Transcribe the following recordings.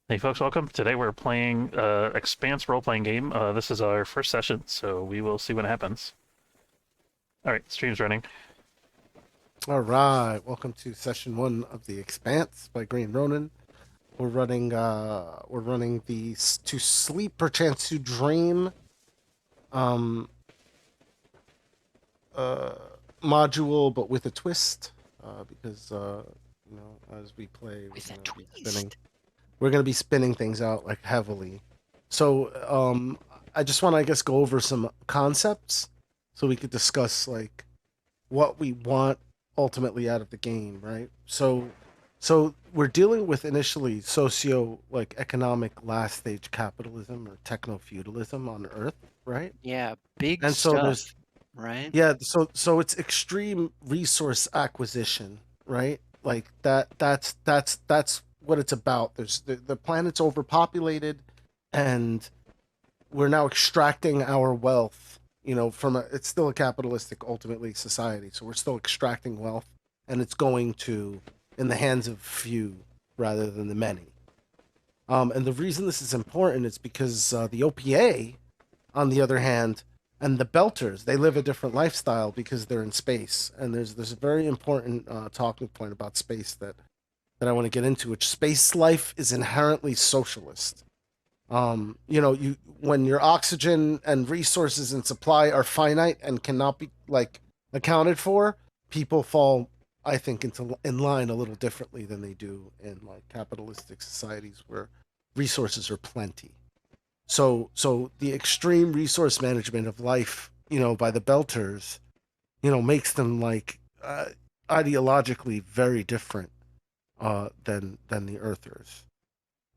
Hey folks, welcome. Today we're playing Expanse role-playing game. This is our first session, so we will see what happens. All right, stream's running. All right, welcome to session one of the Expanse by Green Ronin. We're running the to sleep perchance to dream um uh module, but with a twist. Because as we play, With a twist. we're gonna be spinning things out like heavily. So I just want to, I guess, go over some concepts so we could discuss like what we want ultimately out of the game, right? So we're dealing with initially socio like economic last stage capitalism or techno feudalism on Earth, right? Yeah, big And so stuff, there's right? yeah, so it's extreme resource acquisition, right? Like that's what it's about. There's the planet's overpopulated, and we're now extracting our wealth, from it's still a capitalistic ultimately society, so we're still extracting wealth, and it's going to in the hands of few rather than the many. And the reason this is important is because the OPA, on the other hand, and the Belters, they live a different lifestyle because they're in space, and there's a very important talking point about space that I want to get into, which space life is inherently socialist. You when your oxygen and resources and supply are finite and cannot be like accounted for, people fall, I think, into in line a little differently than they do in like capitalistic societies where resources are plenty. So the extreme resource management of life, by the Belters, makes them like ideologically very different than the Earthers.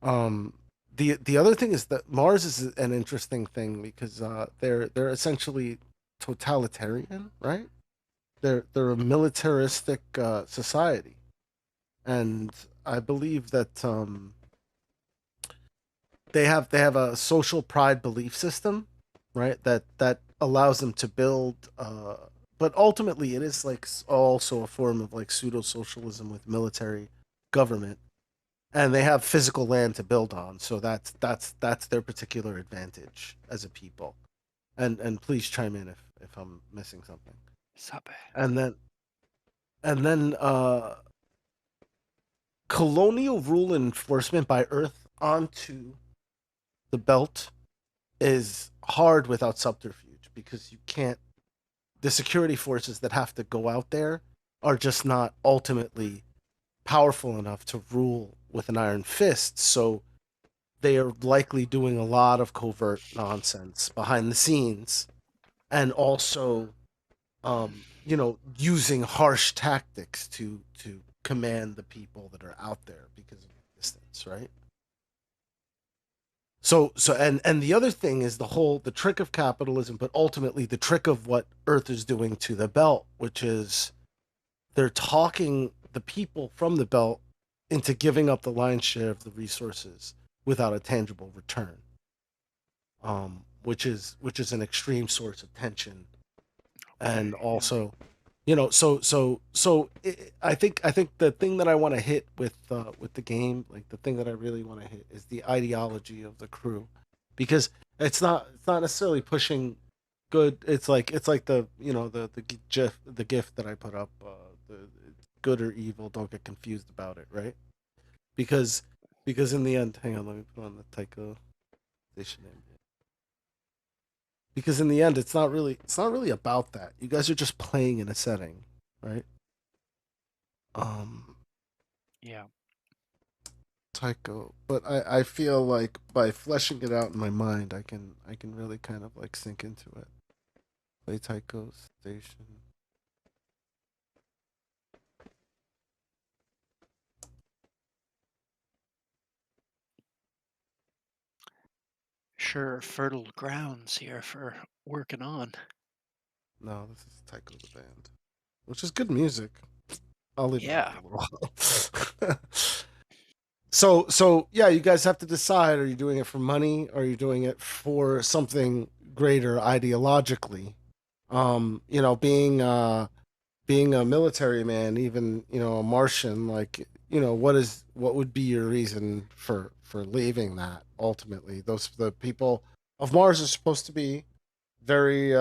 Um, the other thing is that Mars is an interesting thing because they're essentially totalitarian, right? They're a militaristic society, and I believe that they have a social pride belief system, right? That allows them to build. But ultimately, it is like also a form of like pseudo socialism with military government, and they have physical land to build on, so that's their particular advantage as a people. And please chime in if I'm missing something. Sup? And then colonial rule and enforcement by Earth onto the belt is hard without subterfuge because you can't. The security forces that have to go out there are just not ultimately powerful enough to rule with an iron fist. So they are likely doing a lot of covert nonsense behind the scenes, and also using harsh tactics to command the people that are out there because of distance, right? And the other thing is the trick of capitalism, but ultimately the trick of what Earth is doing to the belt, which is they're talking the people from the belt into giving up the lion's share of the resources without a tangible return, which is an extreme source of tension. Okay, And yeah. also, I think the thing that I want to hit with the game, like the thing that I really want to hit, is the ideology of the crew, because it's not necessarily pushing good. It's like the gift that I put up, the good or evil, don't get confused about it, right? because because in the end, hang on, let me put on the Taiko station name. Because in the end, it's not really about that. You guys are just playing in a setting, right? Um, Yeah. Taiko, but I feel like by fleshing it out in my mind, I can really kind of like sink into it. Play Taiko station. Sure, fertile grounds here for working on. No, this is Taiko the band, which is good music. I'll leave it on Yeah. for a little while. So yeah, you guys have to decide: are you doing it for money, or are you doing it for something greater ideologically? Being a military man, even a Martian, like what would be your reason for leaving that ultimately? The people of Mars are supposed to be very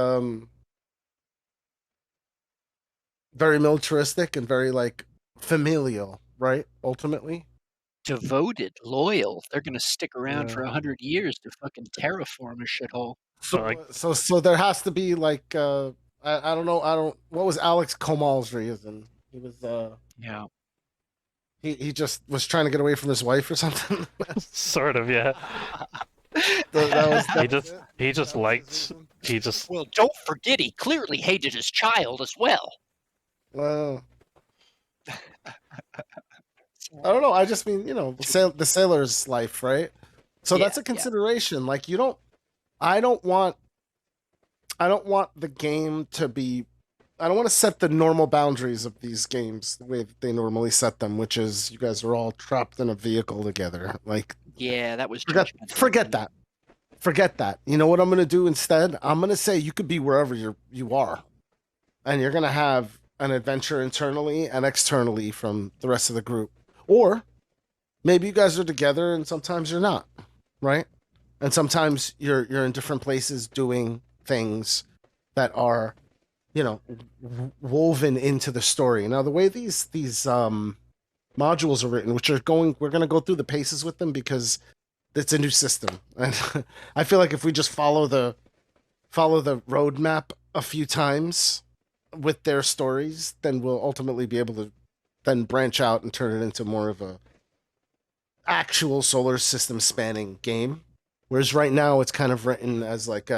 very militaristic and very like familial, right? Ultimately. Devoted, loyal. They're gonna stick around for Yeah. 100 years to fucking terraform a shithole. Like, So there has to be like I don't know, what was Alex Comal's reason? He was Yeah. he just was trying to get away from his wife or something. sort of, yeah. That was it. He just That was his liked reason. he just Well, don't forget he clearly hated his child as well. Well, I don't know. I just mean, the sailor's life, right? So Yeah, that's a yeah. consideration. Like you don't I don't want I don't want the game to be I don't want to set the normal boundaries of these games the way that they normally set them, which is you guys are all trapped in a vehicle together. Like Yeah, that was forget judgmental of forget me. that. Forget that. You know what I'm gonna do instead? I'm gonna say you could be wherever you are. And you're gonna have an adventure internally and externally from the rest of the group. Or maybe you guys are together and sometimes you're not, right? And sometimes you're in different places doing things that are, woven into the story. Now the way these modules are written, we're going to go through the paces with them because it's a new system. And I feel like if we just follow the roadmap a few times with their stories, then we'll ultimately be able to then branch out and turn it into more of a actual solar system spanning game. Whereas right now it's kind of written as like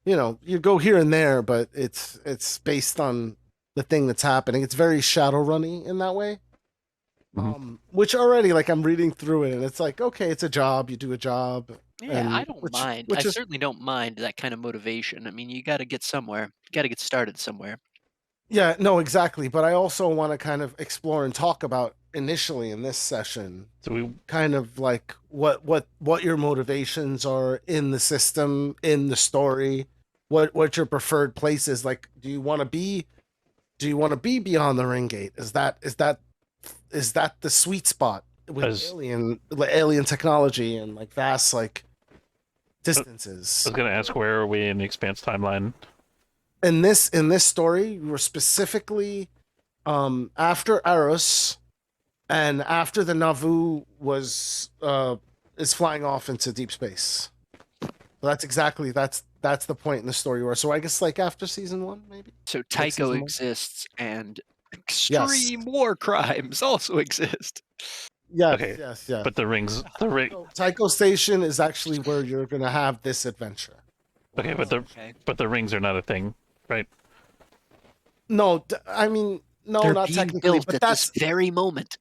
you go here and there, but it's based on the thing that's happening. It's very Shadowrunny in that way. Mhm. Which already like I'm reading through it and it's like, okay, it's a job, you do a job. Yeah, I And don't which mind. I which is certainly don't mind that kind of motivation. I mean, you got to get somewhere. You got to get started somewhere. Yeah, no, exactly. But I also want to kind of explore and talk about initially in this session so we kind of like what your motivations are in the system, in the story, what your preferred place is. Like, do you want to be beyond the ring gate? Is that the sweet spot with as alien technology and like vast like I distances? was gonna ask, where are we in the Expanse timeline? In this story, we were specifically after Eros and after the Nauvoo was is flying off into deep space. So that's the point in the story where. So I guess like after season 1, maybe So like Tycho season 1. exists and Yes, extreme war crimes also exist. yes, Okay, yes, yes. but the rings, the ring. So Tycho Station is actually where you're gonna have this adventure. Okay, but Oh, the okay. but the rings are not a thing, right? No, I mean no, They're not being technically, built at this very moment.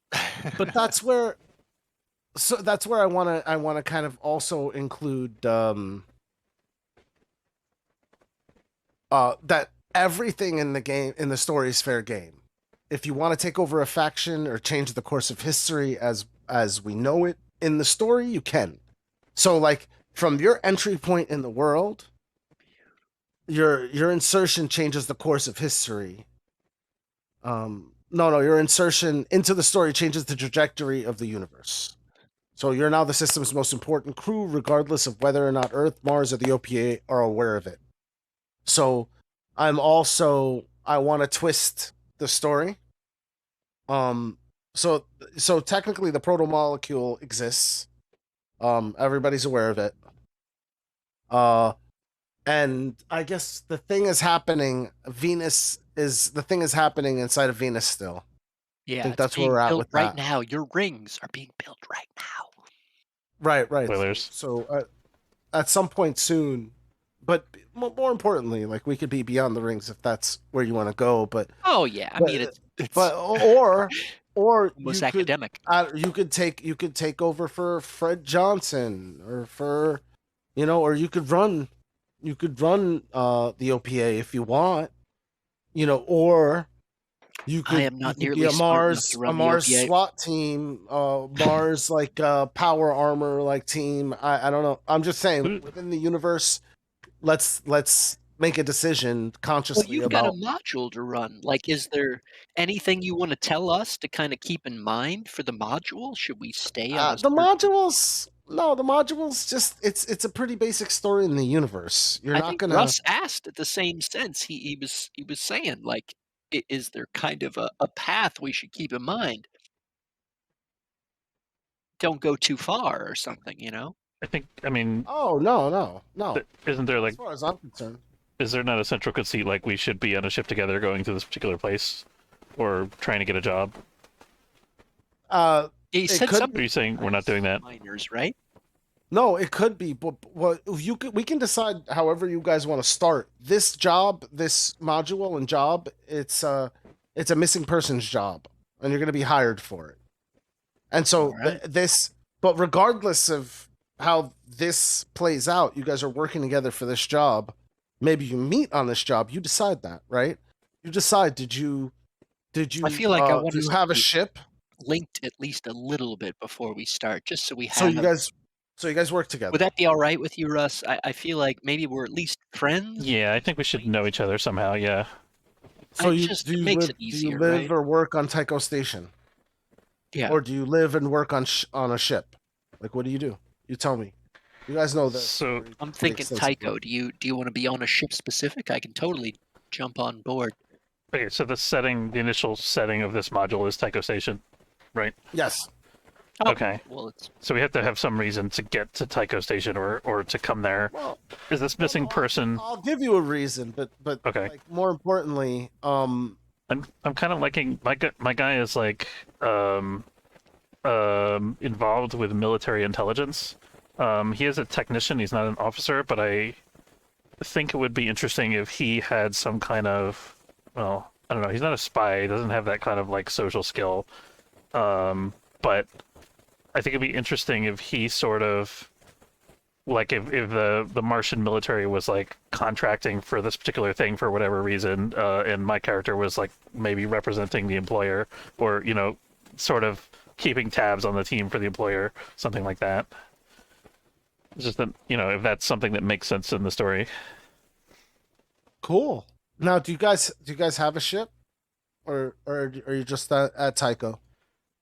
but that's where so that's where I want to kind of also include that everything in the story is fair game. If you want to take over a faction or change the course of history as we know it in the story, you can. So like from your entry point in the world, your insertion changes the course of history. No, your insertion into the story changes the trajectory of the universe. So you're now the system's most important crew, regardless of whether or not Earth, Mars, or the OPA are aware of it. So I want to twist the story. Um, so technically the proto molecule exists. Everybody's aware of it. Uh, and I guess the thing is happening. The thing is happening inside of Venus still. I Yeah, think it's that's where we're being at built with right that. now. Your rings are being built right now. Right, right. Spoilers. At some point soon, but more importantly, like we could be beyond the rings if that's where you want to go. Oh yeah, I But mean it's but or almost academic. you could take over for Fred Johnson or for or you could run the OPA if you want, or I am you not could be nearly a smart enough to run the Mars OPA. SWAT team, Mars like power armor like team. I don't know. I'm just saying Who within the universe, let's make a decision Well, consciously you've got a about module to run. Like, is there anything you wanna tell us to kinda keep in mind for the module? Should we stay on a the certain modules. No, the modules just it's a pretty basic story in the universe. You're I not think gonna. Russ asked at the same sense. He was saying, like, is there kind of a path we should keep in mind? Don't go too far or something, you know? I think. I mean, Oh no, no, no. isn't there As like? far as I'm concerned. Is there not a central conceit like we should be on a ship together going to this particular place, or trying to get a job? Uh, He it said could Are something you be. saying we're not doing that? miners, right? No, it could be, but what you could, we can decide however you guys want to start this job, this module and job. It's a missing persons job, and you're going to be hired for it. And so Alright. this, but regardless of how this plays out, you guys are working together for this job. Maybe you meet on this job. You decide that, right? You decide. I feel like I Do want you us to have a be ship? linked at least a little bit before we start, just so we So have you guys, so you guys work would together. that be alright with you, Russ? I feel like maybe we're at least friends, Yeah, I think we should know each other somehow. Yeah. So it makes it do you easier, live right? or work on Tycho Station, Yeah. or do you live and work on on a ship? Like, what do? You tell me. You guys know the So story I'm pretty thinking extensively. Tycho. Do you wanna be on a ship specific? I can totally jump on board. okay, so the initial setting of this module is Tycho Station, right? Yes. Oh, Okay. well, it's So we have to have some reason to get to Tycho Station or to come there. Well, Is this missing person? I'll give you a reason, but Okay. like more importantly, I'm kind of liking my guy is like um involved with military intelligence. He is a technician. He's not an officer, but I think it would be interesting if he had some kind of, well, I don't know. He's not a spy. He doesn't have that kind of like social skill. But I think it'd be interesting if he sort of like if the Martian military was like contracting for this particular thing for whatever reason, and my character was like maybe representing the employer, or sort of keeping tabs on the team for the employer, something like that. It's just that if that's something that makes sense in the story. cool. Now, do you guys have a ship, or are you just at Tycho?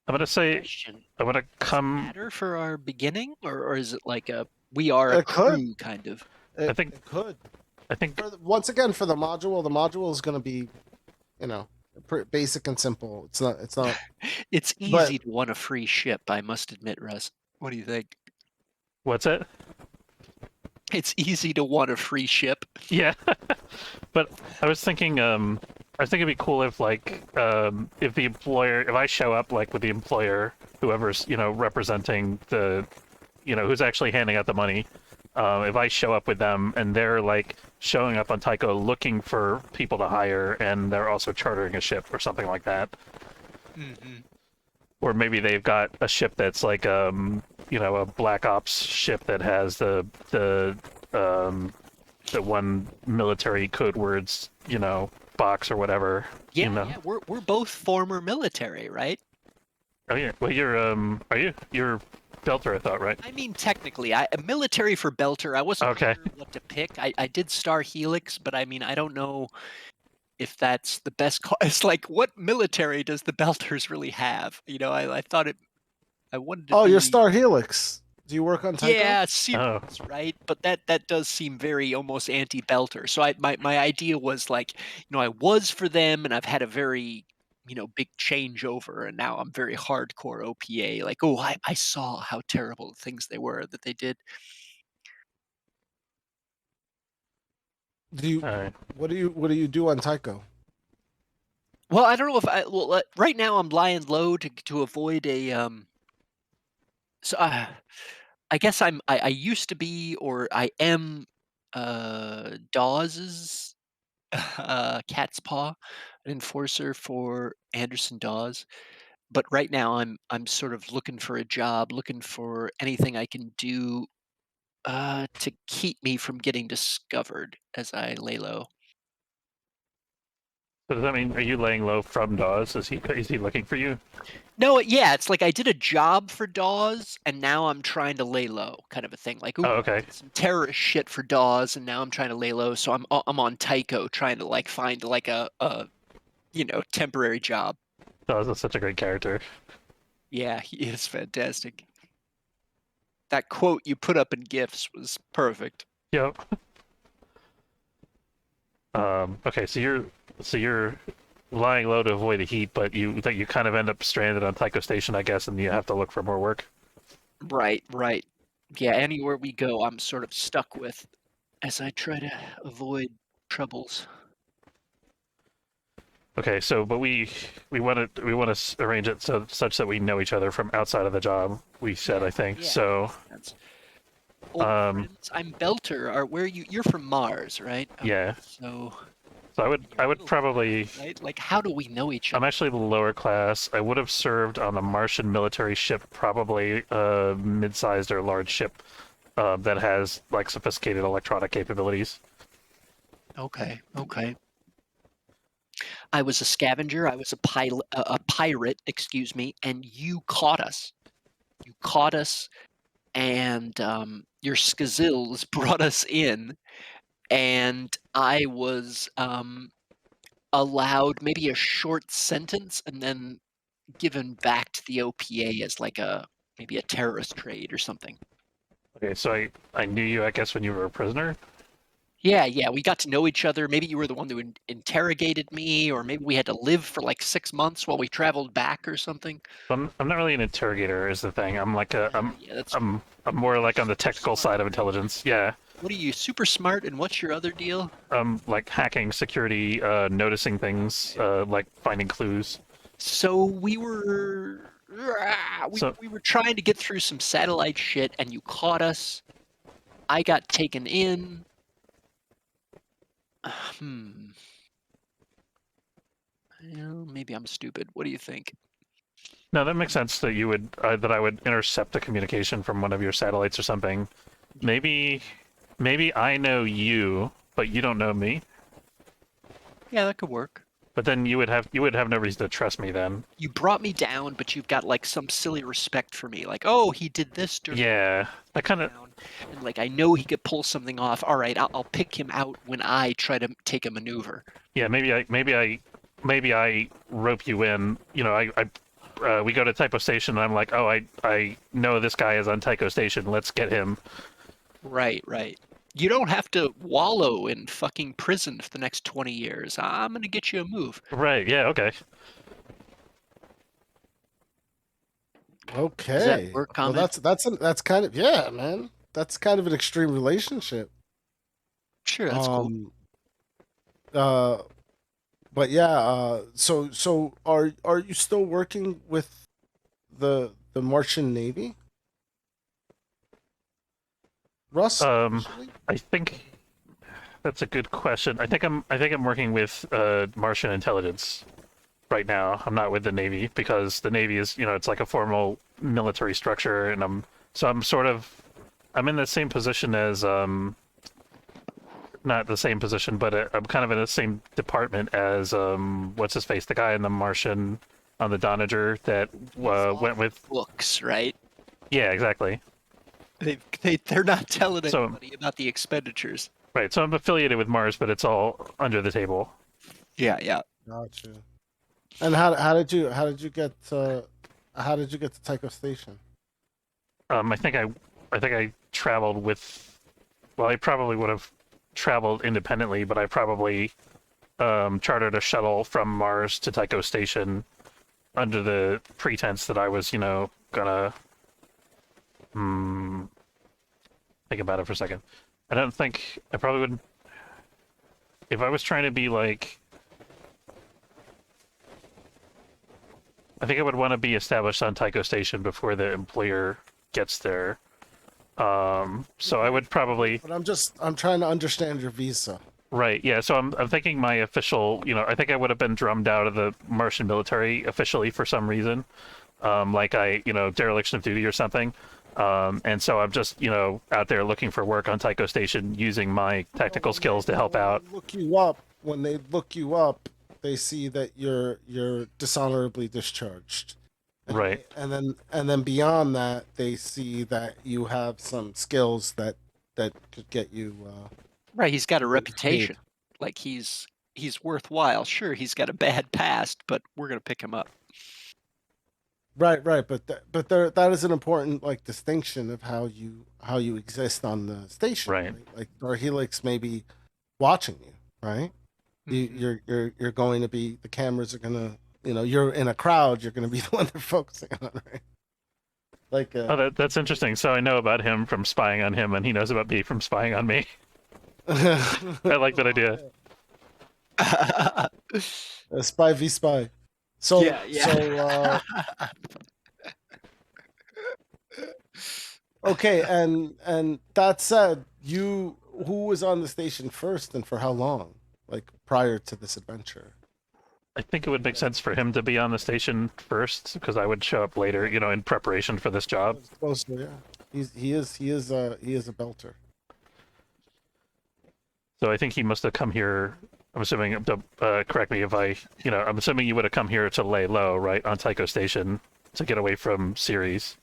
I'm gonna say question. I'm gonna Does it come. matter for our beginning, or is it like a we are a It could. crew kind of? I think It could. I think Once again, for the module is going to be, you know, basic and simple. It's not. It's not. It's But easy to want a free ship, I must admit, Russ. What do you think? what's it? It's easy to want a free ship. Yeah, but I was thinking it'd be cool if like if the employer, if I show up like with the employer, whoever's representing the, who's actually handing out the money, if I show up with them and they're like showing up on Tycho looking for people to hire and they're also chartering a ship or something like that, Mhm. or maybe they've got a ship that's like a black ops ship that has um the one military code words, box or whatever, Yeah, yeah, we're both former military, right? Oh yeah. Well, you're Belter, I thought, right? I mean, technically, military for Belter. I wasn't Okay. sure what to pick. I did Star Helix, but I mean, I don't know if that's the best call. It's like, what military does the Belters really have? I thought it. I wanted to oh, you're be. Star Helix. Do you work on Tycho? Yeah, Oh, series, right? But that does seem very almost anti-Belter. So my idea was like, I was for them, and I've had a very big changeover, and now I'm very hardcore OPA. Like, oh, I saw how terrible things they were that they did. Do you all right. what do you do on Tycho? Well, I don't know if right now I'm lying low to avoid a So I guess I used to be or I am Dawes's cat's paw, an enforcer for Anderson Dawes. But right now I'm sort of looking for a job, looking for anything I can do to keep me from getting discovered as I lay low. So does that mean, are you laying low from Dawes? Is he looking for you? No, yeah, it's like I did a job for Dawes, and now I'm trying to lay low, kind of a thing. Like, ooh, Oh, I okay. did some terrorist shit for Dawes, and now I'm trying to lay low. So I'm on Tycho trying to like find like a temporary job. Dawes is such a great character. Yeah, he is fantastic. That quote you put up in GIFs was perfect. Yep. Okay, so you're lying low to avoid the heat, but you kind of end up stranded on Tycho Station, I guess, and you have to look for more work. Right, right. Yeah, anywhere we go, I'm sort of stuck with as I try to avoid troubles. Okay, so but we want to arrange it so such that we know each other from outside of the job. We said, I think. Yeah, So, that's old friends. I'm Belter. Where you're from Mars, right? Okay, yeah. so So I you're would a little probably. right? Like, how do we know each I'm other? actually the lower class. I would have served on a Martian military ship, probably a mid-sized or large ship that has like sophisticated electronic capabilities. Okay, okay. I was a scavenger. I was a pilot, a pirate, excuse me, and you caught us. You caught us, and your skazills brought us in, and I was allowed maybe a short sentence, and then given back to the OPA as like a maybe a terrorist trade or something. Okay, so I knew you, I guess, when you were a prisoner. Yeah, yeah, we got to know each other. Maybe you were the one who interrogated me, or maybe we had to live for like 6 months while we traveled back or something. I'm not really an interrogator, is the thing. I'm like a Yeah, that's I'm more like on the super technical smart, side of right? intelligence. Yeah, What are you, super smart, and what's your other deal? like hacking, security, noticing things, like finding clues. So we were So we were trying to get through some satellite shit, and you caught us. I got taken in. Hmm. Well, maybe I'm stupid. What do you think? no, that makes sense that you would that I would intercept a communication from one of your satellites or something. Maybe maybe I know you, but you don't know me. Yeah, that could work. But then you would have no reason to trust me then. You brought me down, but you've got like some silly respect for me. Like, oh, he did this during Yeah, that kind of down, and like I know he could pull something off. All right, I'll pick him out when I try to take a maneuver. yeah. Maybe I rope you in. You know, we go to Typo Station and I'm like, oh, I know this guy is on Tycho Station. Let's get him. Right, right. You don't have to wallow in fucking prison for the next 20 years. I'm gonna get you a move. Right? Yeah. Okay. Does that Okay. work, Well, Ahmed? that's kind of, yeah, man. That's kind of an extreme relationship. Sure, that's cool. Um. Uh. But yeah. So are you still working with the Martian Navy, Russ? Um, Officially? I think that's a good question. I think I'm working with Martian intelligence right now. I'm not with the Navy because the Navy is, you know, it's like a formal military structure, and I'm sort of I'm in the same position as not the same position, but I'm kind of in the same department as what's his face, the guy in the Martian on the Donager that went with. Books, right? Yeah, exactly. They're not telling So anybody about the expenditures. right, so I'm affiliated with Mars, but it's all under the table. Yeah, yeah. Gotcha. And how did you get to Tycho Station? I think I traveled with. Well, I probably would have traveled independently, but I probably chartered a shuttle from Mars to Tycho Station under the pretense that I was, you know, gonna think about it for a second. I don't think I probably would. If I was trying to be like, I think I would want to be established on Tycho Station before the employer gets there. So I would probably. But I'm trying to understand your visa. Right, yeah, so I'm thinking my official, you know, I think I would have been drummed out of the Martian military officially for some reason. Like you know, dereliction of duty or something. And so I'm just, you know, out there looking for work on Tycho Station using my technical skills to help out. When they look you up, they see that you're dishonorably discharged. Right. And then beyond that, they see that you have some skills that could get you Right, he's got a paid. reputation. Like he's worthwhile. Sure, he's got a bad past, but we're gonna pick him up. Right, right, but that is an important like distinction of how you exist on the station. Right. Like our Helix may be watching you, right? Mhm. You're going to be, the cameras are gonna, you're in a crowd, you're gonna be the one they're focusing on, right? Like Oh, that's interesting. So I know about him from spying on him, and he knows about me from spying on me. I like that idea. Spy v spy. So Yeah, so yeah. okay, and that said, who was on the station first and for how long? Like prior to this adventure. I think it would make sense for him to be on the station first, because I would show up later, in preparation for this job. Closer, yeah. He is a belter. So I think he must have come here. I'm assuming, correct me if I'm assuming you would have come here to lay low, right, on Tycho Station to get away from Ceres,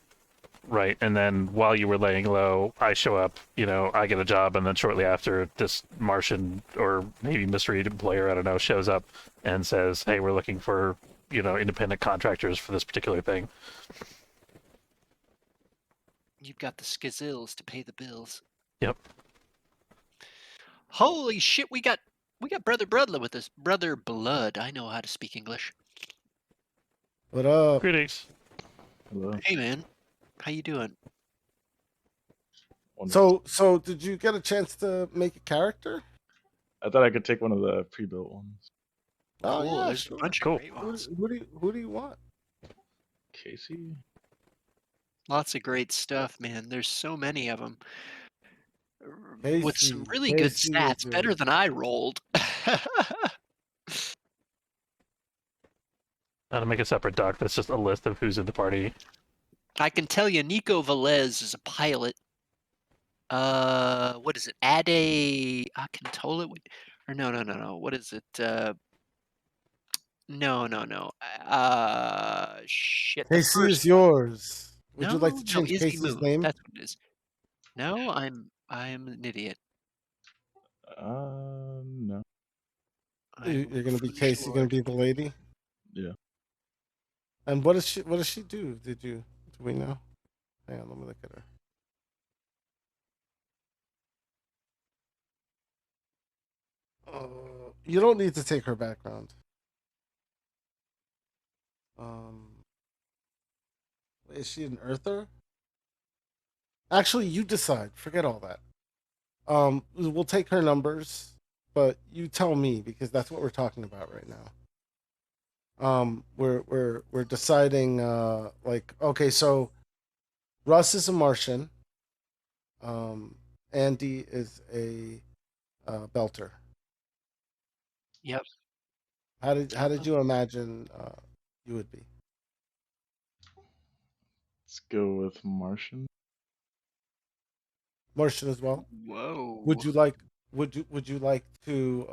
right? And then while you were laying low, I show up, I get a job, and then shortly after, this Martian or maybe mystery employer, I don't know, shows up and says, hey, we're looking for, independent contractors for this particular thing. You've got the skazills to pay the bills. Yep. Holy shit, we got Brother Blood with us. Brother Blood. I know how to speak English. What up? Greetings. Hello. Hey man, how you doing? So did you get a chance to make a character? I thought I could take one of the pre-built ones. Oh Cool, yeah, there's sure. a bunch Cool. of great ones. Who do you want? Casey? Lots of great stuff, man. There's so many of them. With some Casey. really good Casey is stats, better than I rolled. How to make a separate doc that's just a list of who's in the party. I can tell you, Nico Velez is a pilot. What is it? Ade Akintola? Or no. What is it? No. Shit. The Casey first is one. yours. Would you like to No. change Izzy Casey's Moon. name? That's what it is. No, I'm an idiot. No. You're gonna be Foolish Casey. You're gonna Lord. be the lady. Yeah. And what does she do? Do we know? Hang on, let me look at her. You don't need to take her background. Is she an earther? Actually, you decide. Forget all that. We'll take her numbers, but you tell me because that's what we're talking about right now. We're deciding. Like, okay, so Russ is a Martian. Andy is a belter. Yep. How did you imagine you would be? Let's go with Martian. Martian as well. Whoa. Would you like to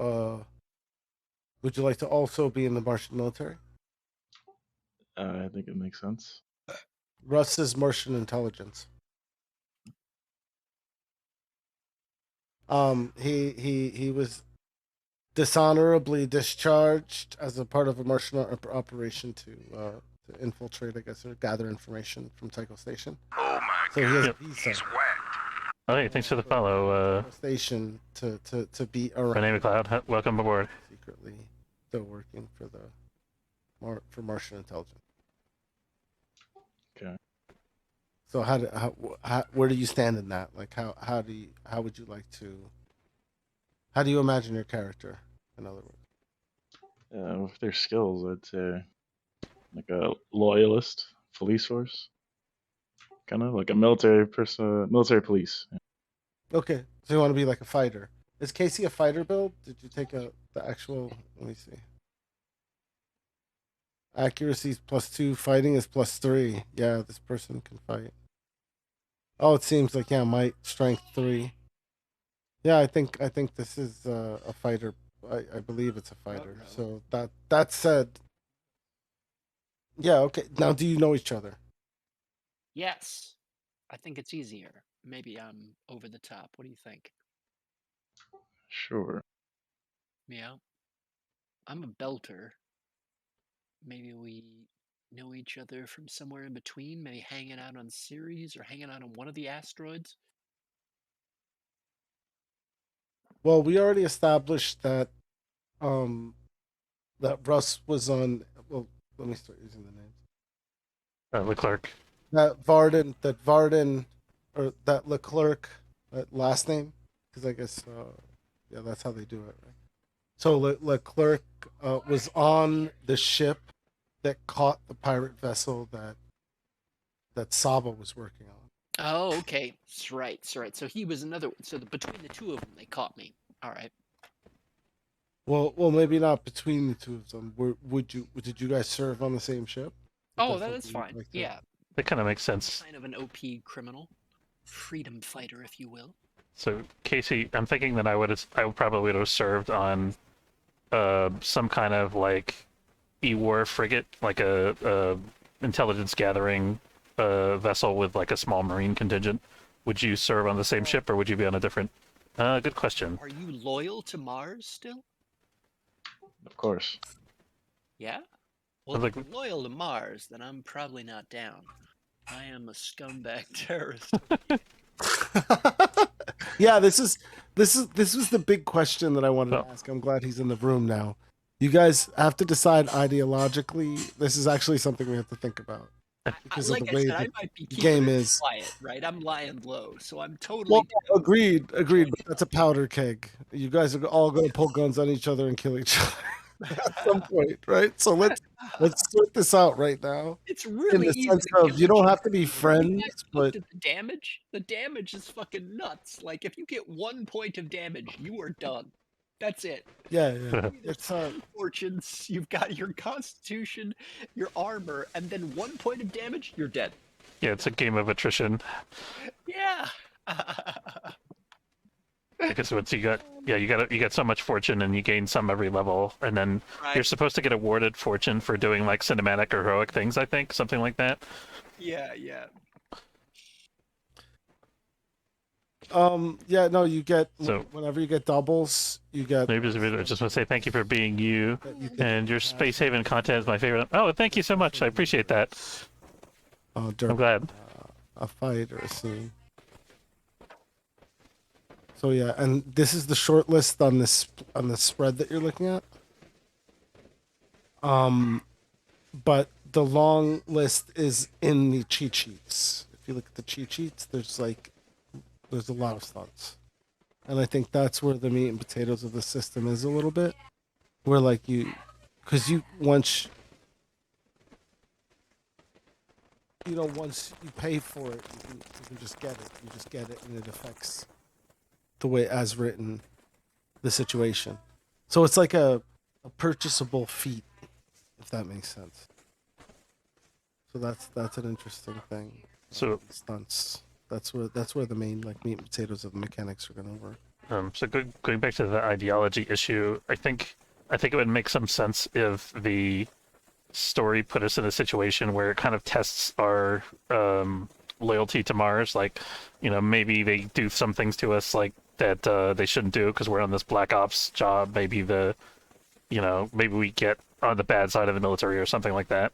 also be in the Martian military? I think it makes sense. Russ is Martian intelligence. He was dishonorably discharged as a part of a Martian operation to infiltrate, I guess, or gather information from Tycho Station. Oh my So he has Yep. a visa. He's wet. Oh, hey, thanks for the follow, Station to be around. Renee McLeod. Welcome aboard. Secretly, still working for for Martian intelligence. Okay. So where do you stand in that? Like how would you like to? How do you imagine your character? In other words, With their skills, I'd say like a loyalist, police force, kind of like a military person, military police. okay. So you want to be like a fighter? Is Casey a fighter build? Did you take the actual? Let me see. Accuracy is +2. Fighting is +3. Yeah, this person can fight. Oh, it seems like might, strength 3. Yeah, I think this is a fighter I believe it's a fighter. no. So that said, yeah, okay. Now, do you know each other? Yes. I think it's easier. Maybe I'm over the top. What do you think? Sure. Yeah. I'm a belter. Maybe we know each other from somewhere in between, maybe hanging out on Ceres or hanging out on one of the asteroids. Well, we already established that that Russ was on. Well, let me start using the names. Leclerc. That Varden, or that Leclerc, that last name, because I guess yeah, that's how they do it, right? So Leclerc was on the ship that caught the pirate vessel that Saba was working on. Oh, okay. That's right. That's right. So he was another one. So between the two of them, they caught me. All right. Well, maybe not between the two of them. Did you guys serve on the same ship? Oh, That's that's something you'd fine. like to- Yeah. That kind of makes sense. Kind of an OP criminal. Freedom fighter, if you will. So Casey, I'm thinking that I probably would have served on some kind of like E-war frigate, like a intelligence gathering vessel with like a small marine contingent. Would you serve on the same ship, or would you be on a different? Good question. Are you loyal to Mars still? Of course. Yeah? Well, Like- if you're loyal to Mars, then I'm probably not down. I am a scumbag terrorist. Yeah, this was the big question that I wanted to ask. I'm glad he's in the room now. You guys have to decide ideologically. This is actually something we have to think about because Like of the I way said, I the might be keeping game it is. quiet, right? I'm lying low, so I'm totally. Well, agreed. But that's a powder keg. You guys are all going to pull guns on each other and kill each other at some point, right? So let's sort this out right now. It's In really the easy. sense to of kill you don't each have to be other. You friends, guys but looked at the damage is fucking nuts. Like if you get 1 point of damage, you are done. That's it. yeah. There's It's three fortunes. You've got your constitution, your armor, and then 1 point of damage, you're dead. Yeah, it's a game of attrition. Yeah. Because once you got so much fortune, and you gain some every level, and then Right. you're supposed to get awarded fortune for doing like cinematic or heroic things. I think something like that. Yeah. yeah, no, you get So- whenever you get doubles, you get Maybe I just want to say thank you for being you, that you can and your Space Haven content is my favorite. Oh, thank you so much. I appreciate that. I'm during glad. a fight or a scene. So yeah, and this is the short list on this spread that you're looking at. But the long list is in the cheat sheets. If you look at the cheat sheets, there's a lot of stunts, and I think that's where the meat and potatoes of the system is a little bit. Where like because once you pay for it, you can just get it. You just get it, and it affects the way as written the situation. So it's like a purchasable feat, if that makes sense. So that's an interesting thing. So- Stunts. That's where the main like meat and potatoes of the mechanics are gonna work. So going back to the ideology issue, I think it would make some sense if the story put us in a situation where it kind of tests our loyalty to Mars. Like, maybe they do some things to us like that they shouldn't do because we're on this Black Ops job. Maybe maybe we get on the bad side of the military or something like that.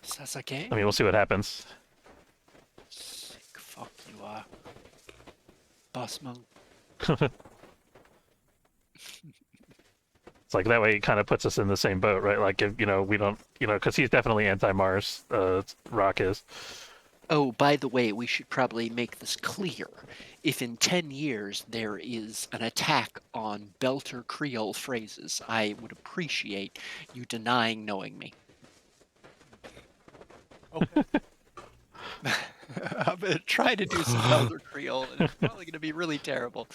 Sasuke? I mean, we'll see what happens. Sick fuck you are. Boss monk. It's like that way it kind of puts us in the same boat, right? Like if we don't, because he's definitely anti-Mars. Rock is. Oh, by the way, we should probably make this clear. If in 10 years there is an attack on Belter Creole phrases, I would appreciate you denying knowing me. Okay. I'm going to try to do some Belter Creole, and it's probably going to be really terrible.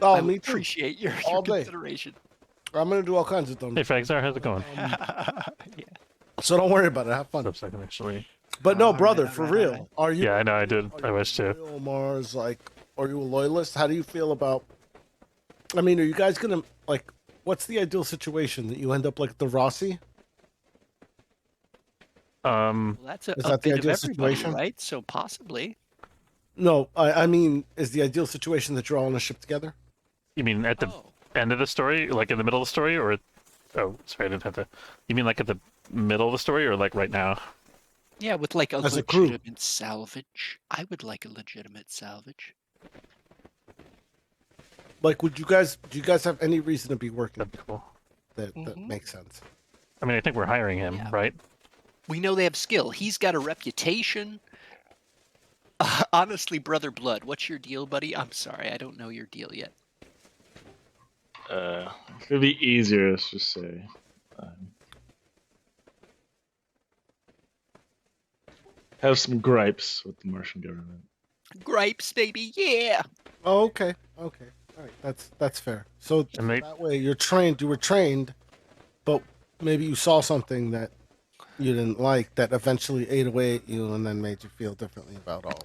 Oh, I me would too. appreciate your All day. consideration. I'm gonna do all kinds of them. Hey, Fagsar, how's it going? Yeah. So don't worry about it. Have fun. What's up, second, actually? But no, All right, brother, all for right, real. all right. Are you? Yeah, I know I did. Are I you wish to. loyal Mars? Like, are you a loyalist? How do you feel about I mean, are you guys gonna like? What's the ideal situation that you end up like the Rossi? Um, Well, that's Is a that the bit of ideal everybody, situation? right? So possibly. No, I mean, is the ideal situation that you're all on a ship together? you mean at the Oh. end of the story, like in the middle of the story, or? Oh, sorry, I didn't have to. You mean like at the middle of the story, or like right now? Yeah, with like a As a crew. legitimate salvage. I would like a legitimate salvage. Like, would you guys? Do you guys have any reason to be working That'd be cool. that Mhm. makes sense? I mean, I think we're hiring him, Yeah. right? We know they have skill. He's got a reputation. Honestly, Brother Blood, what's your deal, buddy? I'm sorry, I don't know your deal yet. It'd be easier, let's just say. Have some gripes with the Martian government. Gripes, baby, yeah. Oh, okay, okay, all right, that's fair. So And they, that way, you're trained. You were trained, but maybe you saw something that you didn't like that eventually ate away at you, and then made you feel differently about all.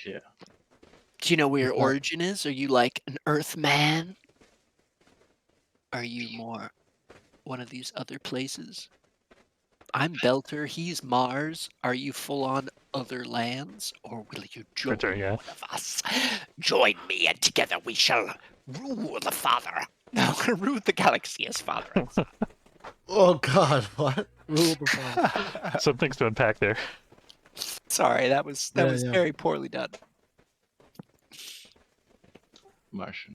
Yeah. Do you know where your Is that- origin is? Are you like an Earthman? Are you more one of these other places? I'm Belter, he's Mars. Are you full on other lands? Or will you join Sure, yeah. one of us? Join me and together we shall rule the Father. No, rule the galaxy as Father. Oh God, what? Rule the father. Some things to unpack there. Sorry, that was Yeah, yeah. very poorly done. Martian.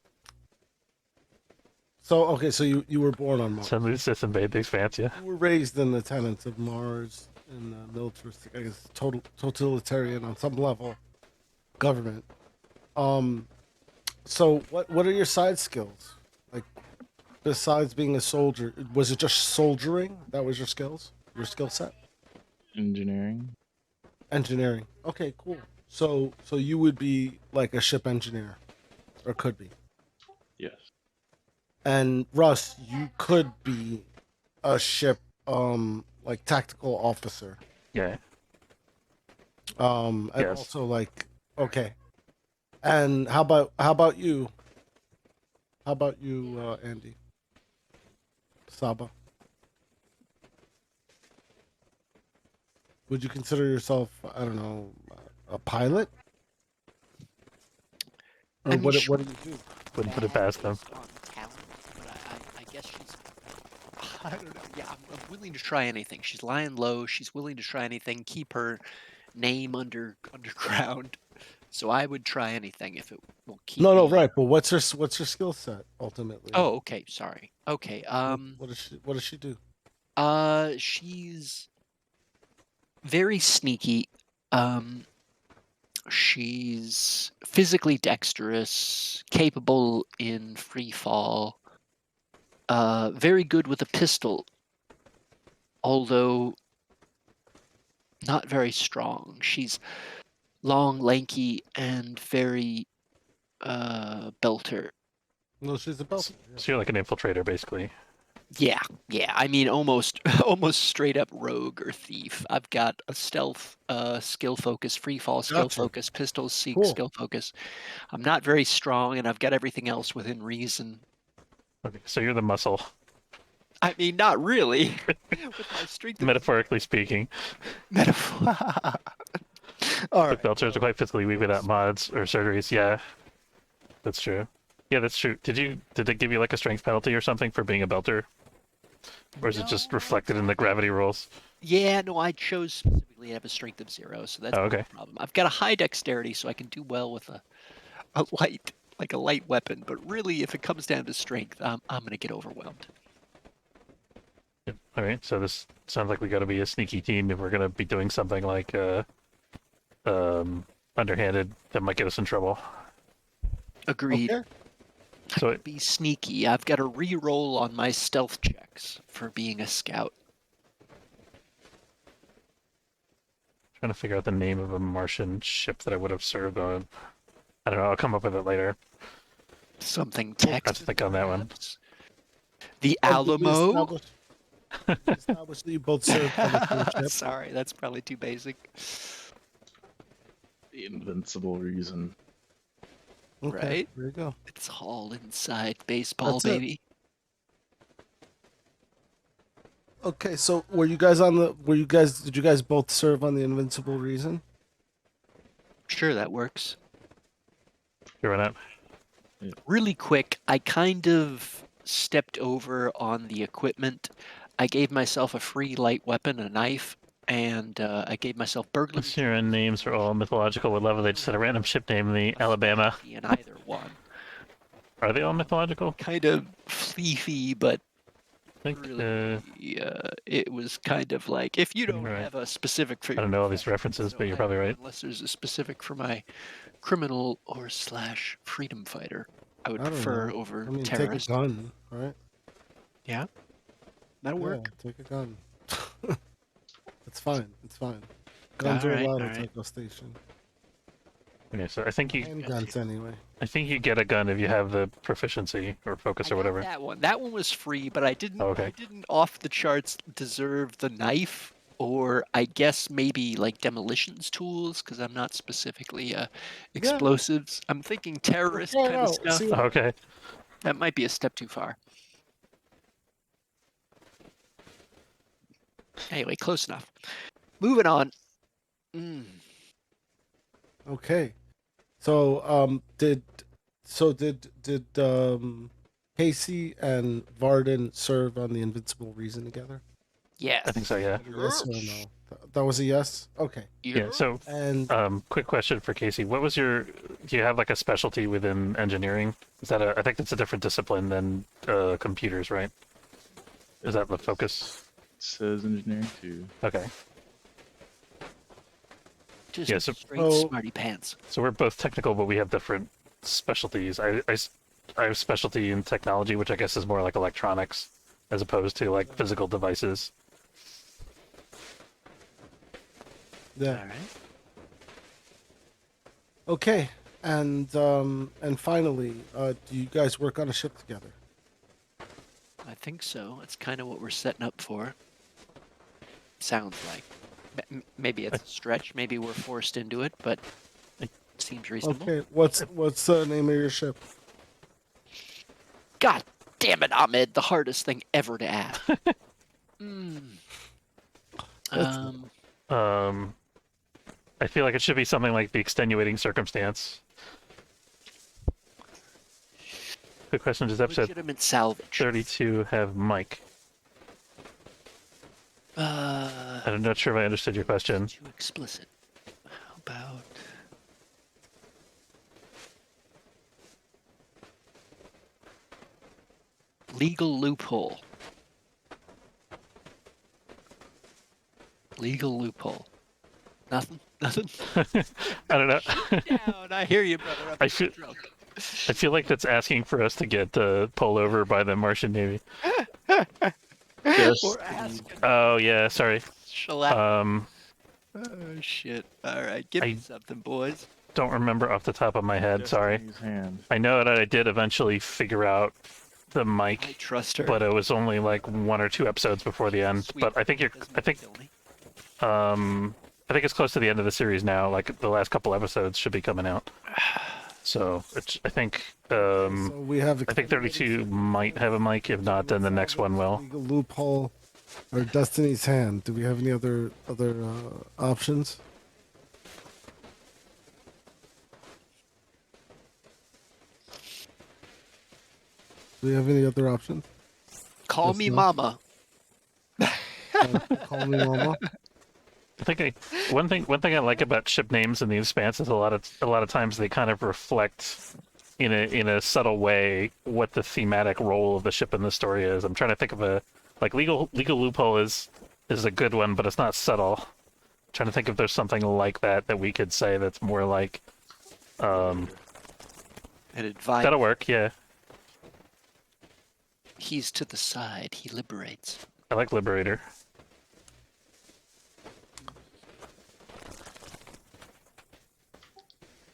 So okay, so you were born on Mars. Suddenly, just invade the expanse, yeah. You were raised in the tenets of Mars in the militaristic, I guess, totalitarian on some level, government. So what are your side skills? Like, besides being a soldier, was it just soldiering? That was your skills, your skill set? Engineering. Engineering. Okay, cool. So you would be like a ship engineer, or could be. Yes. And Russ, you could be a ship, like tactical officer. Yeah. And Yes. also like, okay. And how about you? How about you, Andy? Saba? Would you consider yourself, I don't know, a pilot? Or I mean, what do you do? Wouldn't put it past them. based on talent, but I guess she's. I don't know. Yeah, I'm willing to try anything. She's lying low. She's willing to try anything. Keep her name underground. So I would try anything if it will keep. No, me- right. But what's her skill set ultimately? Oh, okay. Sorry. Okay. What does she do? She's very sneaky. She's physically dexterous, capable in free fall. Very good with a pistol, although not very strong. She's long, lanky, and very belter. No, she's a belter. Yeah. So you're like an infiltrator, basically. Yeah. I mean, almost straight up rogue or thief. I've got a stealth, skill focus, free fall skill Gotcha. focus, pistol seek Cool. skill focus. I'm not very strong, and I've got everything else within reason. Okay, so you're the muscle, I mean, not really. With my strength of metaphorically speaking. metaphor. All But right. Belchers are quite physically weak without mods or surgeries. Yeah, that's true. Yeah, that's true. Did they give you like a strength penalty or something for being a belter? Or is it just No. reflected in the gravity rules? Yeah, no, I chose specifically to have a strength of 0, so that's Oh, not okay. a problem. I've got a high dexterity, so I can do well with a light weapon. But really, if it comes down to strength, I'm gonna get overwhelmed. Yep. All right, so this sounds like we got to be a sneaky team if we're gonna be doing something like underhanded that might get us in trouble. Agreed. Okay. So Be sneaky. I've got a re-roll on my stealth checks for being a scout. trying to figure out the name of a Martian ship that I would have served on. I don't know. I'll come up with it later. Something I have text. to think on that one. perhaps? The Oh, did we Alamo. establish that you both served on the cruise ship? Sorry, that's probably too basic. The invincible reason. Okay, Right? there you go. It's all inside baseball, That's it. baby. Okay, so were you guys on the? Did you guys both serve on the Invincible Reason? Sure, that works. You're right. Really quick, I kind of stepped over on the equipment. I gave myself a free light weapon, a knife, and I gave myself burglary. Let's hear names for all mythological with level. They just had a random ship name, the Alabama. In either one. Are they all mythological? Kind of fleefy, but I think, really, it was kind of like, if you don't Right. have a specific for I don't know all these references, but you're probably right. Unless there's a specific for my criminal or / freedom fighter, I would I don't prefer know. over I mean, terrorist. take a gun, right? Yeah, that'll work. Yeah, take a gun. It's fine. It's fine. Guns are Alright, allowed at alright. Taco Station. Okay, so I think you Handguns anyway. get a gun if you have the proficiency or focus or I got whatever. that one. That one was free, but I didn't. Oh, okay. I didn't off the charts deserve the knife, or I guess maybe like demolitions tools, because I'm not specifically explosives. I'm thinking terrorist Try it kind of out, stuff. see Okay. That might be a step too far. Anyway, close enough. Moving on. Okay. So did Casey and Varden serve on the Invincible Reason together? Yes. I think so, yeah. Yes or no? That was a yes. Okay. Yeah, so And quick question for Casey. What was do you have like a specialty within engineering? Is that I think that's a different discipline than computers, right? Is that the focus? It says engineering too. Okay. Just Yeah, so- straight smarty pants. So we're both technical, but we have different specialties. I have specialty in technology, which I guess is more like electronics, as opposed to like physical devices. yeah. All right. Okay. And finally, do you guys work on a ship together? I think so. That's kind of what we're setting up for. Sounds like. Maybe it's a stretch. Maybe we're forced into it, but it seems reasonable. Okay. What's the name of your ship? God damn it, Ahmed! The hardest thing ever to ask. I feel like it should be something like the extenuating circumstance. Good question. Does episode Legitimate salvage. 32 have Mike? I'm not sure if I understood your question. Too explicit. How about legal loophole? Legal loophole. Nothing. Nothing. I don't know. Down. I hear you, brother. I'm I feel- drunk. I feel like that's asking for us to get pulled over by the Martian Navy. Yes. We're asking. Oh yeah, sorry. Shellac. Oh shit! All right, give me I- something, boys. Don't remember off the top of my head. Sorry. Destiny's Hand. I know that I did eventually figure out the I mic, trust her. but it was only like 1 or 2 episodes before the end. Sweet. But I think I think it's close to the end of the series now. Like the last couple episodes should be coming out. So I think So we have. I think 32 might have a mic. If not, then the next one will. Legal loophole, or Destiny's Hand. Do we have any other options? Do we have any other options? Call Yes, me no. mama. Call me mama. I think one thing I like about ship names in the Expanse is a lot of times they kind of reflect in a subtle way what the thematic role of the ship in the story is. I'm trying to think of legal loophole is a good one, but it's not subtle. I'm trying to think if there's something like that we could say that's more like And advise. that'll work. Yeah, He's to the side. He liberates. I like Liberator.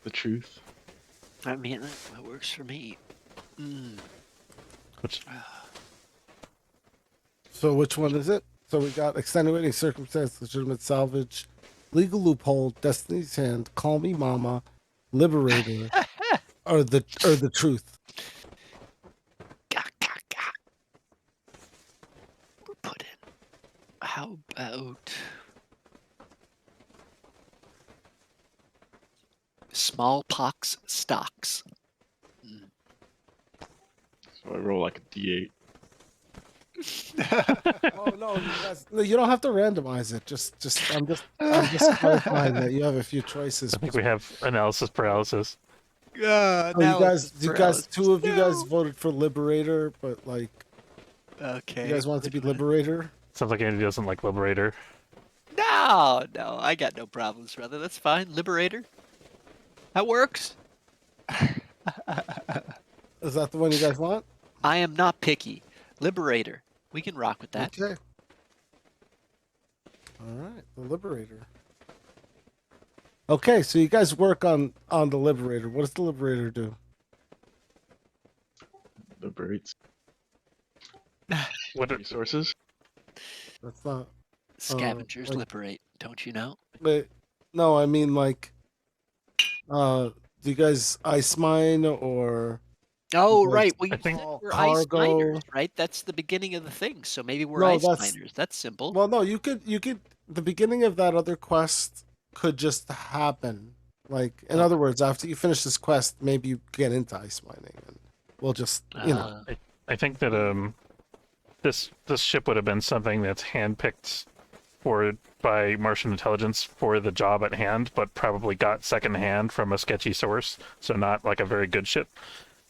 The truth. I mean, that works for me. Which So which one is it? So we got extenuating circumstance, legitimate salvage, legal loophole, Destiny's Hand, Call Me Mama, Liberator, or the truth? Gah, gah, gah. We're put in. How about smallpox stocks? So I roll like a D8. Oh no, you don't have to randomize it. I'm just clarifying that you have a few choices. I think we have analysis paralysis. Oh, Analysis you guys, two of you guys No. voted for Liberator, but like, Okay. you guys want it to be which one? Liberator? Sounds like Andy doesn't like Liberator. No, I got no problems, brother. That's fine. Liberator. That works. Is that the one you guys want? I am not picky. Liberator. We can rock with that. Okay. All right, the Liberator. Okay, so you guys work on the Liberator. What does the Liberator do? Liberates What? resources. That's not. Scavengers like- liberate. Don't you know? But no, I mean like, do you guys ice mine or Oh, guys right. Well, you I think- said we're cargo- ice miners, right? That's the beginning of the thing. So maybe we're No, ice that's- miners. That's simple. Well, no, you could the beginning of that other quest could just happen. Like, in other words, after you finish this quest, maybe you get into ice mining, and we'll just I think that this ship would have been something that's handpicked by Martian intelligence for the job at hand, but probably got secondhand from a sketchy source, so not like a very good ship.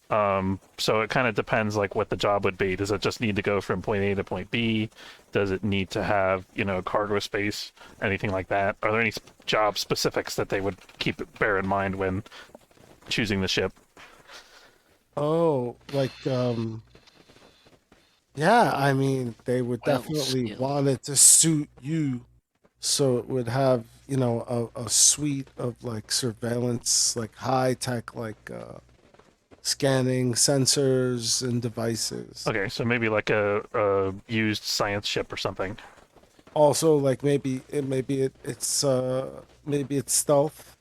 So it kind of depends like what the job would be. Does it just need to go from point A to point B? Does it need to have, cargo space, anything like that? Are there any job specifics that they would bear in mind when choosing the ship? Oh, like yeah, I mean, they would Well, definitely still. want it to suit you, so it would have, a suite of like surveillance, like high tech, like scanning sensors and devices. Okay, so maybe like a used science ship or something. Also, like maybe it's stealth.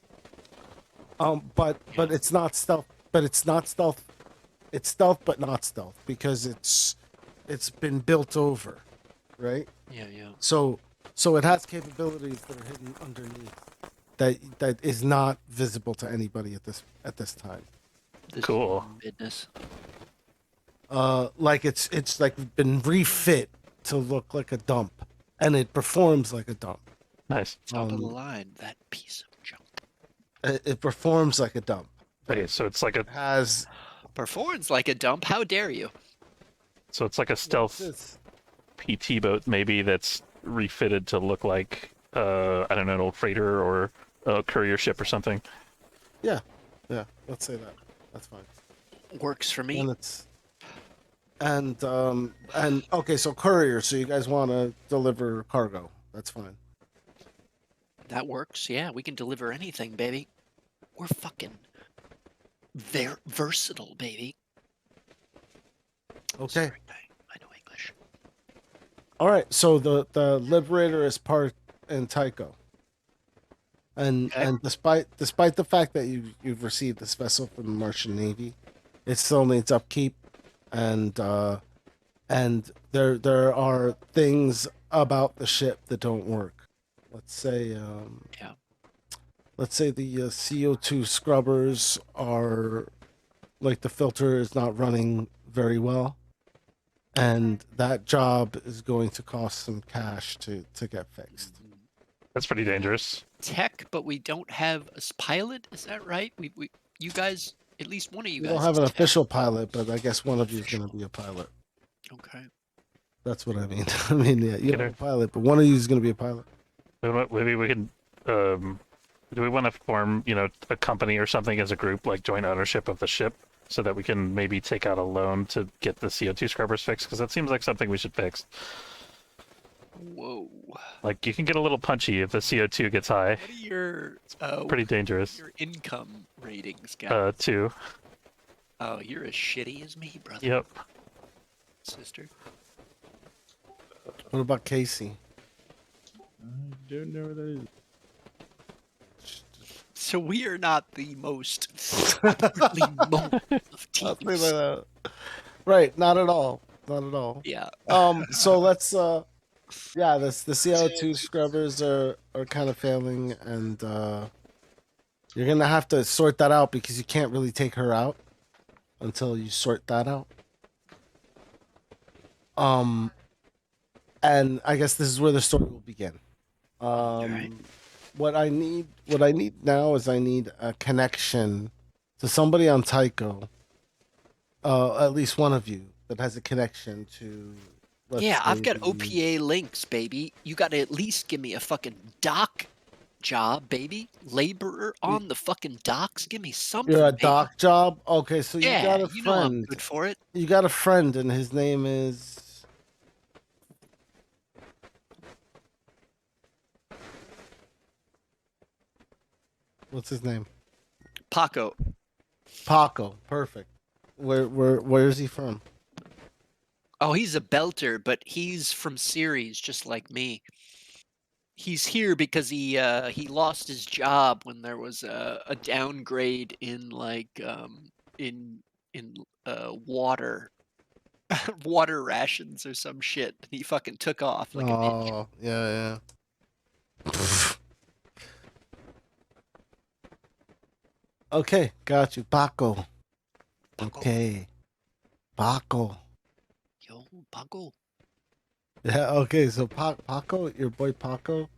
But it's not stealth. But it's not stealth. It's stealth, but not stealth because it's been built over, right? Yeah. So it has capabilities that are hidden underneath that is not visible to anybody at this time. This Cool. Business. Like it's like been refit to look like a dump, and it performs like a dump. Nice. Top of the line. That piece of junk. It performs like a dump. Okay, so it's like It has Performs like a dump. How dare you? a stealth PT boat maybe that's refitted to look like I don't know, an old freighter or a courier ship or something. Yeah, let's say that. That's fine. Works for me. And it's and okay, so courier. So you guys want to deliver cargo? That's fine. That works. Yeah, we can deliver anything, baby. We're fucking very versatile, baby. Okay. Sorry, I know English. All right. So the Liberator is parked in Tycho. And Okay. and despite the fact that you've received this vessel from the Martian Navy, it still needs upkeep, and there are things about the ship that don't work. Let's say Yeah. let's say the CO2 scrubbers are like the filter is not running very well, and that job is going to cost some cash to get fixed. That's pretty dangerous. Tech, but we don't have a pilot. Is that right? We you guys, at least one of you We guys. don't have is an tech. official pilot, but I guess one of you is going to be a pilot. Okay. That's what I mean. I mean, yeah, you Get have her. a pilot, but one of you is going to be a pilot. Maybe we can. Do we want to form, a company or something as a group, like joint ownership of the ship, so that we can maybe take out a loan to get the CO2 scrubbers fixed? Because that seems like something we should fix. Whoa. Like you can get a little punchy if the CO2 gets high. What are your Pretty dangerous. your income ratings, guys? 2. Oh, you're as shitty as me, brother. Yep. Sister. What about Casey? I don't know where that is. So we are not the most outwardly mobile of I'll say teams. that. Right, not at all. Not at all. Yeah. So let's yeah, the CO2 scrubbers are kind of failing, and you're gonna have to sort that out because you can't really take her out until you sort that out. And I guess this is where the story will begin. Right. What I need now is I need a connection to somebody on Tycho. At least one of you that has a connection to. Let's Yeah, I've say got the- OPA links, baby. You got to at least give me a fucking dock job, baby. Laborer on the fucking docks. Give me something. You're a baby. dock job. Okay, so you Yeah, got a you know I'm friend. good for it. You got a friend, and his name is. What's his name? Paco. Paco. Perfect. Where is he from? Oh, he's a belter, but he's from Ceres, just like me. He's here because he lost his job when there was a downgrade in water water rations or some shit. He fucking took off like a ninja. Oh, yeah. Okay, got you, Paco. Okay, Paco. Yo, Paco. Yeah, okay, so Paco, your boy Paco,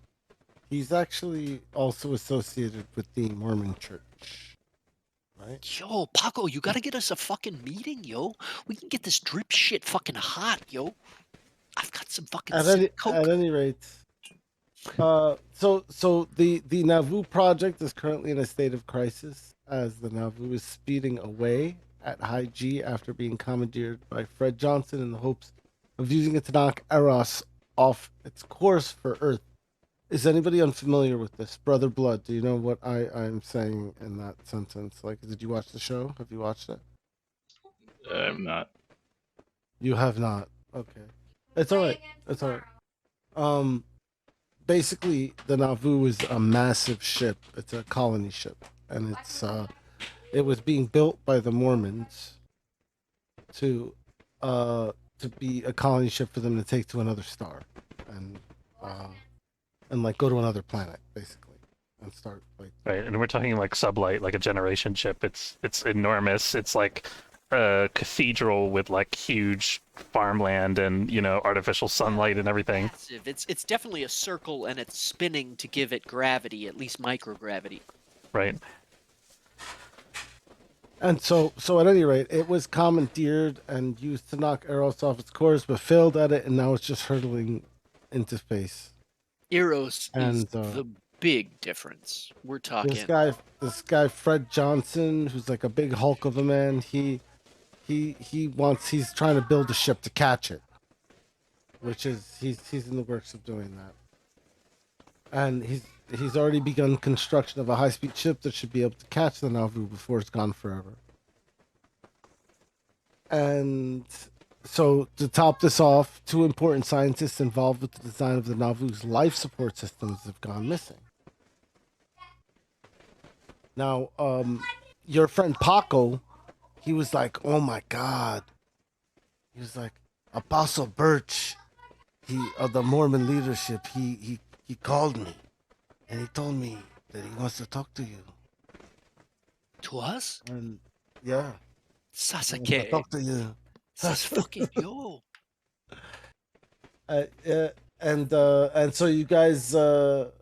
he's actually also associated with the Mormon Church, right? Yo, Paco, you gotta get us a fucking meeting, yo. We can get this drip shit fucking hot, yo. I've got some fucking sick coke. At any rate, so the Nauvoo project is currently in a state of crisis as the Nauvoo is speeding away at high G after being commandeered by Fred Johnson in the hopes of using it to knock Eros off its course for Earth. Is anybody unfamiliar with this? Brother Blood, do you know what I'm saying in that sentence? Like, did you watch the show? Have you watched it? I'm not. You have not. Okay. It's alright. It's alright. Basically, the Nauvoo is a massive ship. It's a colony ship, and it was being built by the Mormons to be a colony ship for them to take to another star, and like go to another planet, basically, and start like. Right, and we're talking like sublight, like a generation ship. It's enormous. It's like a cathedral with like huge farmland and artificial sunlight and everything. Massive. It's definitely a circle and it's spinning to give it gravity, at least microgravity. Right. And so at any rate, it was commandeered and used to knock Eros off its course, but failed at it, and now it's just hurtling into space. Eros is And, the big difference. We're talking. This guy Fred Johnson, who's like a big hulk of a man, he's trying to build a ship to catch it, which is he's in the works of doing that, and he's already begun construction of a high-speed ship that should be able to catch the Nauvoo before it's gone forever. And so to top this off, two important scientists involved with the design of the Nauvoo's life support systems have gone missing. Now, your friend Paco, he was like, "Oh my God!" He was like, "Apostle Birch, he of the Mormon leadership. He called me, and he told me that he wants to talk to you." To us? And yeah, he wants to Sasuke. talk to you. This fucking yo. And so you guys, you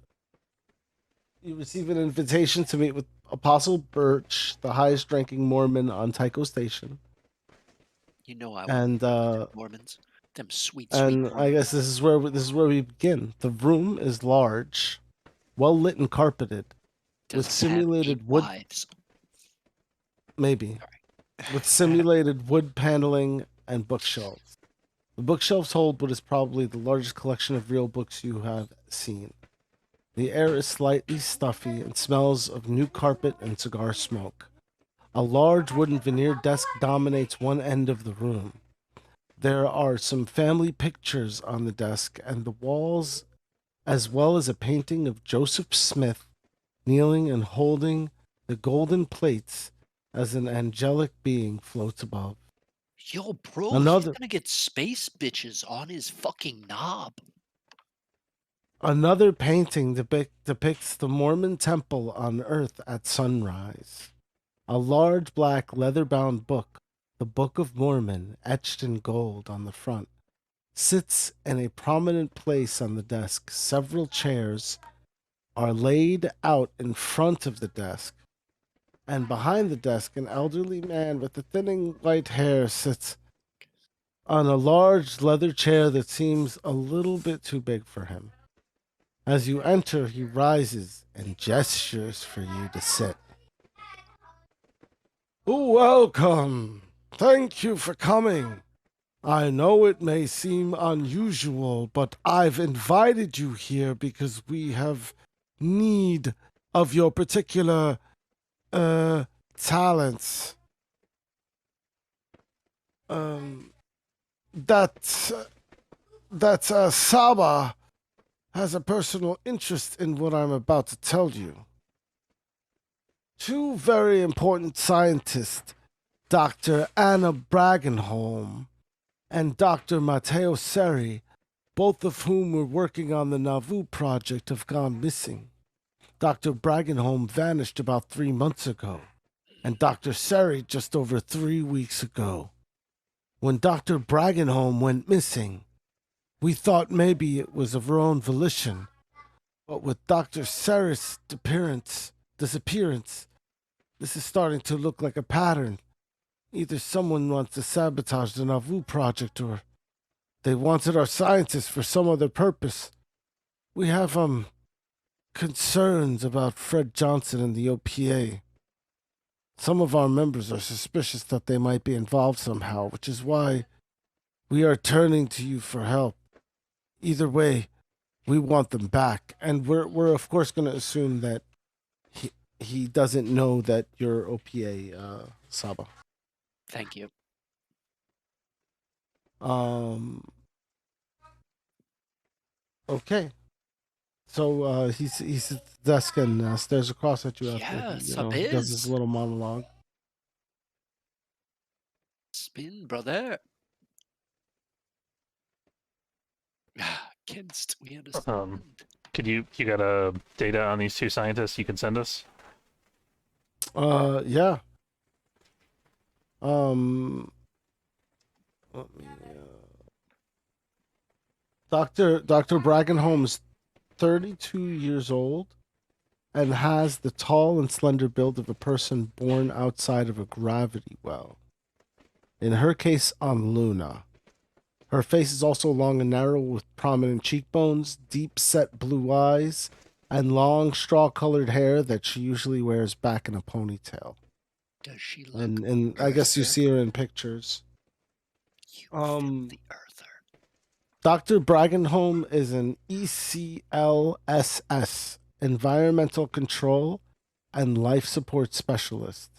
receive an invitation to meet with Apostle Birch, the highest-ranking Mormon on Tycho Station. You know I And want Mormons. Them sweet and Mormons. I guess this is where we begin. The room is large, well lit and carpeted, with Does it have simulated 8 wood. wives? Maybe with simulated wood paneling and bookshelves. The bookshelves hold what is probably the largest collection of real books you have seen. The air is slightly stuffy and smells of new carpet and cigar smoke. A large wooden veneer desk dominates one end of the room. There are some family pictures on the desk and the walls, as well as a painting of Joseph Smith kneeling and holding the golden plates as an angelic being floats above. Yo, bro, he's Another gonna get space bitches on his fucking knob. Another painting depicts the Mormon temple on Earth at sunrise. A large black leather-bound book, the Book of Mormon, etched in gold on the front, sits in a prominent place on the desk. Several chairs are laid out in front of the desk, and behind the desk, an elderly man with the thinning white hair sits on a large leather chair that seems a little bit too big for him. As you enter, he rises and gestures for you to sit. Welcome. Thank you for coming. I know it may seem unusual, but I've invited you here because we have need of your particular talents. That Saba has a personal interest in what I'm about to tell you. Two very important scientists, Dr. Anna Bragenholm and Dr. Matteo Seri, both of whom were working on the Nauvoo project, have gone missing. Dr. Bragenholm vanished about 3 months ago, and Dr. Seri just over 3 weeks ago. When Dr. Bragenholm went missing, we thought maybe it was of her own volition, but with Dr. Seri's disappearance, this is starting to look like a pattern. Either someone wants to sabotage the Nauvoo project, or they wanted our scientists for some other purpose. We have, concerns about Fred Johnson and the OPA. Some of our members are suspicious that they might be involved somehow, which is why we are turning to you for help. Either way, we want them back, and we're of course going to assume that he doesn't know that you're OPA, Saba. Thank you. Okay. So he's at the desk and stares across at you after Yeah, he does his Sabez. little monologue. Spin, brother. Against, we understand. You got a data on these two scientists you can send us? Yeah. Let me, Dr. Bragenholm's 32 years old and has the tall and slender build of a person born outside of a gravity well. In her case, on Luna. Her face is also long and narrow with prominent cheekbones, deep-set blue eyes, and long straw-colored hair that she usually wears back in a ponytail. Does she look? And I guess you see her in pictures. You filthy earther. Dr. Bragenholm is an ECLSS, Environmental Control and Life Support Specialist.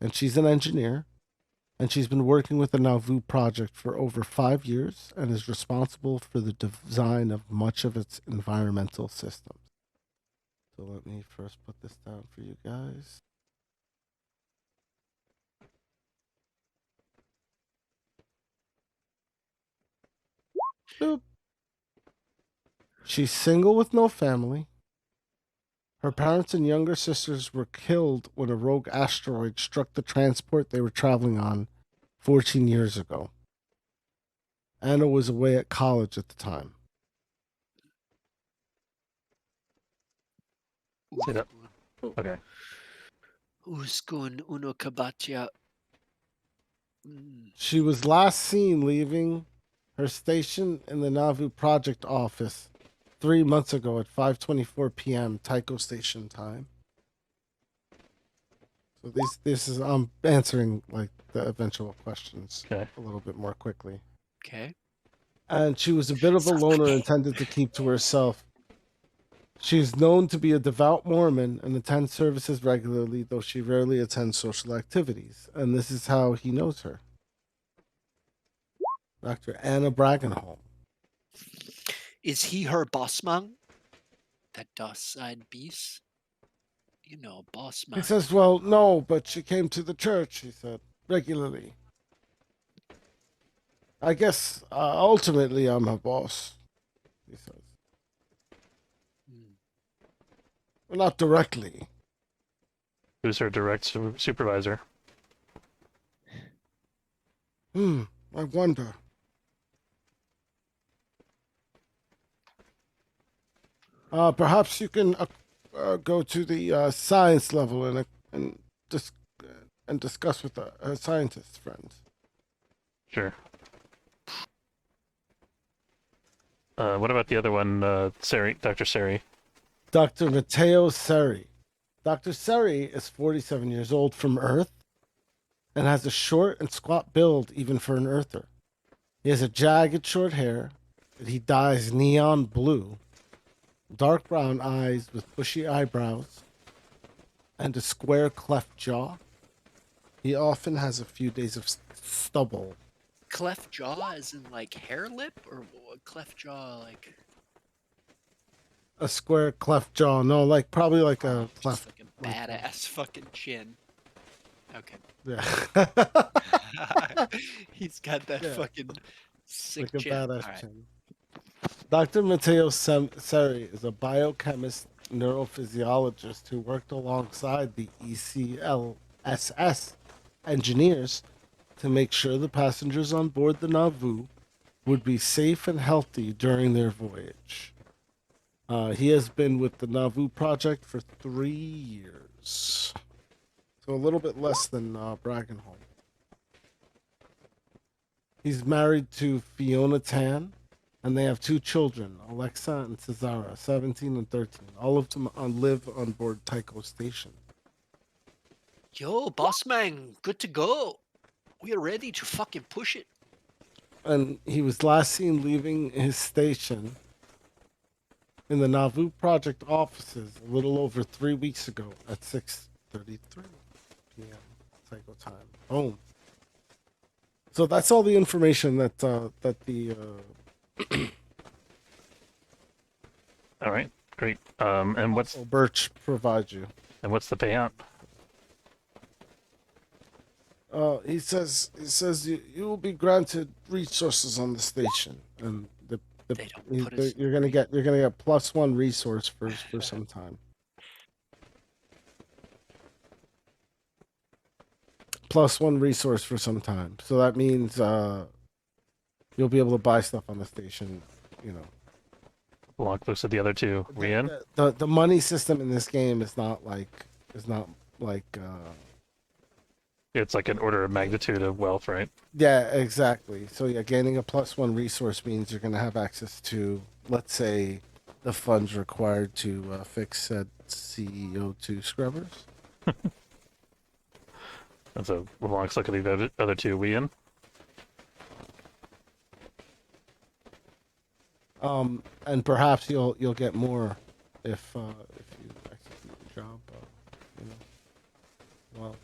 And she's an engineer. And she's been working with the Nauvoo project for over 5 years and is responsible for the design of much of its environmental systems. So let me first put this down for you guys. Boop. She's single with no family. Her parents and younger sisters were killed when a rogue asteroid struck the transport they were traveling on 14 years ago. Anna was away at college at the time. Say that. Okay. Uskun uno kabatya. She was last seen leaving her station in the Nauvoo project office 3 months ago at 5:24 p.m. Tycho Station time. So this is I'm answering like the eventual questions a little bit more quickly. Okay. And she was a bit of a loner and tended to keep to herself. She is known to be a devout Mormon and attends services regularly, though she rarely attends social activities. And this is how he knows her. Dr. Anna Bragenholm. Is he her bossman? That does side beast? You know, boss He man. says, well, no, but she came to the church, he said, regularly. I guess ultimately I'm her boss, he says. Hmm. Well, not directly. Who's her direct supervisor? I wonder. Perhaps you can go to the science level and, dis- and discuss with her scientist friends. Sure. What about the other one, Sari, Dr. Sari? Dr. Matteo Seri. Dr. Seri is 47 years old from Earth and has a short and squat build even for an Earther. He has a jagged short hair that he dyes neon blue, dark brown eyes with bushy eyebrows, and a square cleft jaw. He often has a few days of stubble. Cleft jaw, as in like hair lip, or cleft jaw like? A square cleft jaw. No, like probably like a Just cleft. like a badass fucking chin. Okay. Yeah. He's got that Yeah. fucking sick Like a chin. badass All right. chin. Dr. Matteo Seri is a biochemist neurophysiologist who worked alongside the ECLSS engineers to make sure the passengers on board the Nauvoo would be safe and healthy during their voyage. He has been with the Nauvoo project for 3 years. So a little bit less than Brackenholm. He's married to Fiona Tan, and they have 2 children, Alexa and Cesara, 17 and 13. All of them live on board Tycho Station. Yo, boss man, good to go. We are ready to fucking push it. And he was last seen leaving his station in the Nauvoo project offices a little over 3 weeks ago at 6:33 p.m. Tycho time. Boom. So that's all the information that the All right, great. And what's Birch provides you. the payout? He says you will be granted resources on the station, and They don't put us. you're gonna get +1 resource for some time. +1 resource for some time. So that means you'll be able to buy stuff on the station. You know, Block looks at the other two. We in? the money system in this game is not like It's like an order of magnitude of wealth, right? yeah, exactly. So yeah, gaining a +1 resource means you're gonna have access to, let's say, the funds required to fix said CEO2 scrubbers. That's a LeBlanc's look at the other two. We in? And perhaps you'll get more if you execute your job. You know, well.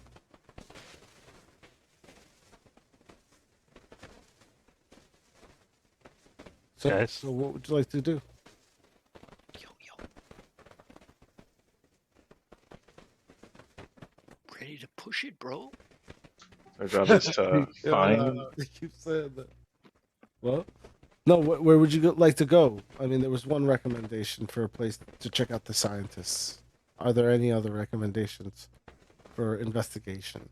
So, Guys. so what would you like to do? Yo. Ready to push it, bro? Our job is to find. They keep saying that. Well, no. Where would you like to go? I mean, there was one recommendation for a place to check out the scientists. Are there any other recommendations for investigation?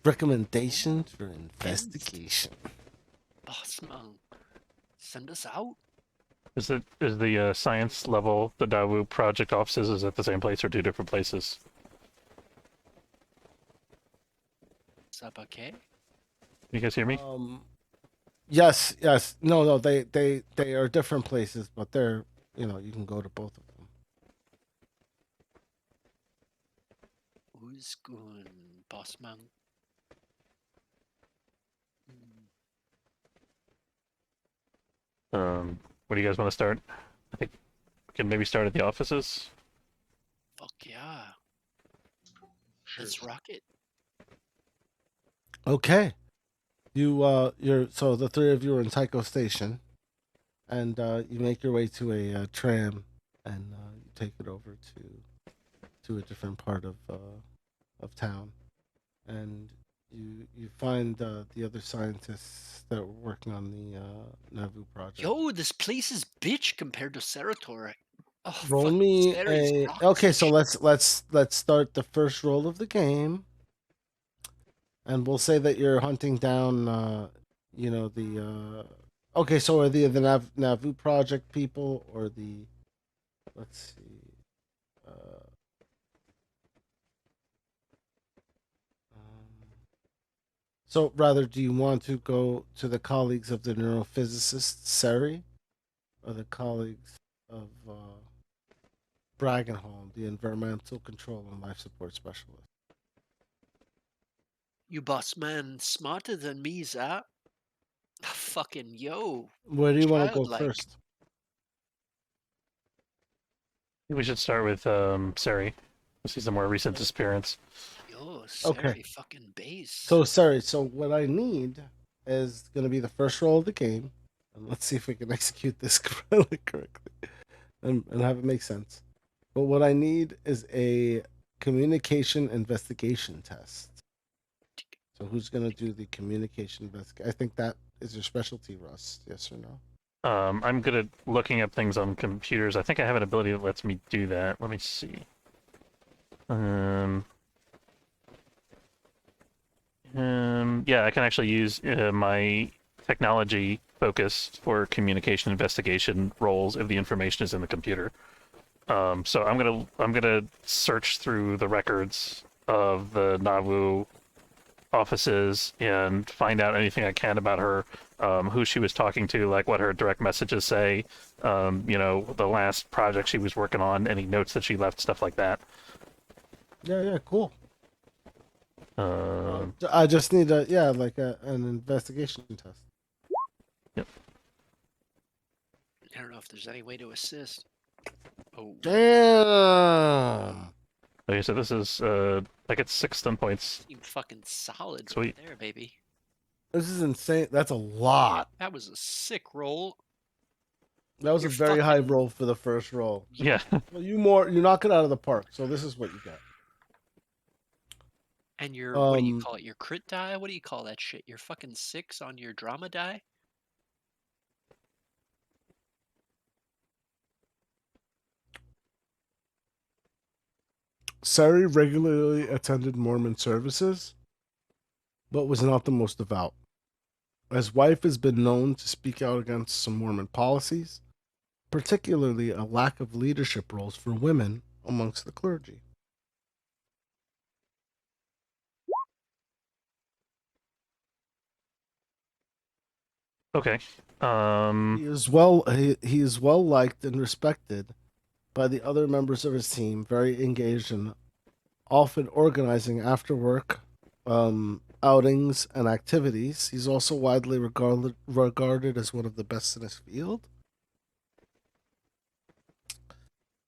Recommendations for investigation. Boss man, send us out. Is the science level, the Dawu project offices, is at the same place or 2 different places? Is that okay? You guys hear me? Yes. No. They are different places, but they're you can go to both of them. Who's going, boss man? Where do you guys want to start? I think we can maybe start at the offices. Fuck yeah. Sure. Let's rock it. Okay. You're so the 3 of you are in Tycho Station, and you make your way to a tram, and you take it over to a different part of town, and you find the other scientists that were working on the Nauvoo project. Yo, this place is bitch compared to Cerator. Oh, Roll fucking me Ceres a. rocks Okay, and so shit. let's start the first roll of the game, and we'll say that you're hunting down, the. Okay, so are the Nauvoo project people or the? Let's see. So rather, do you want to go to the colleagues of the neurophysicist Seri, or the colleagues of Bragenholm, the environmental control and life support specialist? You boss man smarter than me, Zah. Fucking yo. Where do you want to go Childlike. first? We should start with Sari. This is a more recent disappearance. Yo, Okay. Seri fucking base. So sorry. So what I need is going to be the first roll of the game, and let's see if we can execute this correctly and have it make sense. But what I need is a communication investigation test. So who's going to do the communication investigation? I think that is your specialty, Russ. Yes or no? I'm good at looking up things on computers. I think I have an ability that lets me do that. Let me see. Yeah, I can actually use my technology focus for communication investigation roles if the information is in the computer. So I'm gonna search through the records of the Nauvoo offices and find out anything I can about her, who she was talking to, like what her direct messages say, the last project she was working on, any notes that she left, stuff like that. Yeah, cool. Um, I just need an investigation test. Yep. I don't know if there's any way to assist. Oh, Damn. Okay, so this is I get 6 stun points. seemed fucking solid Sweet. right there, baby. This is insane. That's a lot. That was a sick roll. That was You're a very high fucking- roll for the first roll. Yeah. Well, you knock it out of the park. So this is what you get. And your what do you Um, call it? Your crit die? What do you call that shit? Your fucking 6 on your drama die? Sari regularly attended Mormon services, but was not the most devout. His wife has been known to speak out against some Mormon policies, particularly a lack of leadership roles for women amongst the clergy. Okay. He is well liked and respected by the other members of his team, very engaged and often organizing after work outings and activities. He's also widely regarded as one of the best in his field.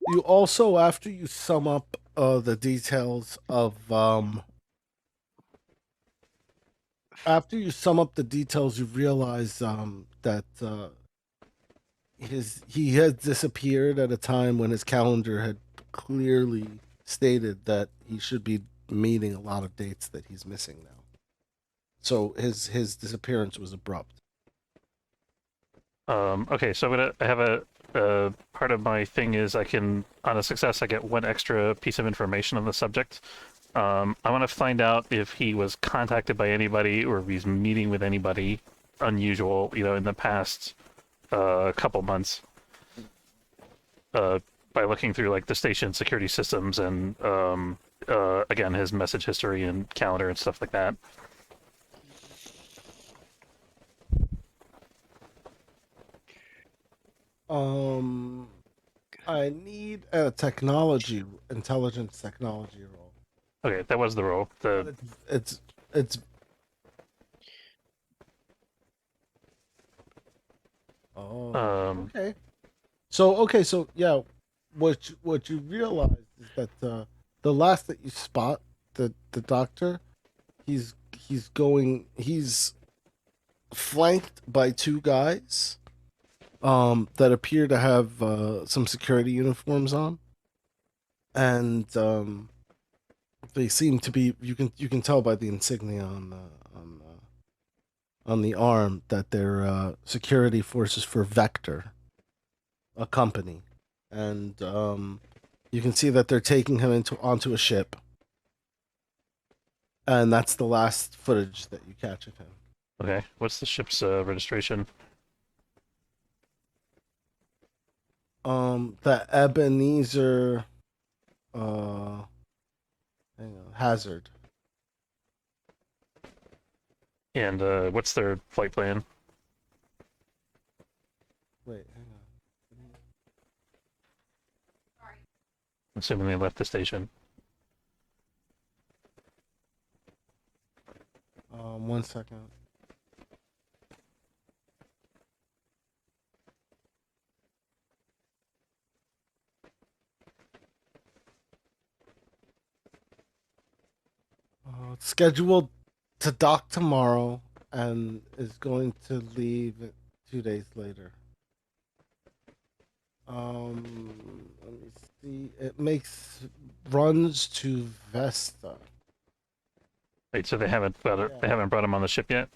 You also, after you sum up the details of you realize that he had disappeared at a time when his calendar had clearly stated that he should be meeting a lot of dates that he's missing now. So his disappearance was abrupt. Okay, so I have a part of my thing is I can, on a success, I get 1 extra piece of information on the subject. I want to find out if he was contacted by anybody or if he's meeting with anybody unusual, in the past couple months. By looking through like the station security systems and again his message history and calendar and stuff like that. I need a intelligence technology roll. Okay, that was the roll. It's okay. So yeah, what you realize is that the last that you spot the doctor, he's flanked by 2 guys that appear to have some security uniforms on. and they seem to be. You can tell by the insignia on the arm that they're security forces for Vector, a company, and you can see that they're taking him onto a ship, and that's the last footage that you catch of him. Okay, what's the ship's registration? The Ebenezer, hang on, Hazard. And what's their flight plan? Wait, hang on. Assuming they left the station. 1 second. It's scheduled to dock tomorrow and is going to leave 2 days later. Let me see. It makes runs to Vesta. Wait, so they haven't brought it, Yeah. they haven't brought him on the ship yet?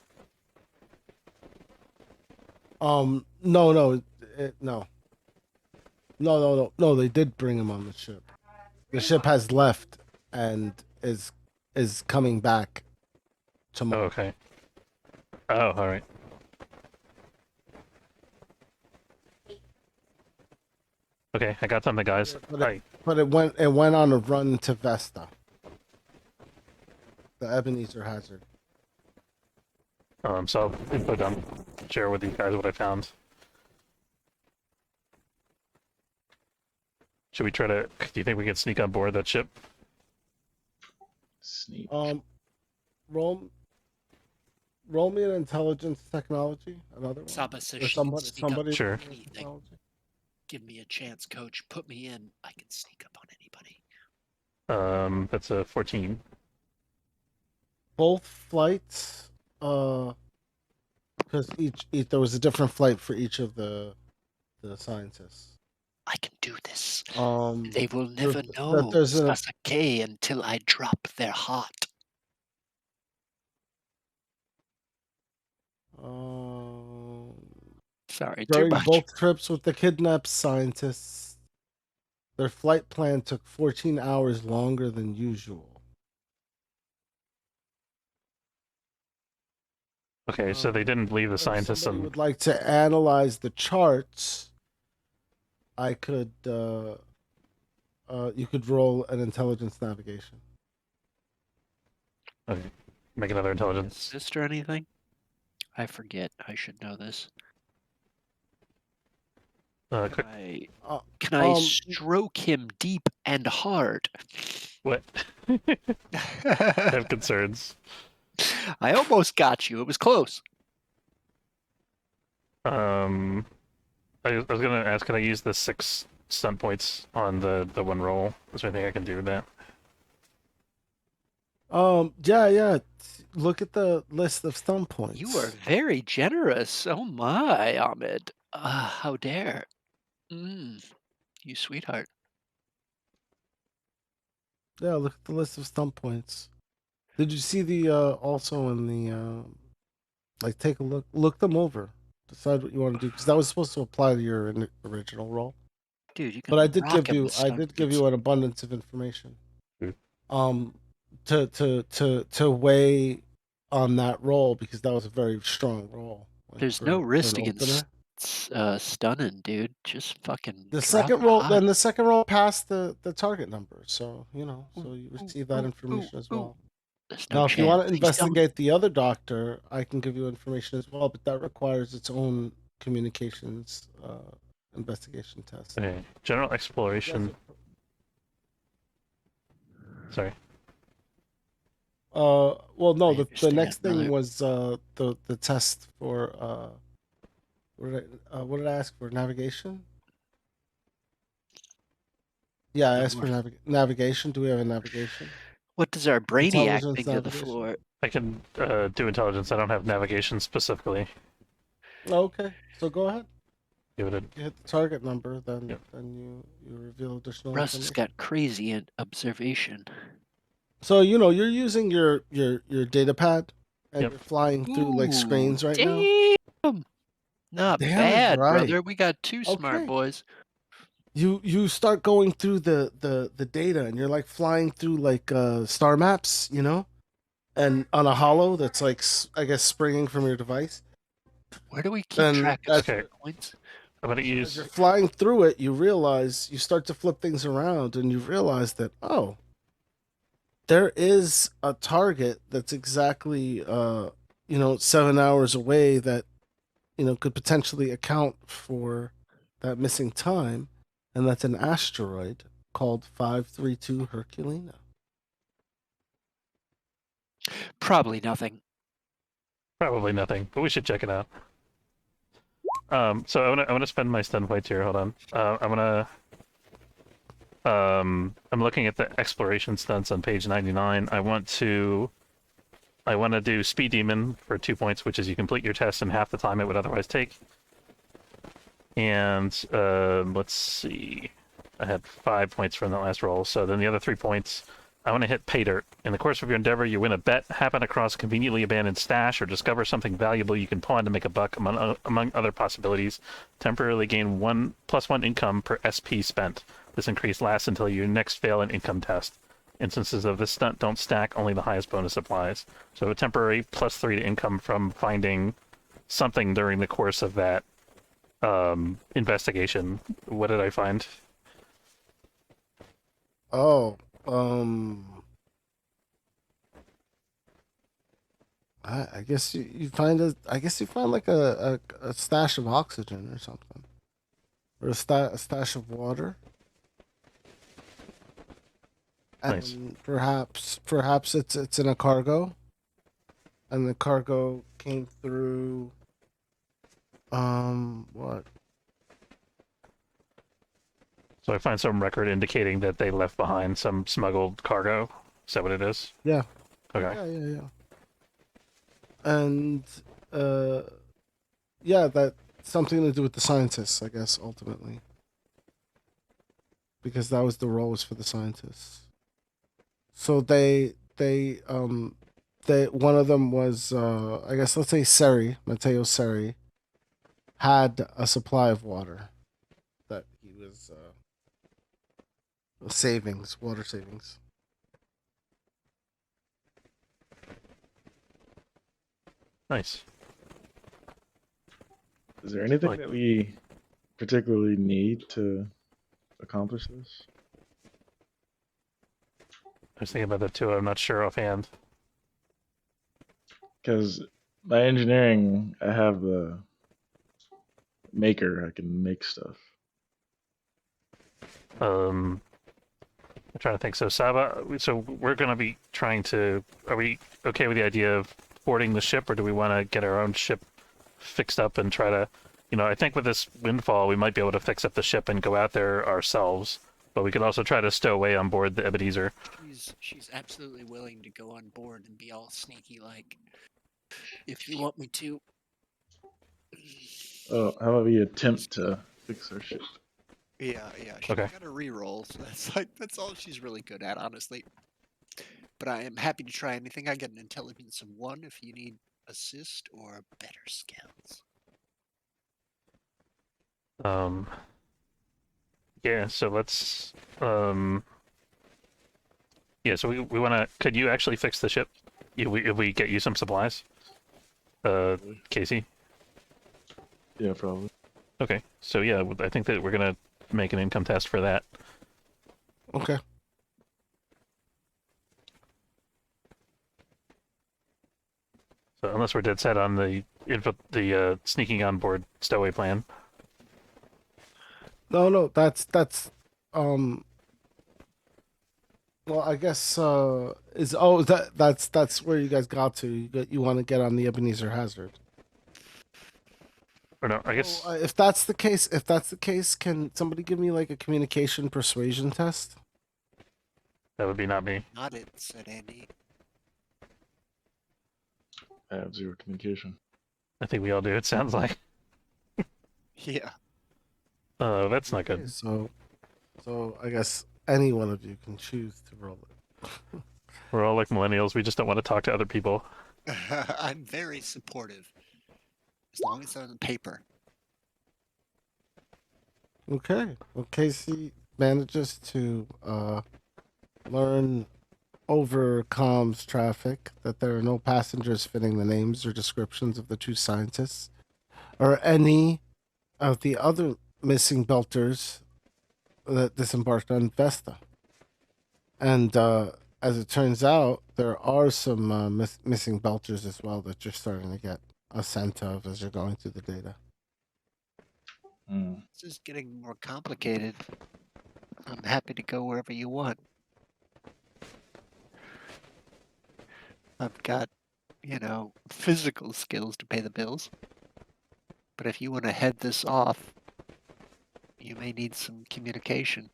No, no, no. They did bring him on the ship. The ship has left and is coming back Oh, tomorrow. okay. Oh, all right. Okay, I got something, guys. But Hi. But it went on a run to Vesta. The Ebenezer Hazard. So I'll put down, share with you guys what I found. Should we try to? Do you think we can sneak on board that ship? Sneak. Roll me an intelligence technology. Another one. Saba says Or she can somebody. sneak up Somebody. on Sure. anything. Technology. Give me a chance, coach. Put me in. I can sneak up on anybody. That's a 14. Both flights. Because each there was a different flight for each of the scientists. I can do this. They They will never that know there's a Sasuke until I drop their heart. Sorry, too during much. both trips with the kidnapped scientists, their flight plan took 14 hours longer than usual. Okay, so they didn't leave the If scientists somebody and would like to analyze the charts, I could. You could roll an intelligence navigation. okay, make another intelligence. Assist or anything? I forget. I should know this. Quick. Can I stroke him deep and hard? What? I have concerns. I almost got you. It was close. I was gonna ask, can I use the 6 stunt points on the one roll? Is there anything I can do with that? Yeah. Look at the list of stun points. You are very generous. Oh my, Ahmed. How dare. You sweetheart. Yeah, look at the list of stun points. Did you see the also in the like take a look them over, decide what you want to do, because that was supposed to apply to your original roll. Dude, you can But I did rock give him you with stun points. an abundance of information. Good. To weigh on that roll, because that was a very strong roll. There's for no an risk against opener. stunning, dude. Just fucking The drop second it roll, hot. then the second roll passed the target number, so so you receive that information as well. There's no Now, if you want to chance. He's done. investigate the other doctor, I can give you information as well, but that requires its own communications investigation test. Okay, general exploration. Sorry. Well, no, I the understand, next thing brother. was the test for what did I ask for? Navigation? Yeah, I asked for navigation. Do we have a navigation? What does our brainiac Intelligence bring to the navigation? floor? I can do intelligence. I don't have navigation specifically. Okay, so go ahead. Give it a You hit the target number, then Yep. you reveal additional Russ has information. got crazy at observation. So you're using your data pad, and Yep. you're flying through like Ooh, screens right now. damn! Not Damn is bad, right. brother. We got two smart Okay. boys. You start going through the data, and you're like flying through like star maps, and on a hollow that's like I guess springing from your device. Where do we keep And track of that's Okay. points? I'm gonna as use. you're flying through it, you start to flip things around, and you realize that there is a target that's exactly 7 hours away that could potentially account for that missing time, and that's an asteroid called 532 Herculina. Probably nothing. Probably nothing, but we should check it out. So I wanna spend my stun points here. Hold on. I'm looking at the exploration stunts on page 99. I want to do Speed Demon for 2 points, which is you complete your test in half the time it would otherwise take. And let's see, I had 5 points from the last roll. So then the other 3 points, I want to hit Pay Dirt. In the course of your endeavor, you win a bet, happen across a conveniently abandoned stash, or discover something valuable you can pawn to make a buck. Among other possibilities, temporarily gain +1 income per SP spent. This increase lasts until you next fail an income test. Instances of this stunt don't stack, only the highest bonus applies. So a temporary +3 to income from finding something during the course of that investigation. What did I find? Oh, I guess you find like a stash of oxygen or something, or a stash of water, and Nice. perhaps it's in a cargo, and the cargo came through what? So I find some record indicating that they left behind some smuggled cargo. Is that what it is? Yeah. Okay. Yeah. And uh yeah, that something to do with the scientists, I guess, ultimately. Because that was the role was for the scientists. So they one of them was I guess let's say Matteo Seri had a supply of water that he was water savings. Nice. Is there anything Like- that we particularly need to accomplish this? I was thinking about that too. I'm not sure offhand. Because by engineering, I have the maker. I can make stuff. I'm trying to think. So Saba, so we're gonna be trying to. Are we okay with the idea of boarding the ship, or do we want to get our own ship fixed up and try to? I think with this windfall, we might be able to fix up the ship and go out there ourselves. But we could also try to stow away on board the Ebenezer. She's absolutely willing to go on board and be all sneaky like. If you want me to. Oh, how about we attempt to fix our ship? Yeah. She's Okay. got a reroll, so that's all she's really good at, honestly. But I am happy to try anything. I get an intelligence of 1 if you need assist or better skills. Yeah. So let's. Yeah. So we want to. Could you actually fix the ship? If we get you some supplies, Casey. Yeah, probably. Okay. So yeah, I think that we're gonna make an income test for that. Okay. So unless we're dead set on the sneaking on board stowaway plan. No, that's um well, I guess that's where you guys got to. You want to get on the Ebenezer Hazard. Or no, I guess. If that's the case, can somebody give me like a communication persuasion test? That would be not me. Not it, said Andy. I have 0 communication. I think we all do. It sounds like. Yeah. That's not Okay, good. so I guess any one of you can choose to roll it. We're all like millennials. We just don't want to talk to other people. I'm very supportive, as long as it's on paper. Okay. Well, Casey manages to learn over comms traffic that there are no passengers fitting the names or descriptions of the two scientists or any of the other missing belters that disembarked on Vesta. And as it turns out, there are some missing belters as well that you're starting to get a scent of as you're going through the data. Hmm. This is getting more complicated. I'm happy to go wherever you want. I've got, physical skills to pay the bills. But if you want to head this off, you may need some communication.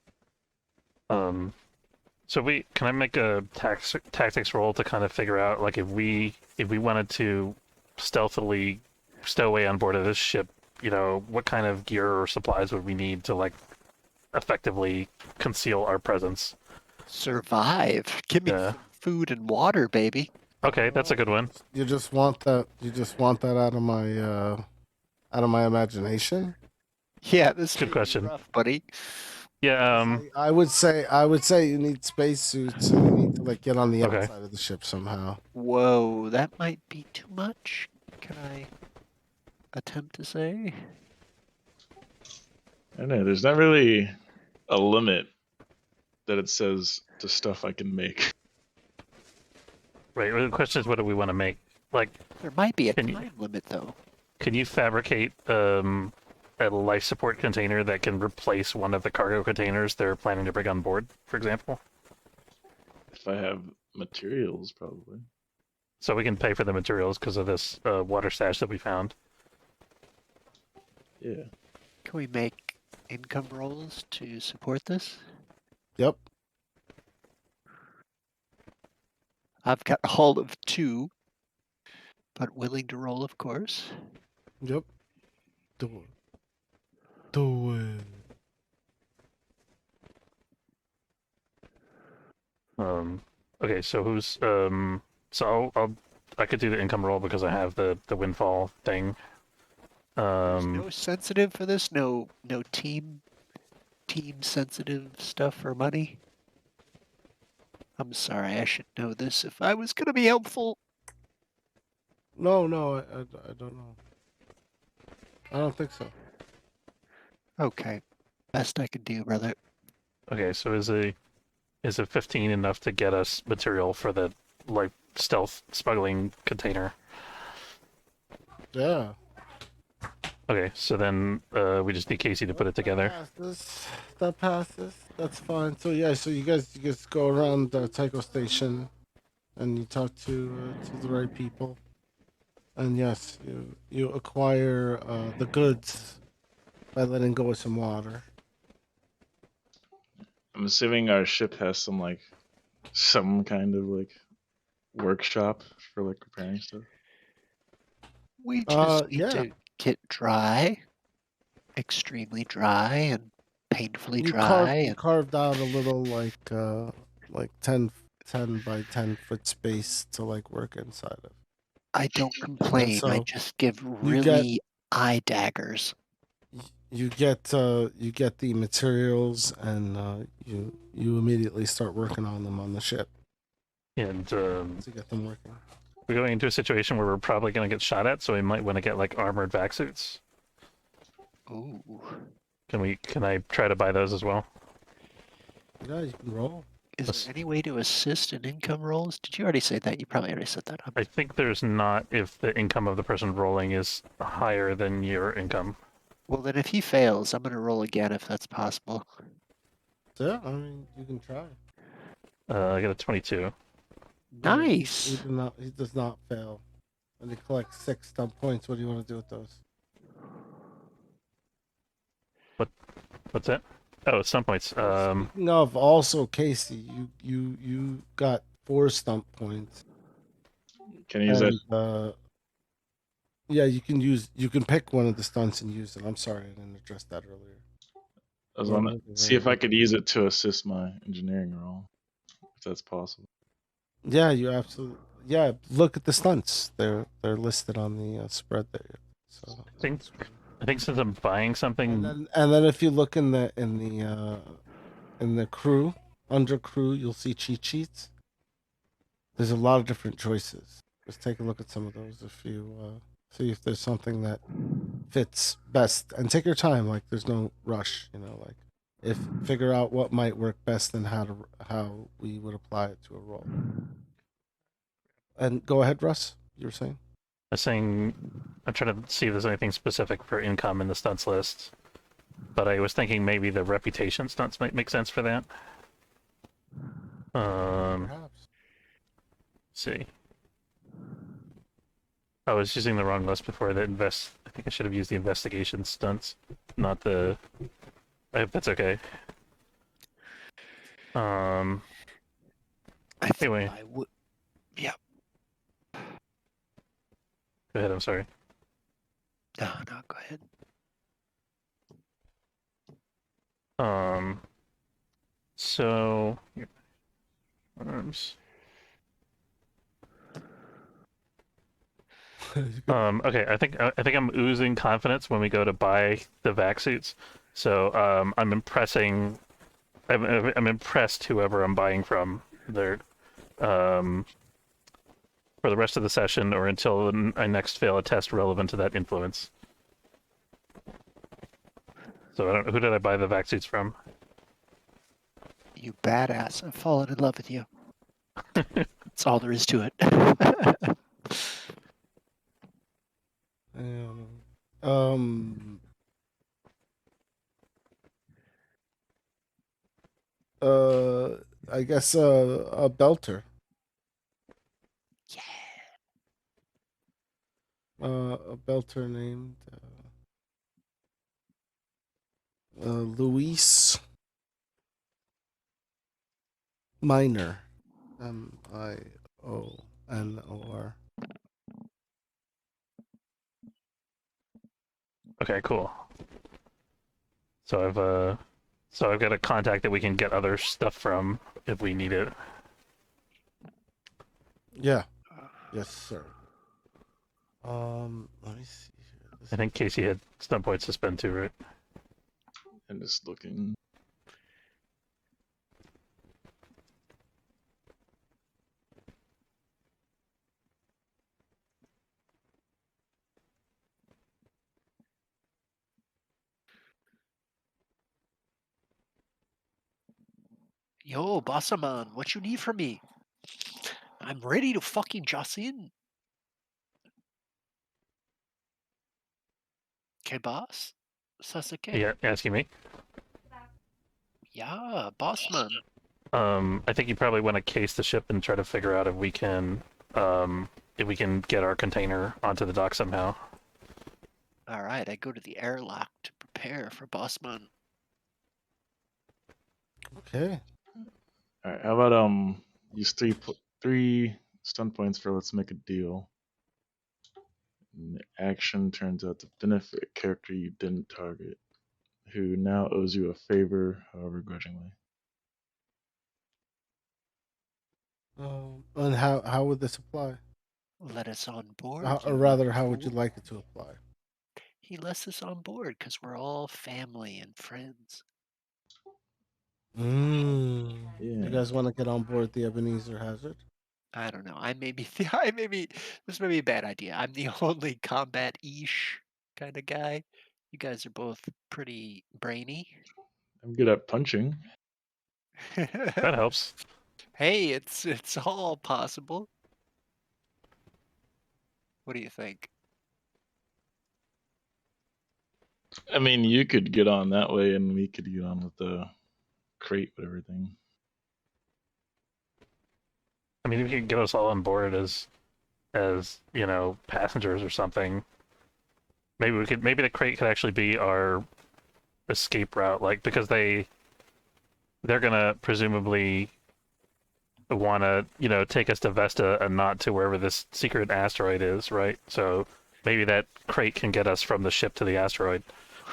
So can I make a tactics roll to kind of figure out like if we wanted to stealthily stow away on board of this ship, what kind of gear or supplies would we need to like effectively conceal our presence? Survive. Give me Yeah. food and water, baby. Okay, that's a good one. You just want that. You just want that out of my imagination. Yeah, this Good is question. rough, buddy. Yeah. I would say you need spacesuits and you need to like get on the Okay. outside of the ship somehow. Whoa, that might be too much. Can I attempt to say? I don't know. There's not really a limit that it says to stuff I can make. Right. Well, the question is, what do we want to make? Like, There might be a Can you- time limit, though. can you fabricate a life support container that can replace one of the cargo containers they're planning to bring on board, for example? If I have materials, probably. So we can pay for the materials because of this water stash that we found. Yeah. Can we make income rolls to support this? Yep. I've got a hull of 2, but willing to roll, of course. Yep. Do it. Do it. Okay, so who's so I could do the income roll because I have the windfall thing. There's no sensitive for this. No team sensitive stuff for money. I'm sorry, I should know this if I was gonna be helpful. No, I don't know. I don't think so. Okay, best I can do, brother. Okay, so is a 15 enough to get us material for the like stealth smuggling container? Yeah. Okay, so then we just need Casey to put it together. That passes. That's fine. So yeah, so you guys go around Tycho Station, and you talk to the right people, and yes, you acquire the goods by letting go of some water. I'm assuming our ship has some kind of workshop for repairing stuff. We just need Yeah. to get dry, extremely dry, and painfully You dry. carved out a little 10 by 10 foot space to work inside of. I don't complain. I so just give get- really eye daggers. You get the materials and you immediately start working on them on the ship And to get them working. we're going into a situation where we're probably going to get shot at, so we might want to get armored vac suits. Ooh. Can I try to buy those as well? Yeah, you can roll. Is there any way to assist in income rolls? Did you already say that? You probably already said that. I think there's not if the income of the person rolling is higher than your income. Well, then if he fails, I'm going to roll again if that's possible. Yeah, I mean you can try. I got a 22. Nice. He does not fail. And you collect 6 stump points. What do you want to do with those? What's that? Oh, some points. Speaking of, also Casey, you got 4 stump points. Can I use that? And, yeah, you can pick one of the stunts and use it. I'm sorry, I didn't address that earlier. I was Yeah, on that'd be see very if I good. could use it to assist my engineering role, if that's possible. Yeah, you absolutely. Yeah, look at the stunts. They're listed on the spread there. So I think that's really. I think since I'm buying something, And then if you look in the crew, under crew, you'll see cheat sheets. There's a lot of different choices. Just take a look at some of those if you see if there's something that fits best, and take your time. Like there's no rush. Like if figure out what might work best and how we would apply it to a role. And go ahead, Russ. You were saying. I was saying I'm trying to see if there's anything specific for income in the stunts list, but I was thinking maybe the reputation stunts might make sense for that. Perhaps. See. I was using the wrong list before. I think I should have used the investigation stunts, not the. I hope that's okay. I think Anyway. I would. Yeah. Go ahead. I'm sorry. No, go ahead. So. Arms. Okay, I think I'm oozing confidence when we go to buy the vac suits. So I'm impressed whoever I'm buying from. They're for the rest of the session or until I next fail a test relevant to that influence. So I don't know, who did I buy the vac suits from? You badass. I've fallen in love with you. That's all there is to it. Um. I guess a belter. Yeah. A belter named Luis Minor. Minor. Okay, cool. So I've got a contact that we can get other stuff from if we need it. Yeah. Yes, sir. Let me see here. I think Casey had stun points to spend too, right? And just looking. Yo, Bossaman, what you need from me? I'm ready to fucking joss in. Okay, boss? Sasuke? Yeah, asking me. Yeah, bossman. I think you probably want to case the ship and try to figure out if we can get our container onto the dock somehow. All right, I go to the airlock to prepare for bossman. Okay. All right. How about use three stun points for let's make a deal. And the action turns out to benefit a character you didn't target, who now owes you a favor, however grudgingly. And how would this apply? Let us on board. Or you rather, young how would you fool. like it to apply? He lets us on board because we're all family and friends. You Yeah. guys want to get on board the Ebenezer Hazard? I don't know. This may be a bad idea. I'm the only combat-ish kind of guy. You guys are both pretty brainy. I'm good at punching. That helps. Hey, it's all possible. What do you think? I mean, you could get on that way, and we could get on with the crate with everything. I mean, if you could get us all on board as passengers or something, maybe the crate could actually be our escape route, like because they're gonna presumably want to take us to Vesta and not to wherever this secret asteroid is, right? So maybe that crate can get us from the ship to the asteroid.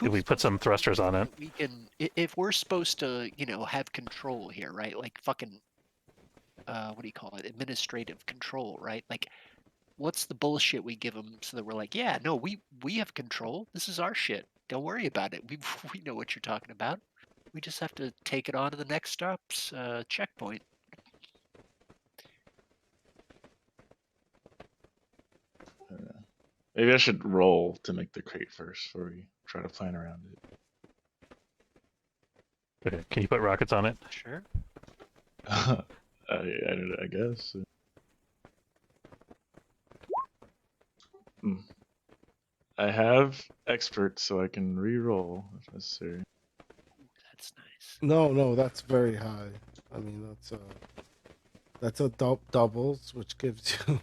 if we put some thrusters on it. We can, if we're supposed to, have control here, right? Like fucking, what do you call it? Administrative control, right? Like, what's the bullshit we give them so that we're like, yeah, no, we have control. This is our shit. Don't worry about it. We know what you're talking about. We just have to take it on to the next stop's checkpoint. Maybe I should roll to make the crate first before we try to plan around it. Okay, can you put rockets on it? Sure. I guess. I have expert, so I can re-roll if necessary. That's nice. No, that's very high. I mean, that's a doubles, which gives you.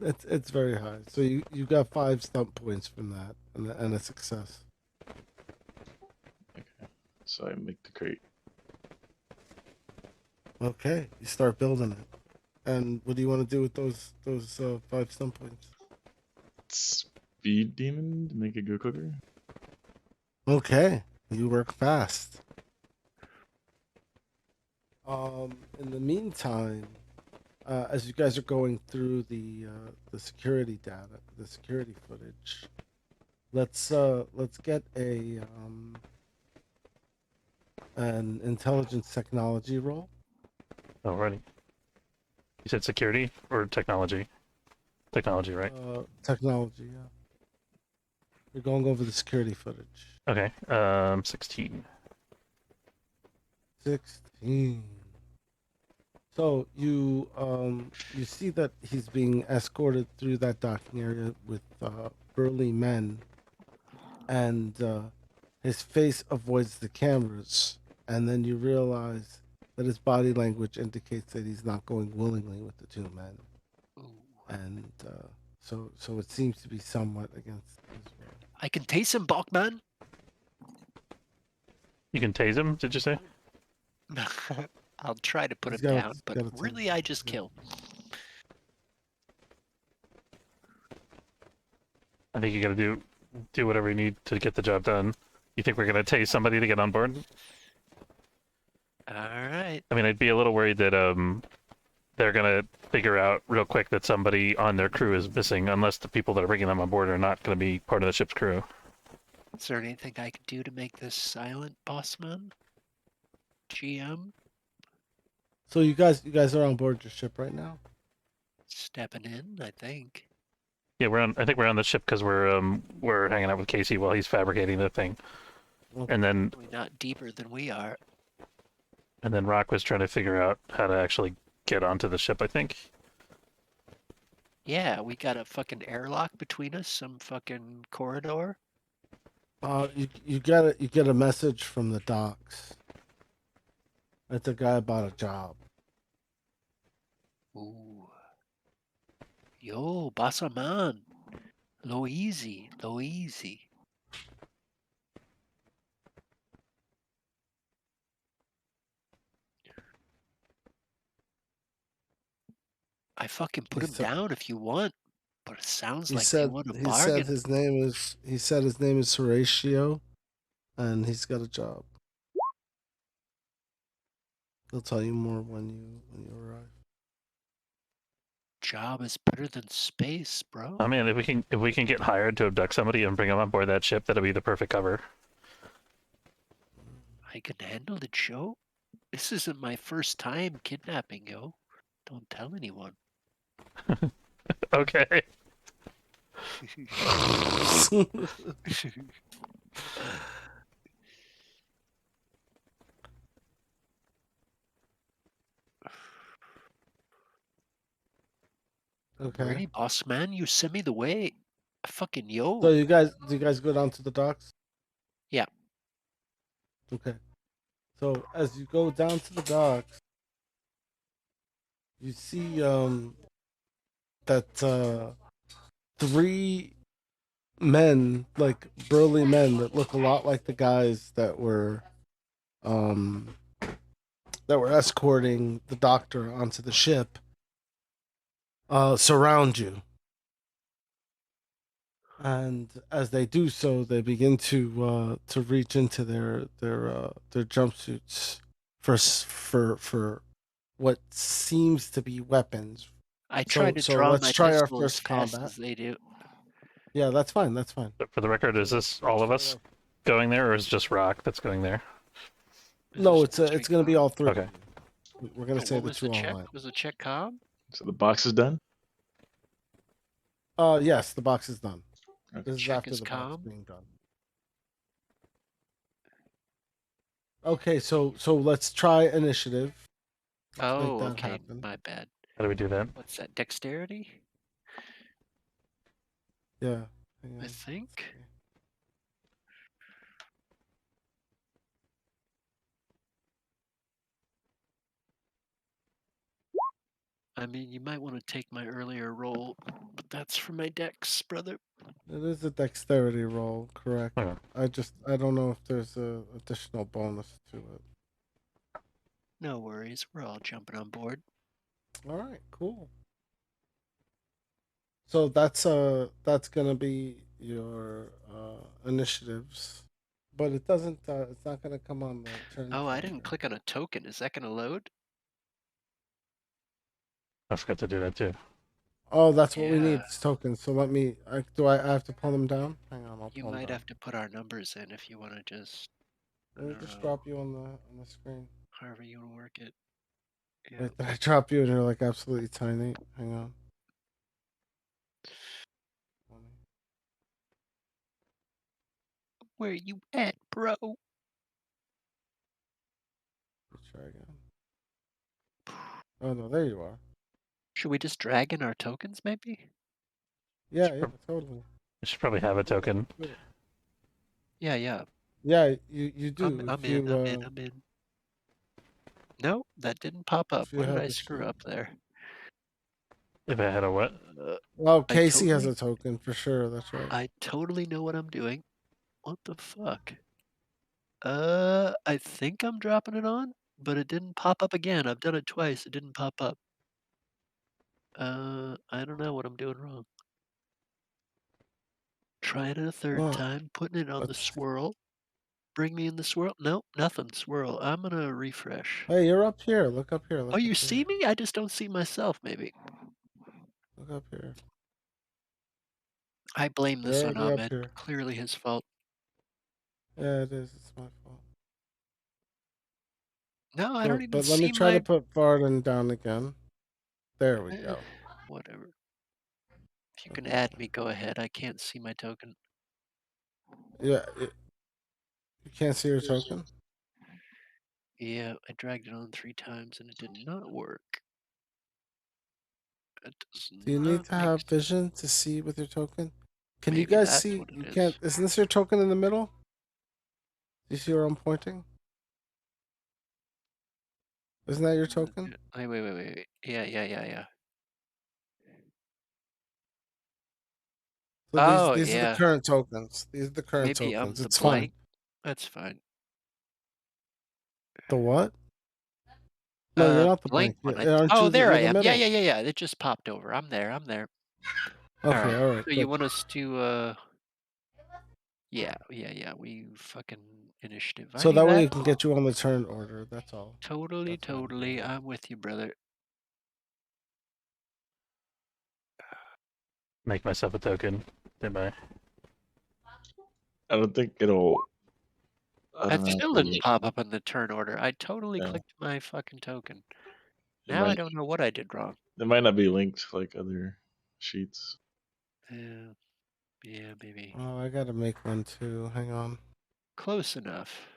It's very high. So you got 5 stump points from that, and a success. Okay, so I make the crate. Okay, you start building it. And what do you want to do with those 5 stump points? Speed demon to make it go quicker. Okay, you work fast. In the meantime, as you guys are going through the security data, the security footage, let's get an intelligence technology roll. Alrighty. You said security or technology? Technology, right? Technology, yeah. We're going over the security footage. Okay. 16. 16. So you see that he's being escorted through that docking area with burly men, and his face avoids the cameras, and then you realize that his body language indicates that he's not going willingly with the 2 men, and so it seems to be somewhat against his will. I can taste him, Bachman. You can tase him, did you say? I'll try to put He's him gotta- down, he's but gotta tase really, him. I just Yeah. kill. I think you gotta do whatever you need to get the job done. You think we're gonna tase somebody to get on board? All right. I mean, I'd be a little worried that they're gonna figure out real quick that somebody on their crew is missing, unless the people that are bringing them on board are not gonna be part of the ship's crew. Is there anything I could do to make this silent, Bossman? GM? So you guys are on board your ship right now. Stepping in, I think. Yeah, I think we're on the ship because we're hanging out with Casey while he's fabricating the thing, Okay. and then Probably not deeper than we are. Rock was trying to figure out how to actually get onto the ship. I think. Yeah, we got a fucking airlock between us, some fucking corridor. You get a message from the docks. It's a guy about a job. Ooh. Yo, Bossa man. Low easy, low easy. I fucking put He him said- down if you want, but it sounds He like said you want a he bargain. said his name is Horatio, and he's got a job. He'll tell you more when you arrive. Job is better than space, bro. I mean, if we can get hired to abduct somebody and bring them on board that ship, that'll be the perfect cover. I can handle it, Joe. This isn't my first time kidnapping, yo. Don't tell anyone. Okay. Okay. Ready, boss man? You send me the way. Fucking yo. So do you guys go down to the docks? Yeah. Okay. So as you go down to the docks, you see that 3 men, like burly men that look a lot like the guys that were escorting the doctor onto the ship, surround you. and as they do so, they begin to reach into their jumpsuits for what seems to be weapons. I try So to so draw let's my try our pistol as first fast combat. as they do. Yeah, that's fine. That's fine. But for the record, is So this all of let's us try going there, or is it just Rock that's going there? No, it's Straight going to be com? all three. Okay. We're going to say What the was the two check? online. Was the check com? So the box is done. Yes, the box is done. Okay. This is Check after is the box com. being done. Okay, so let's try initiative. Let's make Oh, that okay. happen. My bad. How do we do that? What's that? Dexterity? Yeah. Hang I on. think. I mean, you might want to take my earlier roll, but that's for my dex, brother. It is a dexterity roll, correct? Okay. I don't know if there's a additional bonus to it. No worries. We're all jumping on board. All right, cool. So that's gonna be your initiatives, but it doesn't. It's not gonna come on the turn. Oh, I timer. didn't click on a token. Is that going to load? I forgot to do that too. Oh, that's what we Yeah. need. It's tokens. So let me. I have to pull them down? Hang on, I'll You pull them might down. have to put our numbers in if you want to just, I Let me don't just know, drop you on the screen. however you want to work it. Yeah. Wait, did I drop you and you're like absolutely tiny? Hang on. 20. Where you at, bro? Let's try again. Oh no, there you are. Should we just drag in our tokens, maybe? Yeah, totally. You should probably have a token. Do it. Yeah, yeah. Yeah, you do. I'm in. I'm in. No, that didn't pop up. If you What did have I a screw sheet. up there? If I had a what? Well, I Casey has totally, a token for sure. That's right. I totally know what I'm doing. What the fuck? I think I'm dropping it on, but it didn't pop up again. I've done it twice. It didn't pop up. I don't know what I'm doing wrong. Trying it a third Well, time, putting it on the let's. swirl. Bring me in the swirl. Nope, nothing. Swirl. I'm gonna refresh. Hey, you're up here. Look up here. Oh, Look up you here. see me? I just don't see myself, maybe. Look up here. I blame You're this on already up Ahmed. here. Clearly his fault. Yeah, it is. It's my fault. No, I So, don't even but let me see try to my. put Varden down again. There we Eh, go. whatever. If you can Okay. add me, go ahead. I can't see my token. Yeah, you can't see your token. Yeah, I dragged it on 3 times and it did not work. That does Do you need not to make have sense. vision to see with your token? Can you Maybe guys that's see? what You it can't. is. Isn't this your token in the middle? Do you see where I'm pointing? Isn't that your token? Wait. Yeah. So Oh, these are the yeah. current tokens. These are the current Maybe I'm tokens. the It's fine. blank. That's fine. The what? No, you're not the Blank blank. one. Aren't Oh, you? there You're I the am. middle. Yeah. It just popped over. I'm there. All Okay. right. All right. So you Good. want us to, yeah. We fucking initiative. I So knew that way that. you can get you on the turn order. That's all. Totally. That's what I'm doing. I'm with you, brother. Make myself a token. Did I? I don't think it'll That still didn't automatically. pop up in the turn order. I totally Yeah, clicked my fucking token. it Now I might. don't know what I did wrong. It might not be linked like other sheets. Yeah, maybe. Oh, I gotta make one too. Hang on. Close enough.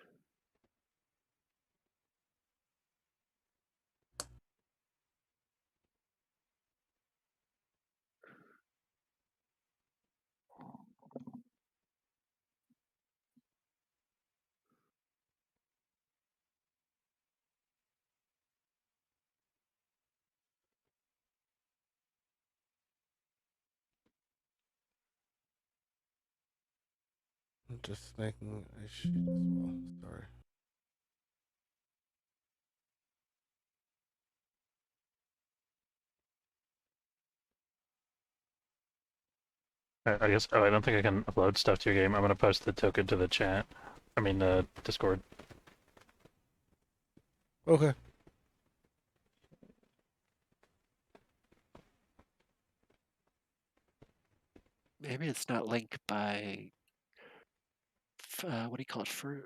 I'm just making a sheet as well. Sorry. I guess. Oh, I don't think I can upload stuff to your game. I'm gonna post the token to the chat. I mean, Discord. Okay. Maybe it's not linked by what do you call it? For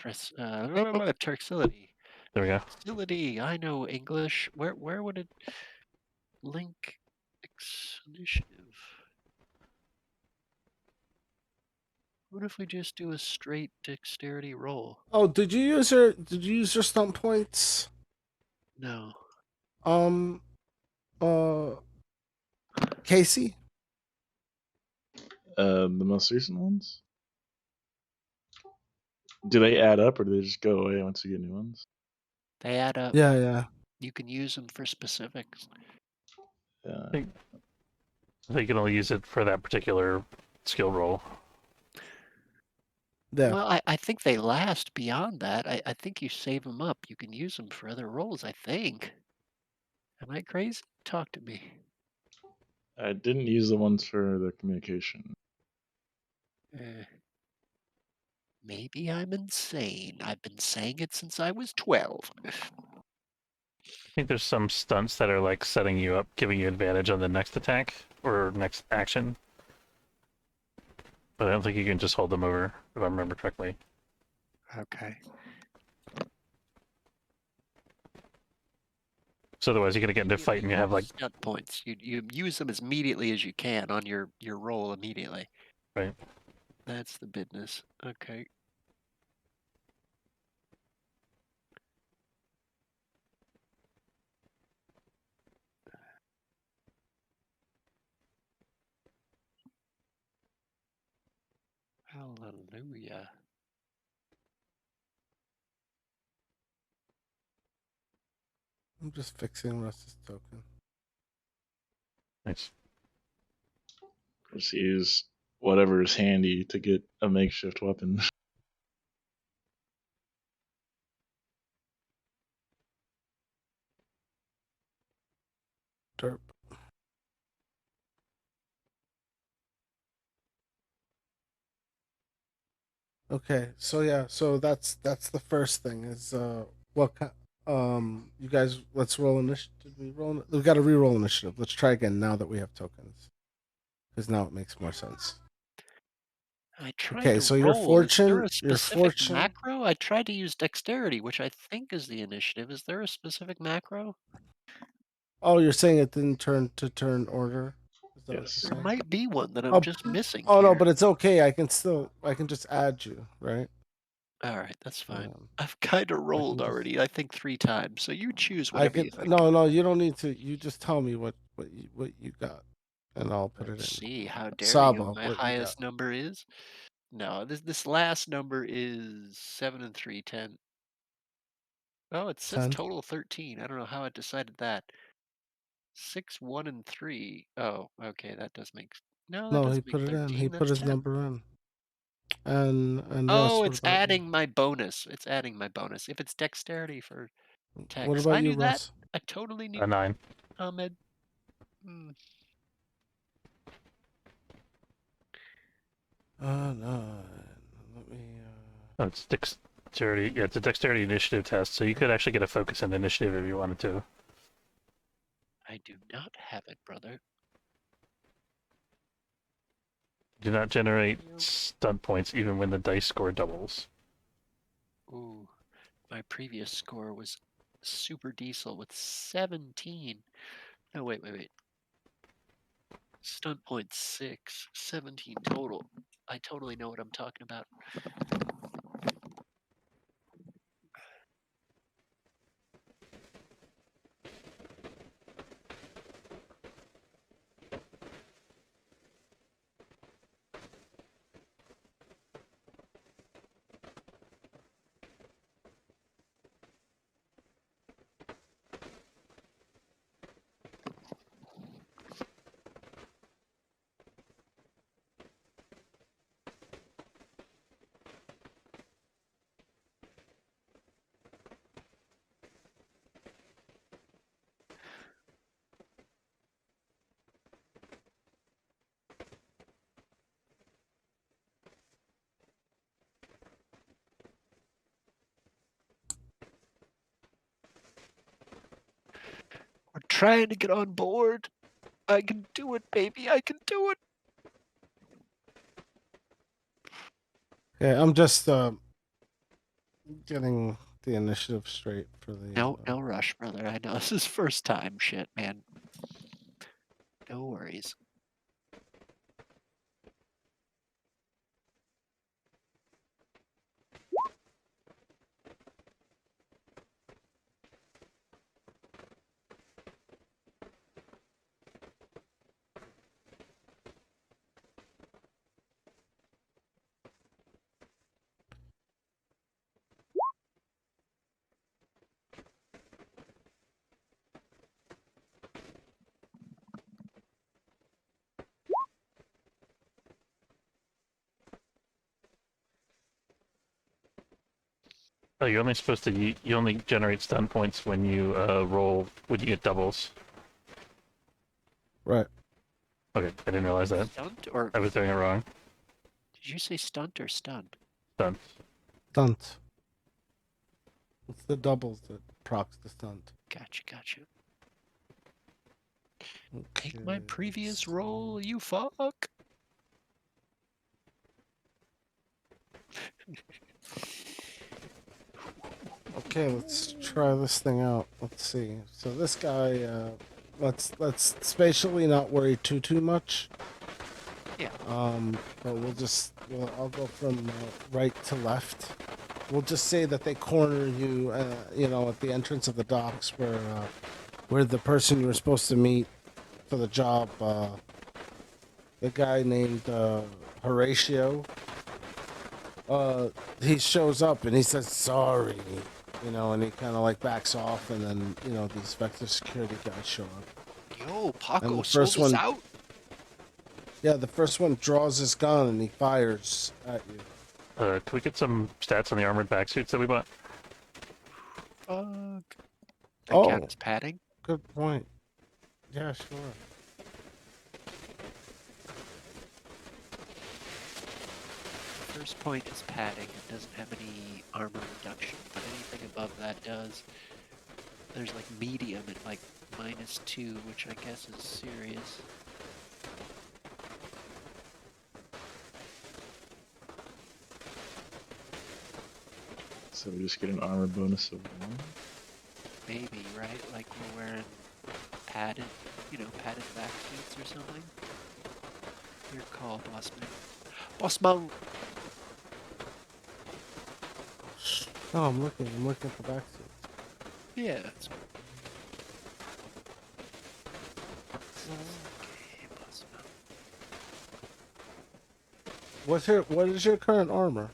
Turkcility. There we go. Turkcility. I know English. Where would it link? Initiative. What if we just do a straight dexterity roll? Oh, did you use your stunt points? No. Um, Casey? The most recent ones? Do they add up or do they just go away once you get new ones? They add up. Yeah. You can use them for specifics. Yeah. I think you can only use it for that particular skill roll. Yeah. Well, I think they last beyond that. I think you save them up. You can use them for other roles, I think. Am I crazy? Talk to me. I didn't use the ones for the communication. Maybe I'm insane. I've been saying it since I was 12. I think there's some stunts that are like setting you up, giving you advantage on the next attack or next action. But I don't think you can just hold them over, if I remember correctly. Okay. So otherwise, you're gonna get into a fight and you have like stunt points. You use them as immediately as you can on your roll immediately. Right. That's the business. Okay. Hallelujah. I'm just fixing Russ's token. nice. Just use whatever is handy to get a makeshift weapon. Derp. Okay, so that's the first thing is you guys, let's roll initiative. We got to re-roll initiative. Let's try again now that we have tokens, because now it makes more sense. I tried Okay, to so roll. Is there a your specific fortune. macro? I tried to use dexterity, which I think is the initiative. Is there a specific macro? Oh, you're saying it didn't turn order? Is that what Yes. you're There saying? might be one that I'm Oh, just missing. Oh no, here. but it's okay. I can just add you, right? All right, that's fine. Um, I've kind of rolled just- already. I think 3 times. So you choose I whatever can you think. no, you don't need to. You just tell me what you got, and I'll put Let's it in. see. How dare Saba, you? My what you got? highest number is no. This last number is 7 and 3, 10. Oh, it says 10. total 13. I don't know how it decided that. 6, 1, and 3. Oh, okay. That does make no. That No, he doesn't make put it in. 13. He put That's his 10. number in. And Oh, Russ, what it's about you? adding my bonus. It's adding my bonus. If it's dexterity for What text, about I you, knew that. Russ? I totally knew A 9. Ahmed. Hmm. No. Let me. Oh, it's dexterity. Yeah, it's a dexterity initiative test, so you could actually get a focus in initiative if you wanted to. I do not have it, brother. Do not generate stunt points even when the dice score doubles. Ooh, my previous score was super diesel with 17. No, wait. Stunt point 6, 17 total. I totally know what I'm talking about. trying to get on board. I can do it, baby. I can do it. Okay, I'm just getting the initiative straight for the. No rush, brother. I know this is first time shit, man. No worries. Oh, you're only supposed to. You only generate stun points when you roll when you get doubles. Right. Okay, I didn't realize that. Stunt or I was doing it wrong. did you say stunt or stunned? Stunt. Stunt. It's the doubles that procs the stunt. Gotcha. Take my Okay, previous let's roll, you fuck. Okay, let's try this thing out. Let's see. So this guy, let's spatially not worry too much. Yeah. But I'll go from right to left. We'll just say that they corner you, at the entrance of the docks where the person you were supposed to meet for the job, the guy named Horatio. He shows up and he says sorry, and he kind of like backs off, and then these Vector security guys show up. Yo, And Paco the sold first us one- out. Yeah, the first one draws his gun and he fires at you. Can we get some stats on the armored back suits that we bought? Fuck. That Oh. counts as padding. Good point. Yeah, sure. First point is padding. It doesn't have any armor reduction, but anything above that does. There's like medium at like -2, which I guess is serious. So we just get an armor bonus of 1. Maybe, right? Like we're wearing padded, padded back suits or something. Your call, Bossman. Bossman! No, I'm looking at the back seats. Yeah, it's okay, Bossman. What is your current armor?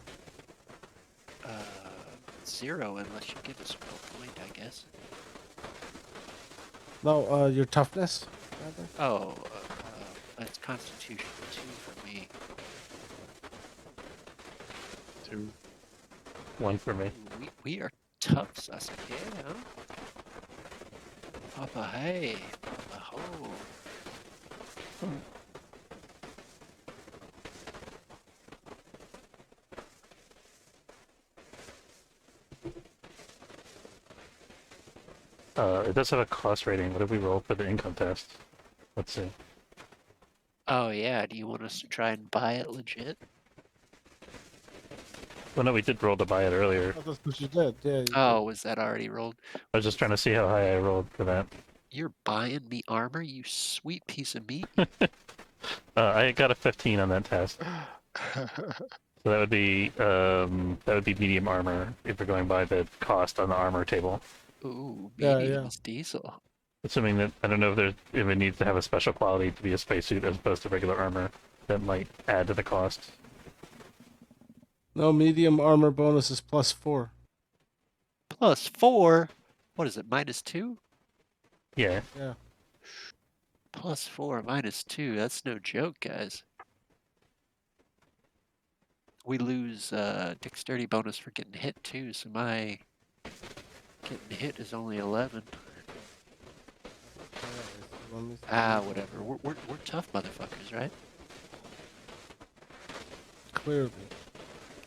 0 unless you give us a point, I guess. No, your toughness, rather? Oh, that's Constitution 2 for me. 2. 1 for me. Ooh, we are tough, Sasuke, huh? Papa hey, Papa ho. It does have a cost rating. What did we roll for the income test? Let's see. Oh yeah, do you want us to try and buy it legit? Well, no, we did roll to buy it earlier. Oh, that's what you did. Yeah. You Oh, was that already rolled? I was just trying to see how high I rolled for that. You're buying me armor, you sweet piece of meat? I got a 15 on that test. So that would be medium armor if we're going by the cost on the armor table. Ooh, Yeah, medium yeah. is diesel. Assuming that I don't know if it needs to have a special quality to be a spacesuit as opposed to regular armor, that might add to the cost. No, medium armor bonus is +4. +4? What is it, -2? Yeah. Yeah. +4, -2, that's no joke, guys. We lose dexterity bonus for getting hit too, so my getting hit is only 11. Let me see. Ah, whatever. We're tough motherfuckers, right? Clearly.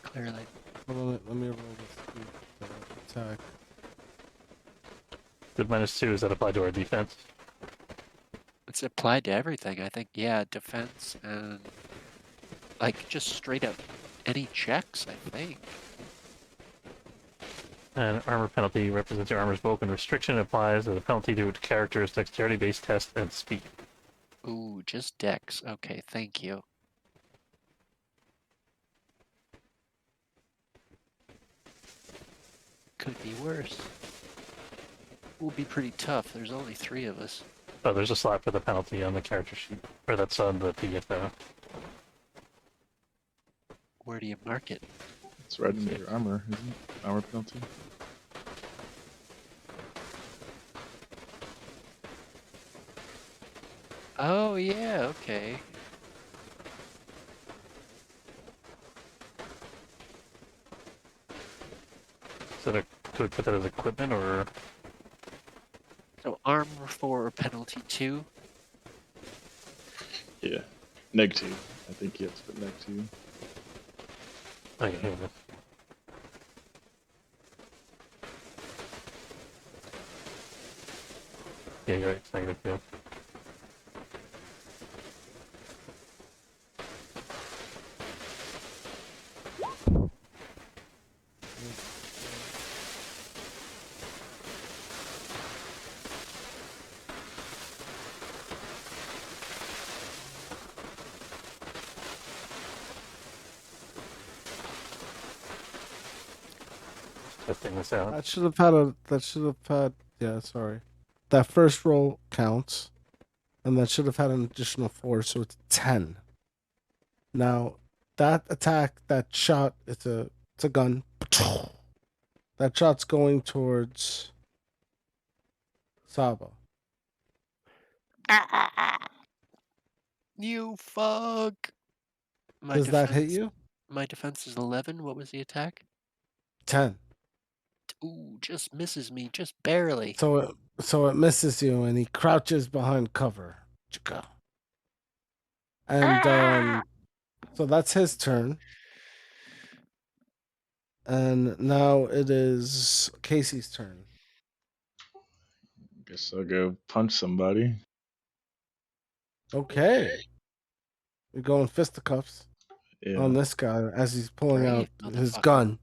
Clearly. Hold on, let me roll this attack. The -2, does that apply to our defense? it's applied to everything. I think, yeah, defense and like just straight up any checks, I think. An armor penalty represents your armor's bulk, and restriction applies as a penalty to character's dexterity-based test and speed. Ooh, just dex. Okay, thank you. Could be worse. Will be pretty tough. There's only 3 of us. Oh, there's a slot for the penalty on the character sheet, or that's on the PDF though. Where do you mark it? It's right in your armor, isn't it? Armor penalty. Oh, yeah, okay. So do we put that as equipment or? So armor 4, penalty 2. Yeah. -2. I think you have to put -2. Oh, yeah, here it is. Yeah, you're right. It's -2. Testing this out. That should have had a. That should have had. Yeah, sorry. That first roll counts, and that should have had an additional 4, so it's 10. Now, that attack, that shot, it's a gun. That shot's going towards Saba. You fuck. Does that hit you? My defense is 11. What was the attack? 10. Ooh, just misses me, just barely. So it misses you, and he crouches behind cover. Chicka. And so that's his turn. And now it is Casey's turn. Guess I'll go punch somebody. Okay. You're going fisticuffs Yeah. on this guy as he's pulling out Brave his motherfucker. gun.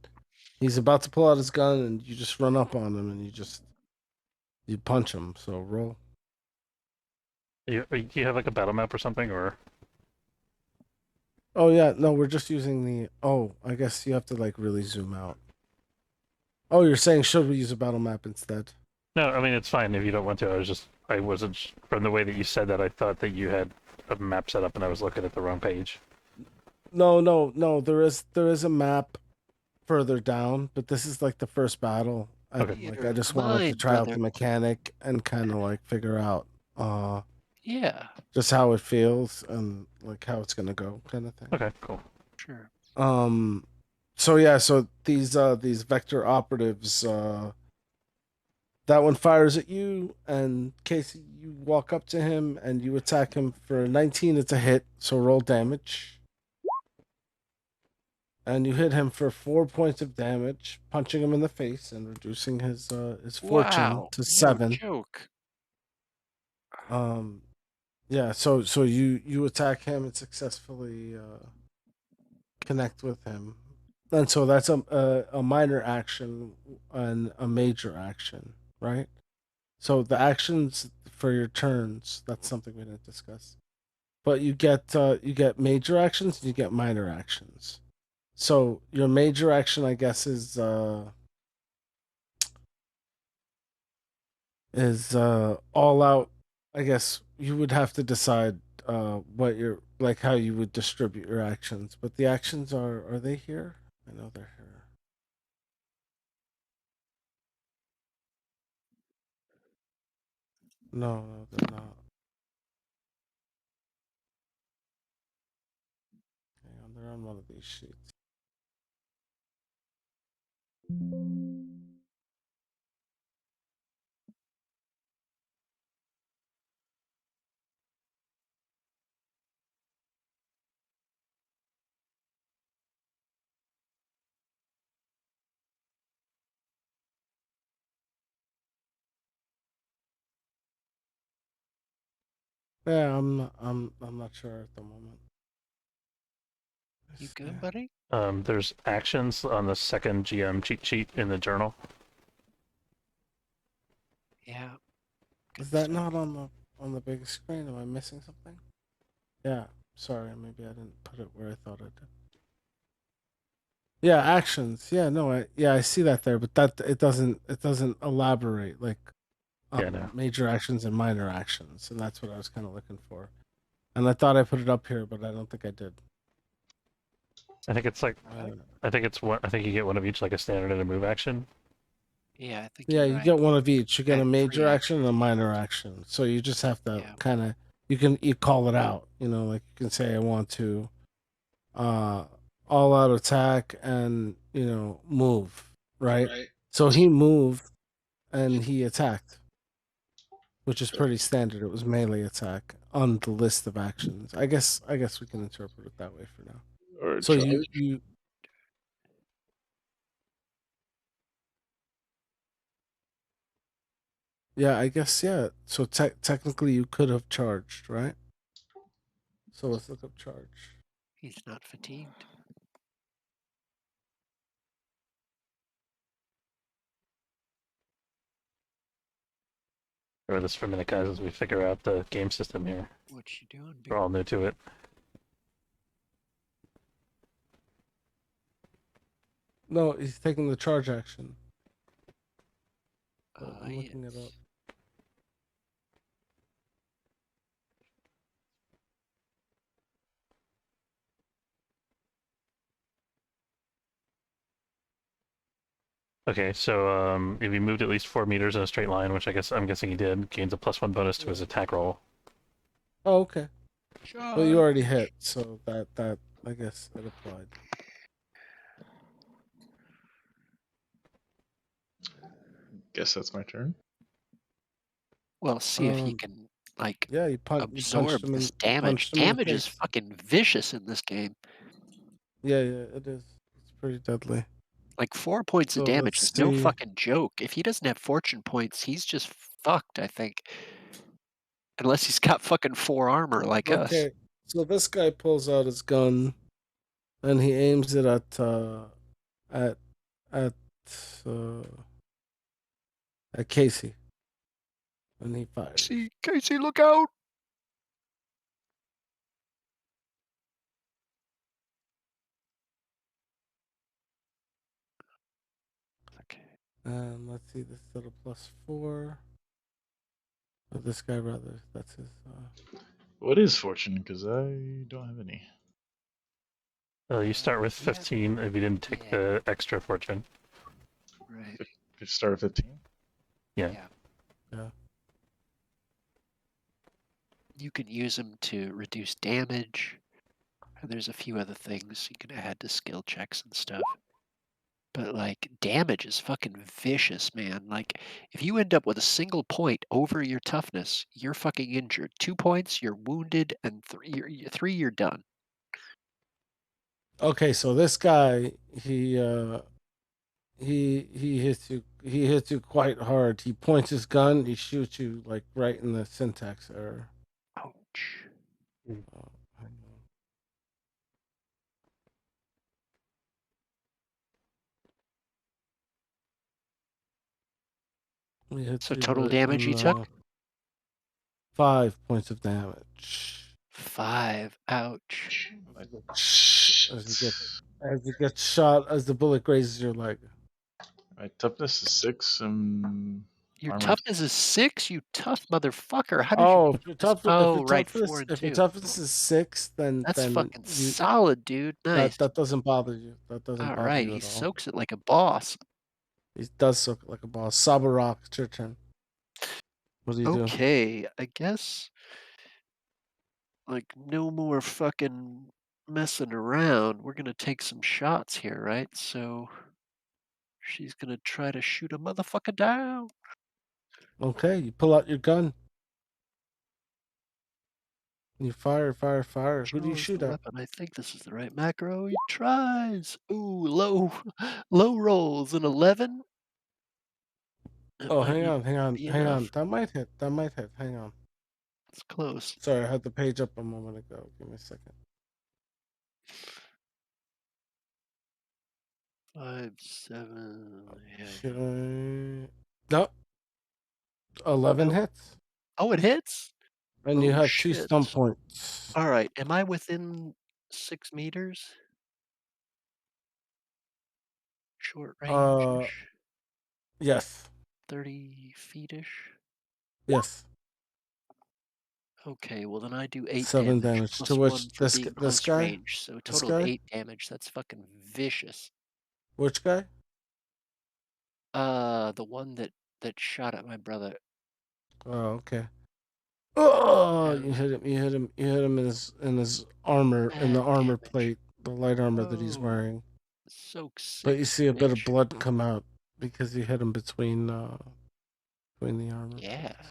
He's about to pull out his gun, and you just run up on him, and you punch him. So roll. Do you have like a battle map or something, or? Oh yeah, no, we're just using the. Oh, I guess you have to like really zoom out. Oh, you're saying should we use a battle map instead? No, I mean it's fine if you don't want to. I wasn't from the way that you said that. I thought that you had a map set up, and I was looking at the wrong page. No. There is a map further down, but this is like the first battle. Okay. Like I just Neither wanted to mine, try out brother. the mechanic and kind of like figure out Yeah, just how it feels and like how it's gonna go, kind of thing. Okay, cool. sure. So yeah, so these vector operatives, that one fires at you, and Casey, you walk up to him and you attack him for 19. It's a hit, so roll damage. And you hit him for 4 points of damage, punching him in the face and reducing his fortune Wow, to no 7. joke. Yeah, so you attack him and successfully connect with him. And so that's a minor action and a major action, right? So the actions for your turns, that's something we didn't discuss. But you get major actions and you get minor actions. So your major action, I guess, is all out. I guess you would have to decide what your like how you would distribute your actions. But the actions are they here? I know they're here. No, they're not. Hang on, they're on one of these sheets. Yeah, I'm not sure at the moment. You Yeah. good, buddy? There's actions on the second GM cheat sheet in the journal. Yeah. Is Good that stuff. not on the big screen? Am I missing something? Yeah. Sorry, maybe I didn't put it where I thought I did. Yeah, actions. Yeah, no, I see that there, but that it doesn't elaborate like Yeah, no. major actions and minor actions, and that's what I was kind of looking for. And I thought I put it up here, but I don't think I did. I think it's like I think it's one. I think you get one of each, like a standard and a move action. Yeah, I think Yeah, you're you right. get one of each. You get a And major three action and a minor action. So you just have to Yeah. kind of you call it out. Like you can say I want to uh all out attack and move, right? So he moved and he attacked, which is pretty standard. It was melee attack on the list of actions. I guess we can interpret it that way for now. Or So charge. you yeah, I guess yeah. So technically you could have charged, right? So let's look up charge. He's not fatigued. Or this for a minute, guys, as we figure out the game system here. What you doing, big We're all new to it. No, he's taking the charge action. I'm yes. looking it up. Okay, so if he moved at least 4 meters in a straight line, which I'm guessing he did, gains a +1 bonus to his attack roll. Oh, okay. Charge. Well, you already hit, so that I guess it applied. Guess that's my turn. Well, see if he Um, can like Yeah, you punched absorb him this you damage. punched him in the Damage is face. fucking vicious in this game. Yeah, it is. It's pretty deadly. Like 4 points of So damage let's is no see. fucking joke. If he doesn't have fortune points, he's just fucked, I think. Unless he's got fucking 4 armor like us. Okay, so this guy pulls out his gun, and he aims it at at uh, at Casey, and he fires. See, Casey, look out! Okay. And let's see, this is at a +4. This guy rather. That's his. What is fortune? Because I don't have any. You start with Yeah. 15 if you didn't take Yeah. the extra fortune. Right. If you start at 15. Yeah. Yeah. You can use them to reduce damage. And there's a few other things you can add to skill checks and stuff. But like damage is fucking vicious, man. Like if you end up with a single point over your toughness, you're fucking injured. 2 points, you're wounded, and 3, you're done. Okay, so this guy, he hits you quite hard. He points his gun, he shoots you like right in the syntax error. Ouch. Oh, hang on. He hits So you total right damage in you took? 5 points of damage. 5. Ouch. As you get shot, as the bullet grazes your leg. My toughness is 6 and Your armor. toughness is 6, you tough motherfucker. How did you Oh, get this? Oh, right, 4 and if your 2. toughness is 6, That's then fucking you solid, dude. Nice. that doesn't bother you. That doesn't All bother right, you he at all. soaks it like a boss. He does soak like a boss. Sabarock, it's your turn. What do you do? Okay, I guess like no more fucking messing around. We're gonna take some shots here, right? So she's gonna try to shoot a motherfucker down. Okay, you pull out your gun. You fire. Who do you Chose the shoot at? weapon. I think this is the right macro. He tries. Ooh, low, low rolls. An 11. That Oh, might hang not on. be enough. That might hit. Hang on. It's close. Sorry, I had the page up a moment ago. Give me a second. 5, 7. Yeah. Okay. Nope. 11 Nope. hits. Oh, it hits? And you Oh, have 2 shit. stun points. All right. Am I within 6 meters? Short range ish? Yes. 30 feet ish? Yes. Okay, well then I do 8 7 damage damage. To plus which 1 for being this close guy? range. So a This total of guy? 8 damage. That's fucking vicious. Which guy? The one that shot at my brother. Oh, okay. Oh, Ouch. you hit him. You hit him in his armor, in the Bad armor damage. plate, the light armor that he's Oh, wearing. soak But you 6, see a bit of bitch. blood come out because you hit him between the armor Yeah. plates.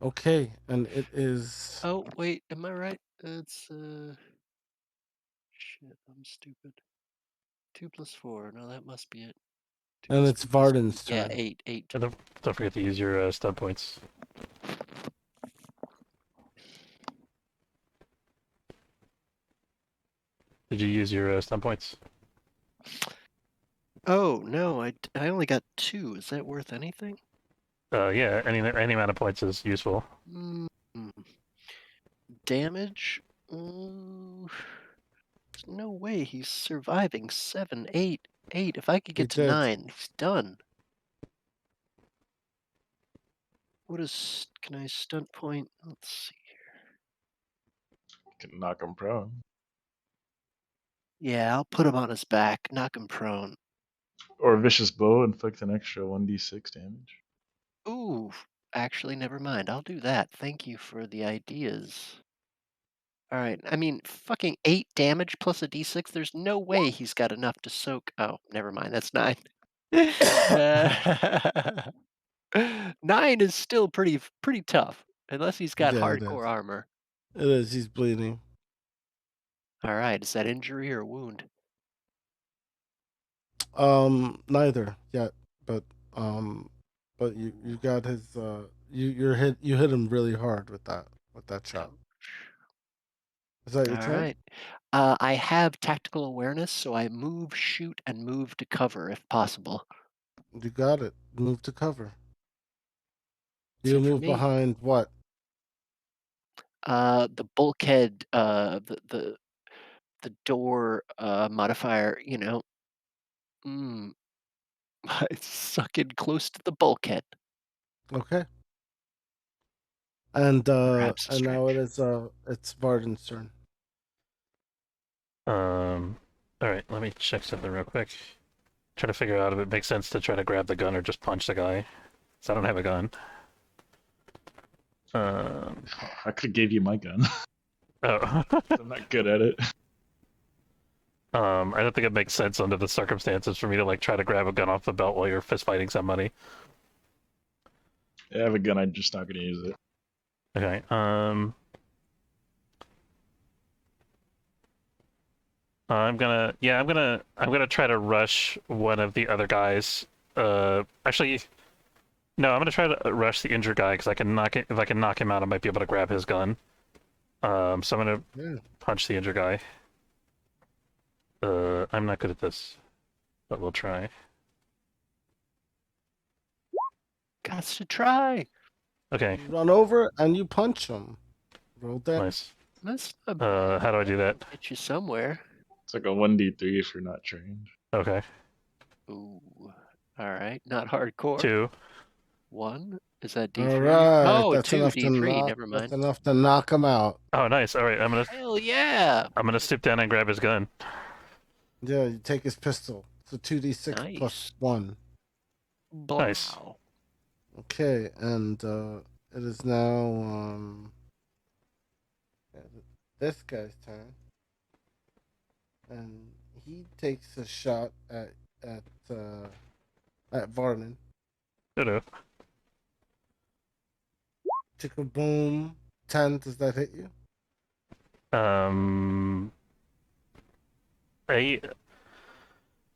Okay, and it is, Oh, wait, am I right? It's, shit, I'm stupid. 2 plus 4. No, that must be it. 2 and plus it's 4 plus 8. Varden's Yeah, turn. 8, 8. And don't forget to use your stun points. Did you use your stun points? Oh, no, I only got 2. Is that worth anything? Yeah, any amount of points is useful. Mm, damage? There's no way he's surviving 7, 8, 8. If I could He get to did. 9, he's done. What is? Can I stunt point? Let's see. Can knock him prone. Yeah, I'll put him on his back, knock him prone. Or vicious blow, inflict an extra 1d6 damage. Ooh, actually, never mind. I'll do that. Thank you for the ideas. All right. I mean, fucking 8 damage plus a d6. There's no way he's got enough to soak. Oh, never mind. That's 9. Uh, 9 is still pretty tough, unless he's got Yeah, it is. hardcore armor. It is. He's bleeding. All right. Is that injury or wound? Neither yet, but you got his you hit him really hard with that shot. Is that your All turn? right. I have tactical awareness, so I move, shoot, and move to cover if possible. You got it. Move to cover. That's You it for move me. behind what? The bulkhead, the door modifier. Mm, I suck in close to the bulkhead. Okay. Perhaps a And now stretch. it's Varden's turn. All right, let me check something real quick. Try to figure out if it makes sense to try to grab the gun or just punch the guy. So I don't have a gun. I could have gave you my gun. Oh. I'm not good at it. I don't think it makes sense under the circumstances for me to like try to grab a gun off the belt while you're fist fighting somebody. I have a gun, I'm just not gonna use it. Okay. I'm gonna try to rush one of the other guys. Actually, no, I'm gonna try to rush the injured guy because I can knock it. If I can knock him out, I might be able to grab his gun. So I'm gonna Yeah. punch the injured guy. I'm not good at this, but we'll try. Gots to try. Okay, You run over and you punch him. Roll that. nice. That's not How do I do that? get you somewhere. It's like a 1d3 if you're not trained. Okay, Ooh. All right. Not hardcore. 2. 1. Is that D3? All right, Oh, that's 2 enough to D3. knock. Never That's mind. enough to knock him out. Oh, nice. All right, Hell yeah. I'm gonna stoop down and grab his gun. Yeah, you take his pistol. So 2d6 Nice. plus 1. Nice. Blow. Okay, and it is now this guy's turn, and he takes a shot at Varden. Hello. Chicka boom. 10. Does that hit you?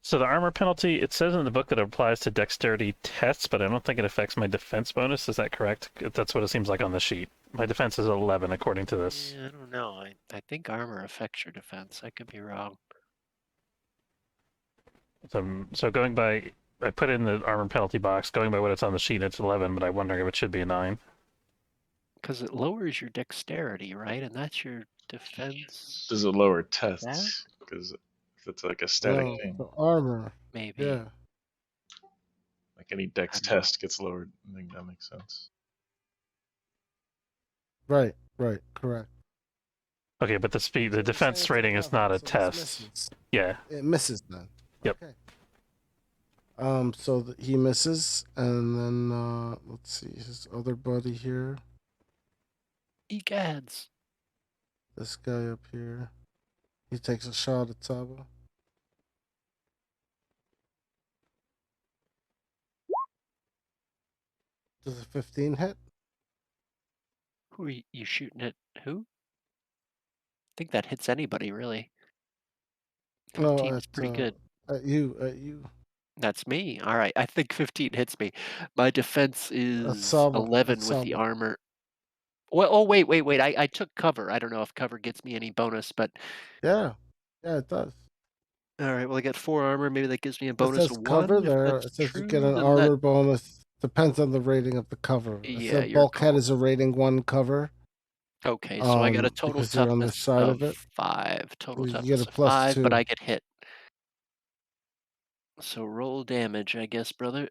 So the armor penalty, it says in the book that it applies to dexterity tests, but I don't think it affects my defense bonus. Is that correct? That's what it seems like on the sheet. My defense is 11 according to this. Yeah, I don't know. I think armor affects your defense. I could be wrong. So going by, I put in the armor penalty box. Going by what it's on the sheet, it's 11, but I'm wondering if it should be a 9. Because it lowers your dexterity, right? And that's your defense. Does it lower tests? Because if it's like a static No, thing, the armor. Maybe. Yeah. like any dex I don't know. test gets lowered, I think that makes sense. Right. Correct. Okay, but the So you're saying defense it's rating is 11, not a so this test. misses. Yeah. It misses then. Yep. Okay. So he misses, and then let's see his other buddy here. Egads. This guy up here. He takes a shot at Saba. Does a 15 hit? Who are you shooting at? Who? I think that hits anybody, really. 15 No, is pretty good. at you. That's me. All right. I think 15 hits me. My defense is Saba. 11 That's with the Saba. armor. Well, oh, wait. I took cover. I don't know if cover gets me any bonus, but Yeah, it does. all right. Well, I got 4 armor. Maybe that gives me a It bonus says of cover 1. If there. that's It says you true, get an then armor bonus. Depends on the rating of the cover. It Yeah, said your bulkhead call. is a rating 1 cover. Okay, so I got a total because you're on this toughness side of of it. 5. Total You get toughness a of plus 5, but 2. I get hit. So roll damage, I guess, brother.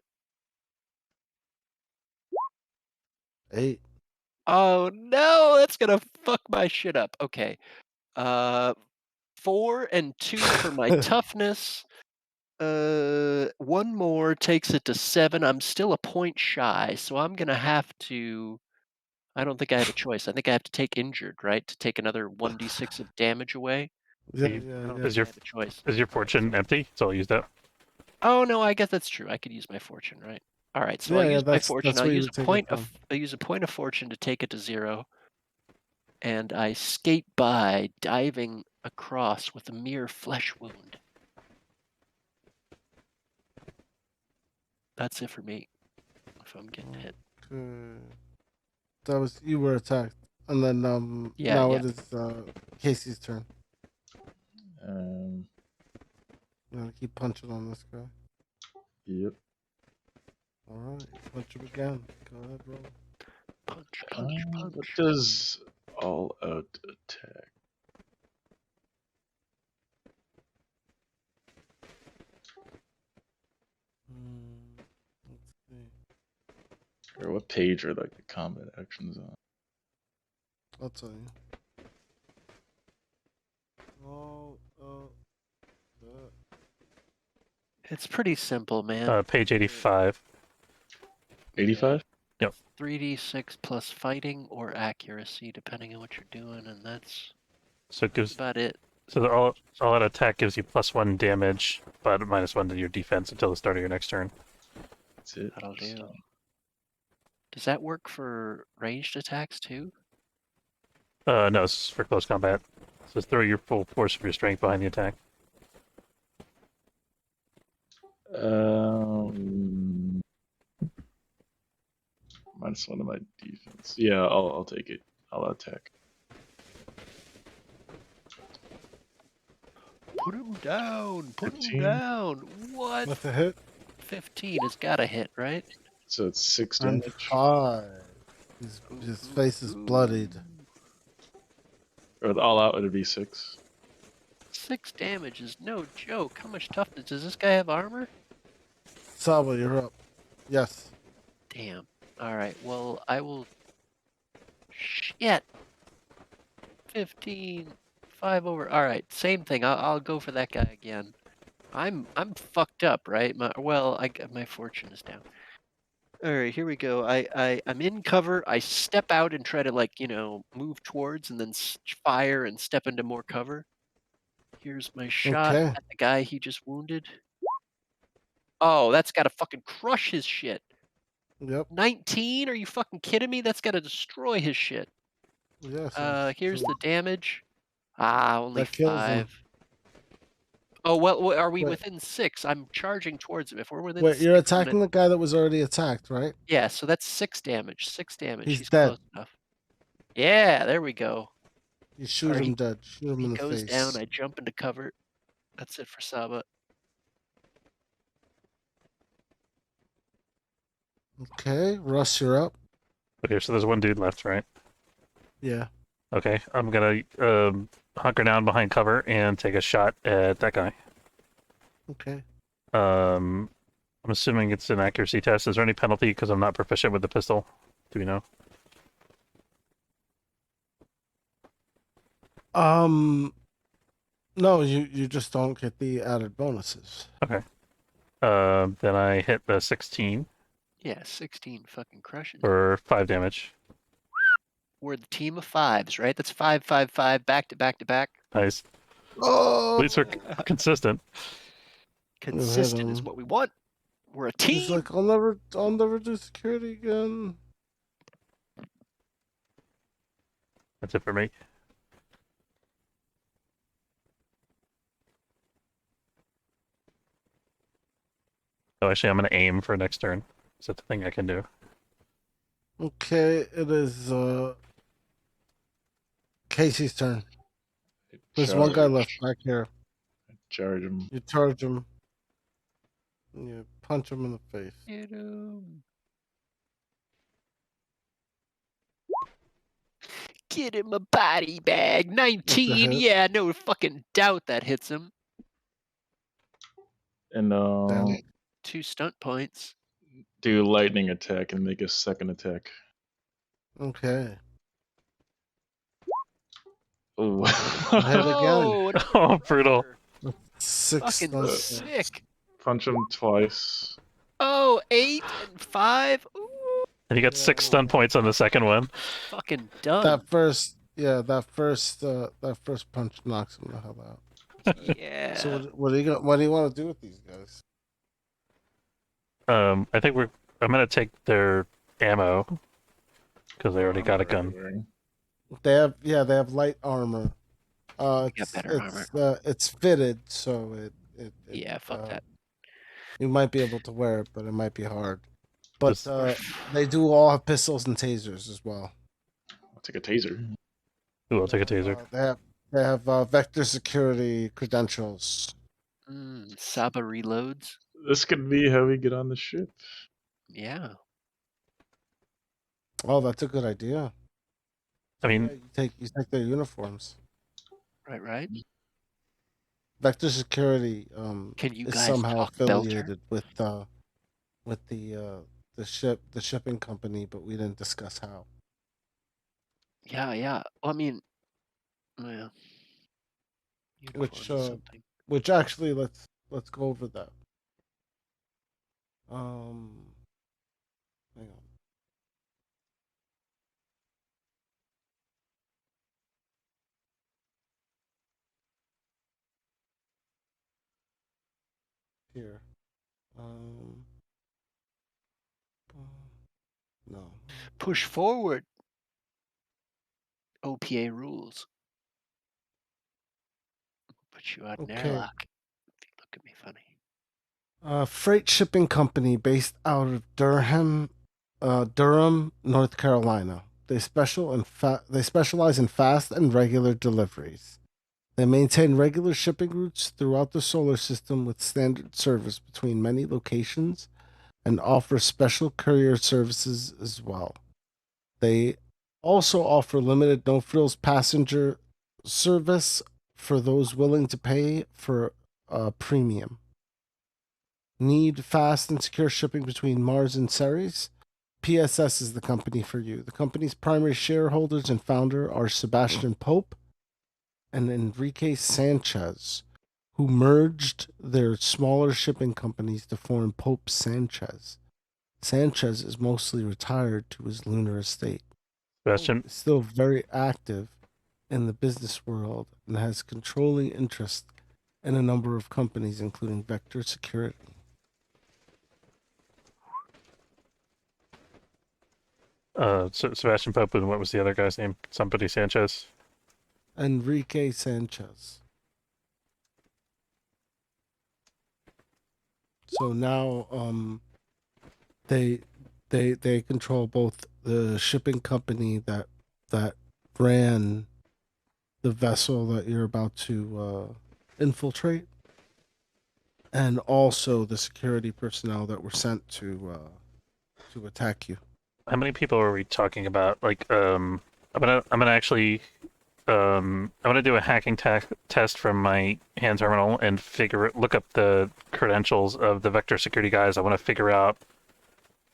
8. Oh no, that's gonna fuck my shit up. Okay. 4 and 2 for my toughness. 1 more takes it to 7. I'm still a point shy, so I'm gonna have to. I don't think I have a choice. I think I have to take injured, right, to take another 1d6 of damage away. Yeah, I don't I Is your have a choice. is your fortune empty? It's all used up. Oh no, I guess that's true. I could use my fortune, right? All right, so I'll Yeah, use my that's fortune. I'll where you use would a take it point from. of fortune to take it to 0, and I skate by, diving across with a mere flesh wound. That's it for me. If I'm getting hit. Okay. That was you were attacked, and then Yeah, now yeah. it is Casey's turn. Um, I'm gonna keep punching on this guy. yep. All right, punch him again. Go ahead, roll. Punch. What does all out attack? Let's see. Or what page are like the combat actions on? I'll tell you. It's pretty simple, man. Page 85. 85? 3d6 plus fighting or accuracy, depending on what you're doing, and that's So it gives about it. so the all out attack gives you +1 damage, but -1 to your defense until the start of your next turn. That's it. That'll do. Does that work for ranged attacks too? No, it's for close combat. So throw your full force of your strength behind the attack. -1 of my defense. Yeah, I'll take it. I'll attack. Put him down! Put 15. him down! What? With a hit 15 has got to hit, right? So it's 6 and damage. 5. His face is bloodied. Or all out, it'd be 6. 6 damage is no joke. How much toughness? Does this guy have armor? Saba, you're up. Yes. Damn. Alright, well, I will. Shit! 15. 5 over. Alright, same thing. I'll go for that guy again. I'm fucked up, right? My fortune is down. Alright, here we go. I'm in cover. I step out and try to, move towards and then fire and step into more cover. Here's my shot Okay. at the guy he just wounded. Oh, that's gotta fucking crush his shit. Yep. 19? Are you fucking kidding me? That's gotta destroy his shit. Yes. Here's the damage. Only That kills him. 5. Oh, well, are we Wait. within 6? I'm charging towards him. If we're within Wait, 6, you're I'm attacking gonna... the guy that was already attacked, right? Yeah, so that's 6 damage. 6 damage. He's He's dead. close enough. Yeah, there we go. You shoot Alright, him dead. Shoot him He in the goes face. down. I jump into cover. That's it for Saba. Okay, Russ, you're up. Okay, so there's one dude left, right? Yeah. Okay, I'm gonna hunker down behind cover and take a shot at that guy. Okay. I'm assuming it's an accuracy test. Is there any penalty because I'm not proficient with the pistol? Do we know? No, you just don't get the added bonuses. Okay. Then I hit the 16 Yeah, 16 fucking crushing. for 5 damage. We're the team of fives, right? That's 5, 5, 5, back to back to back. Nice. Oh, At least we're consistent. Consistent is him. what we want. We're a He's team. like, I'll never do security again. That's it for me. Oh, actually, I'm gonna aim for next turn. Is that the thing I can do? Okay, it is Casey's turn. There's one guy left back here. Charge him. You charge him. You punch him in the face. Get 'em. Get him a body bag. 19. hit. Yeah, no fucking doubt that hits him. And Damn. 2 stunt points. do lightning attack and make a second attack. Okay. Ooh. Hit again. Oh, Oh, brutal. 6 fucking stunt points. sick. Punch him twice. Oh, 8 and 5. Ooh, And you got 6 stun points on the second one. fucking done. That first punch knocks him the hell out. Yeah. So what do you want to do with these guys? I think I'm gonna take their ammo because they already got a gun. They have light armor. got better armor. It's fitted, so it Yeah, fuck that. You might be able to wear it, but it might be hard. But Just- they do all have pistols and tasers as well. I'll take a taser. Ooh, I'll take a taser. They have vector security credentials. Saba reloads. This could be how we get on the ship. Yeah. Oh, that's a good idea. I mean, Yeah, you take their uniforms. Right. Vector security Can you is guys somehow talk Belter? affiliated with the shipping company, but we didn't discuss how. Yeah. Well, I mean, yeah. Which Unicorn is something. which actually let's go over that. Hang on. Here. No. Push forward. OPA rules. Put you out in Okay. airlock. If you look at me funny. Freight shipping company based out of Durham, North Carolina. They specialize in fast and regular deliveries. They maintain regular shipping routes throughout the solar system with standard service between many locations and offer special courier services as well. They also offer limited no-frills passenger service for those willing to pay for a premium. Need fast and secure shipping between Mars and Ceres? PSS is the company for you. The company's primary shareholders and founder are Sebastian Pope and Enrique Sanchez, who merged their smaller shipping companies to form Pope Sanchez. Sanchez is mostly retired to his lunar estate. Sebastian, Is still very active in the business world and has controlling interest in a number of companies, including Vector Security. Sebastian Pope, and what was the other guy's name? Somebody Sanchez. Enrique Sanchez. So now they control both the shipping company that ran the vessel that you're about to infiltrate, and also the security personnel that were sent to attack you. How many people are we talking about? Like, I'm gonna actually, I'm gonna do a hacking test from my hand terminal and look up the credentials of the vector security guys. I want to figure out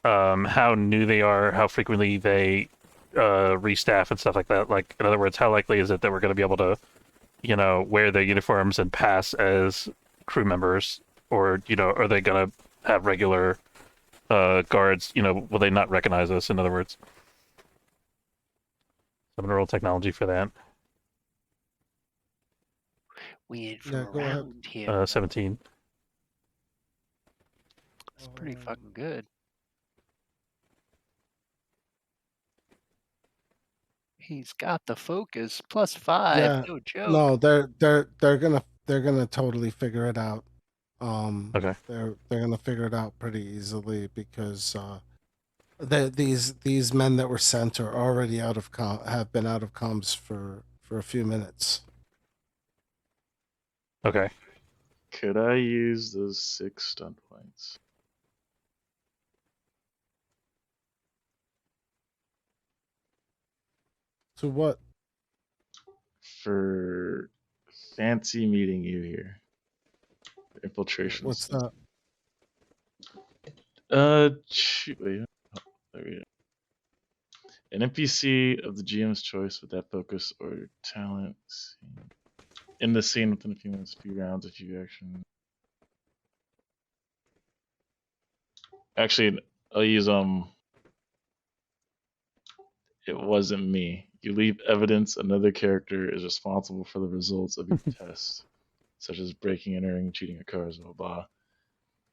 how new they are, how frequently they restaff and stuff like that. Like, in other words, how likely is it that we're going to be able to, wear their uniforms and pass as crew members, or are they going to have regular guards? Will they not recognize us? In other words, I'm going to roll technology for that. We in for Yeah, a go ahead. round here. 17. It's pretty fucking good. He's got the focus +5. Yeah, No joke. no, they're gonna totally figure it out. Okay. They're gonna figure it out pretty easily because these men that were sent are already have been out of comms for a few minutes. Okay. Could I use those 6 stunt points? So what? For fancy meeting you here. Infiltration. What's stunt. that? Shoot, wait. Oh, there we go. An NPC of the GM's choice with that focus or talent in the scene within a few minutes, few rounds, if you action. Actually, I'll use it wasn't me. You leave evidence another character is responsible for the results of your test, such as breaking, entering, cheating at cars, blah blah.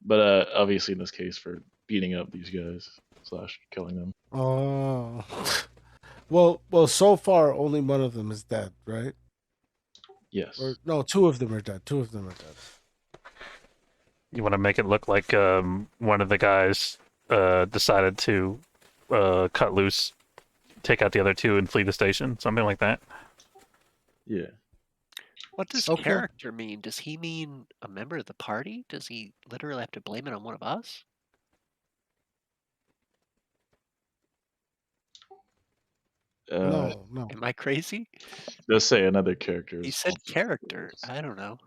But obviously in this case for beating up these guys / killing them. Oh, well. So far, only one of them is dead, right? Yes. Or no, 2 of them are dead. 2 of them are dead. You want to make it look like one of the guys decided to cut loose, take out the other 2, and flee the station, something like that. Yeah. What does Okay. character mean? Does he mean a member of the party? Does he literally have to blame it on one of us? No. Am I crazy? Let's say another character. He is said responsible for character. this. I don't know.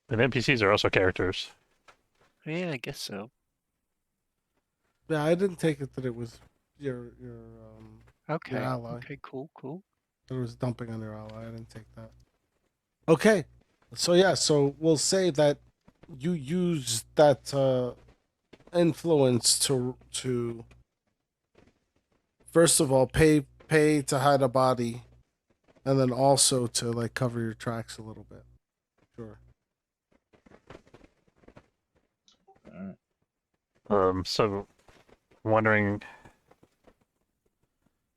And NPCs are also characters. Yeah, I guess so. Yeah, I didn't take it that it was your Okay. ally. Okay, cool. That it was dumping on your ally. I didn't take that. Okay, so we'll say that you use that influence to first of all pay to hide a body, and then also to like cover your tracks a little bit. Sure. So wondering,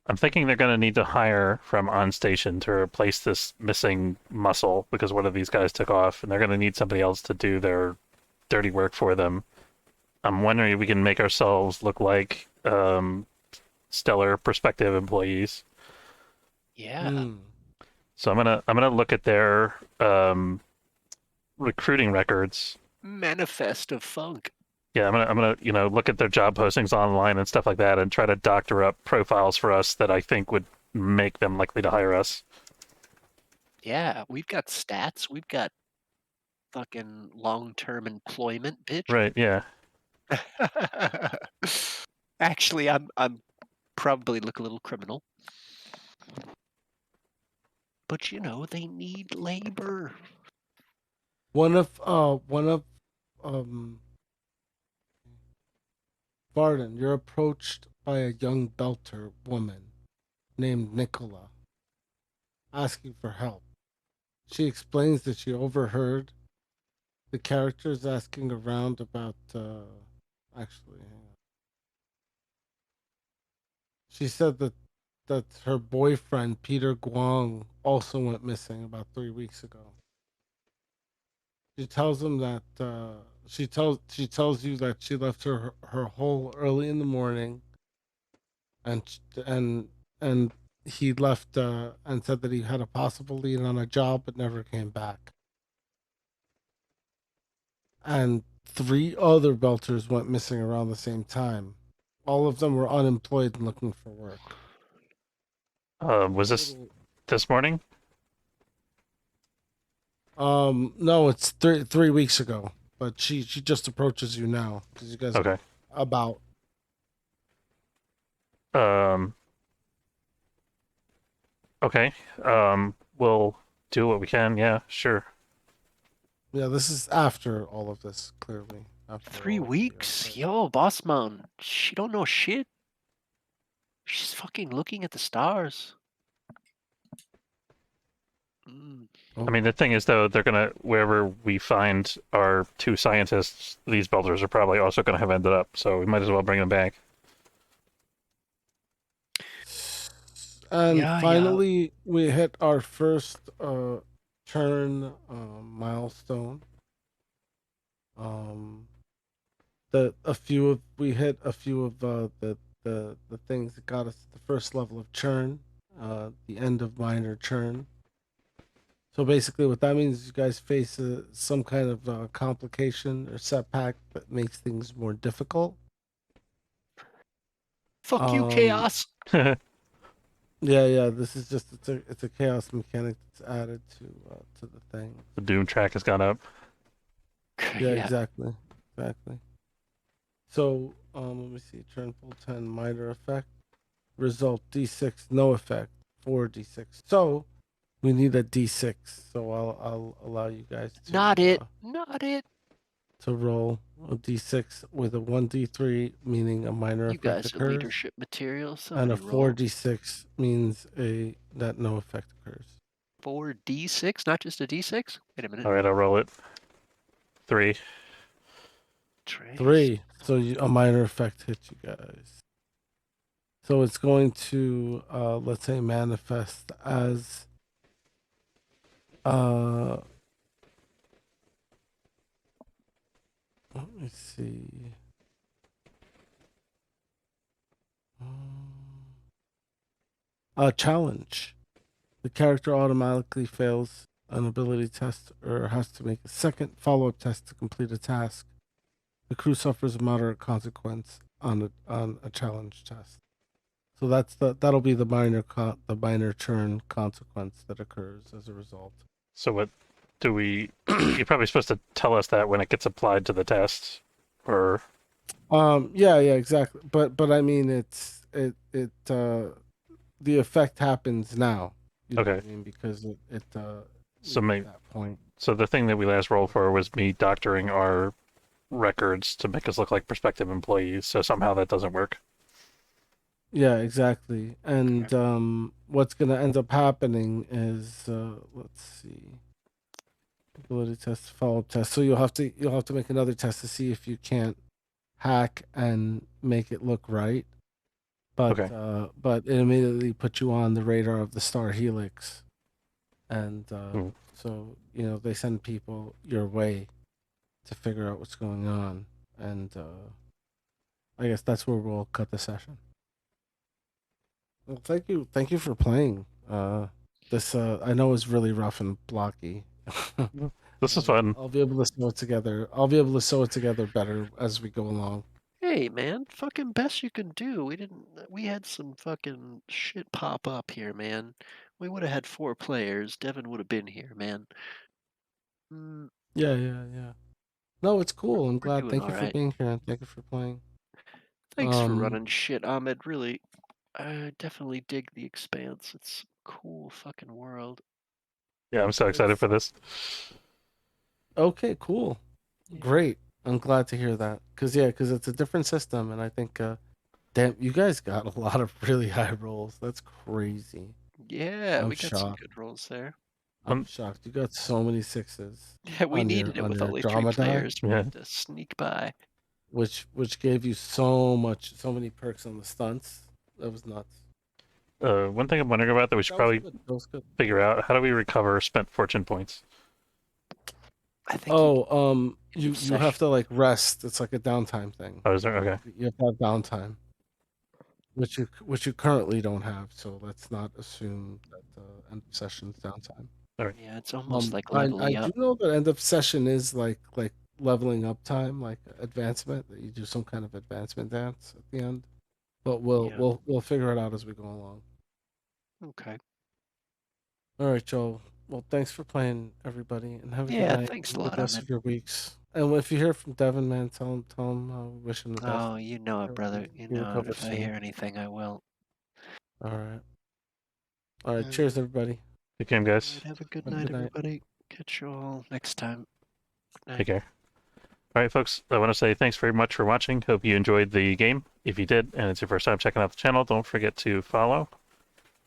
I'm thinking they're going to need to hire from on station to replace this missing muscle because one of these guys took off, and they're going to need somebody else to do their dirty work for them. I'm wondering if we can make ourselves look like stellar prospective employees. Yeah. So I'm gonna look at their recruiting records. Manifest of Funk. Yeah, I'm gonna look at their job postings online and stuff like that, and try to doctor up profiles for us that I think would make them likely to hire us. Yeah, we've got stats. We've got fucking long-term employment, bitch. Right? Yeah. Actually, I'm probably look a little criminal. But they need labor. One of Varden, you're approached by a young Belter woman named Nicola, asking for help. She explains that she overheard the characters asking around about actually hang on. She said that her boyfriend Peter Guang also went missing about 3 weeks ago. She tells him that she tells you that she left her hole early in the morning, and he left and said that he had a possible lead on a job but never came back. And 3 other belters went missing around the same time. All of them were unemployed and looking for work. Was this morning? No, it's 3 weeks ago. But she just approaches you now because you guys Okay. are about. Okay. We'll do what we can. Yeah, sure. Yeah, this is after all of this. Clearly, after 3 all of the, weeks? fight. Yo, boss man, she don't know shit. She's fucking looking at the stars. Mm. I mean, the thing is, though, they're gonna wherever we find our 2 scientists, these belters are probably also gonna have ended up. So we might as well bring them back. And Yeah, finally, we hit our first turn milestone. We hit a few of the things that got us the first level of churn, the end of minor churn. So basically, what that means is you guys face some kind of complication or setback that makes things more difficult. Fuck you, chaos. Yeah. This is just it's a chaos mechanic that's added to the thing. The Doom track has gone up. Yeah, exactly. So let me see. Turn full 10 minor effect. Result D6 no effect. 4d6. So we need a d6. So I'll allow you guys to Not it. to roll a d6 with a 1d3 meaning a minor You effect guys are occurs, leadership material. and Somebody a roll 4d6 means that no effect occurs. 4d6, not just a d6. Wait a minute. All right, I'll roll it. 3. Trace. 3. So a minor effect hits you guys. So it's going to let's say manifest as let me see. A challenge. The character automatically fails an ability test or has to make a second follow-up test to complete a task. The crew suffers a moderate consequence on a challenge test. So that'll be the minor churn consequence that occurs as a result. So what do we? You're probably supposed to tell us that when it gets applied to the test, or Yeah, exactly. But I mean the effect happens now. You know Okay. what I mean? Because it So we're may- at that point. so the thing that we last rolled for was me doctoring our records to make us look like prospective employees. So somehow that doesn't work. Yeah, exactly. And what's gonna end up happening is let's see. Ability test, follow-up test. So you'll have to make another test to see if you can't hack and make it look right. But Okay. but it immediately puts you on the radar of the Star Helix. And so, they send people your way to figure out what's going on. And I guess that's where we'll cut the session. Well, thank you for playing. This I know is really rough and blocky. This is fun. I'll be able to sew it together. I'll be able to sew it together better as we go along. Hey man, fucking best you can do. We had some fucking shit pop up here, man. We would have had 4 players. Devin would have been here, man. Yeah. No, it's cool. I'm We're glad. doing Thank you all for right. being here and thank you for playing. Thanks for running shit, Ahmed. Really, I definitely dig the Expanse. It's a cool fucking world. Yeah, I'm so excited for this. Okay, cool. Great. I'm glad to hear that. Cause it's a different system, and I think, damn, you guys got a lot of really high rolls. That's crazy. Yeah, I'm we got some shocked. good rolls there. I'm shocked. You got so many 6s Yeah, we on needed it on with your only 3 drama die, players. We Yeah. had to sneak by. which gave you so many perks on the stunts. That was nuts. One thing I'm wondering about that we should probably That was good. figure out: how do we recover spent fortune points? I think You have to like rest. It's like a downtime thing. Oh, is there? Okay. You have to have downtime. which you currently don't have. So let's not assume that the end of session's downtime. Yeah, it's almost like I leveling do up. know that end of session is like leveling up time, like advancement. That you do some kind of advancement dance at the end. But Yeah. we'll figure it out as we go along. Okay. All right, Joel. Well, thanks for playing, everybody, and have a good Yeah, night. thanks a Have a lot, good rest Ahmed. of your weeks. And if you hear from Devin, man, tell him wish him the best. Oh, you know it, brother. You He know it. recovers If I soon. hear anything, I will. All right. All right. Uh, Cheers, everybody. Good game, All guys. right, have a good Have a night, good night. everybody. Catch you all next time. Night. Take care. All right, folks, I want to say thanks very much for watching. Hope you enjoyed the game. If you did, and it's your first time checking out the channel, don't forget to follow.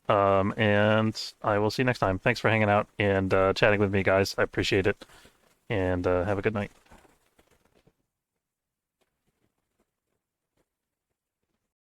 And I will see you next time. Thanks for hanging out and chatting with me, guys. I appreciate it. And have a good night.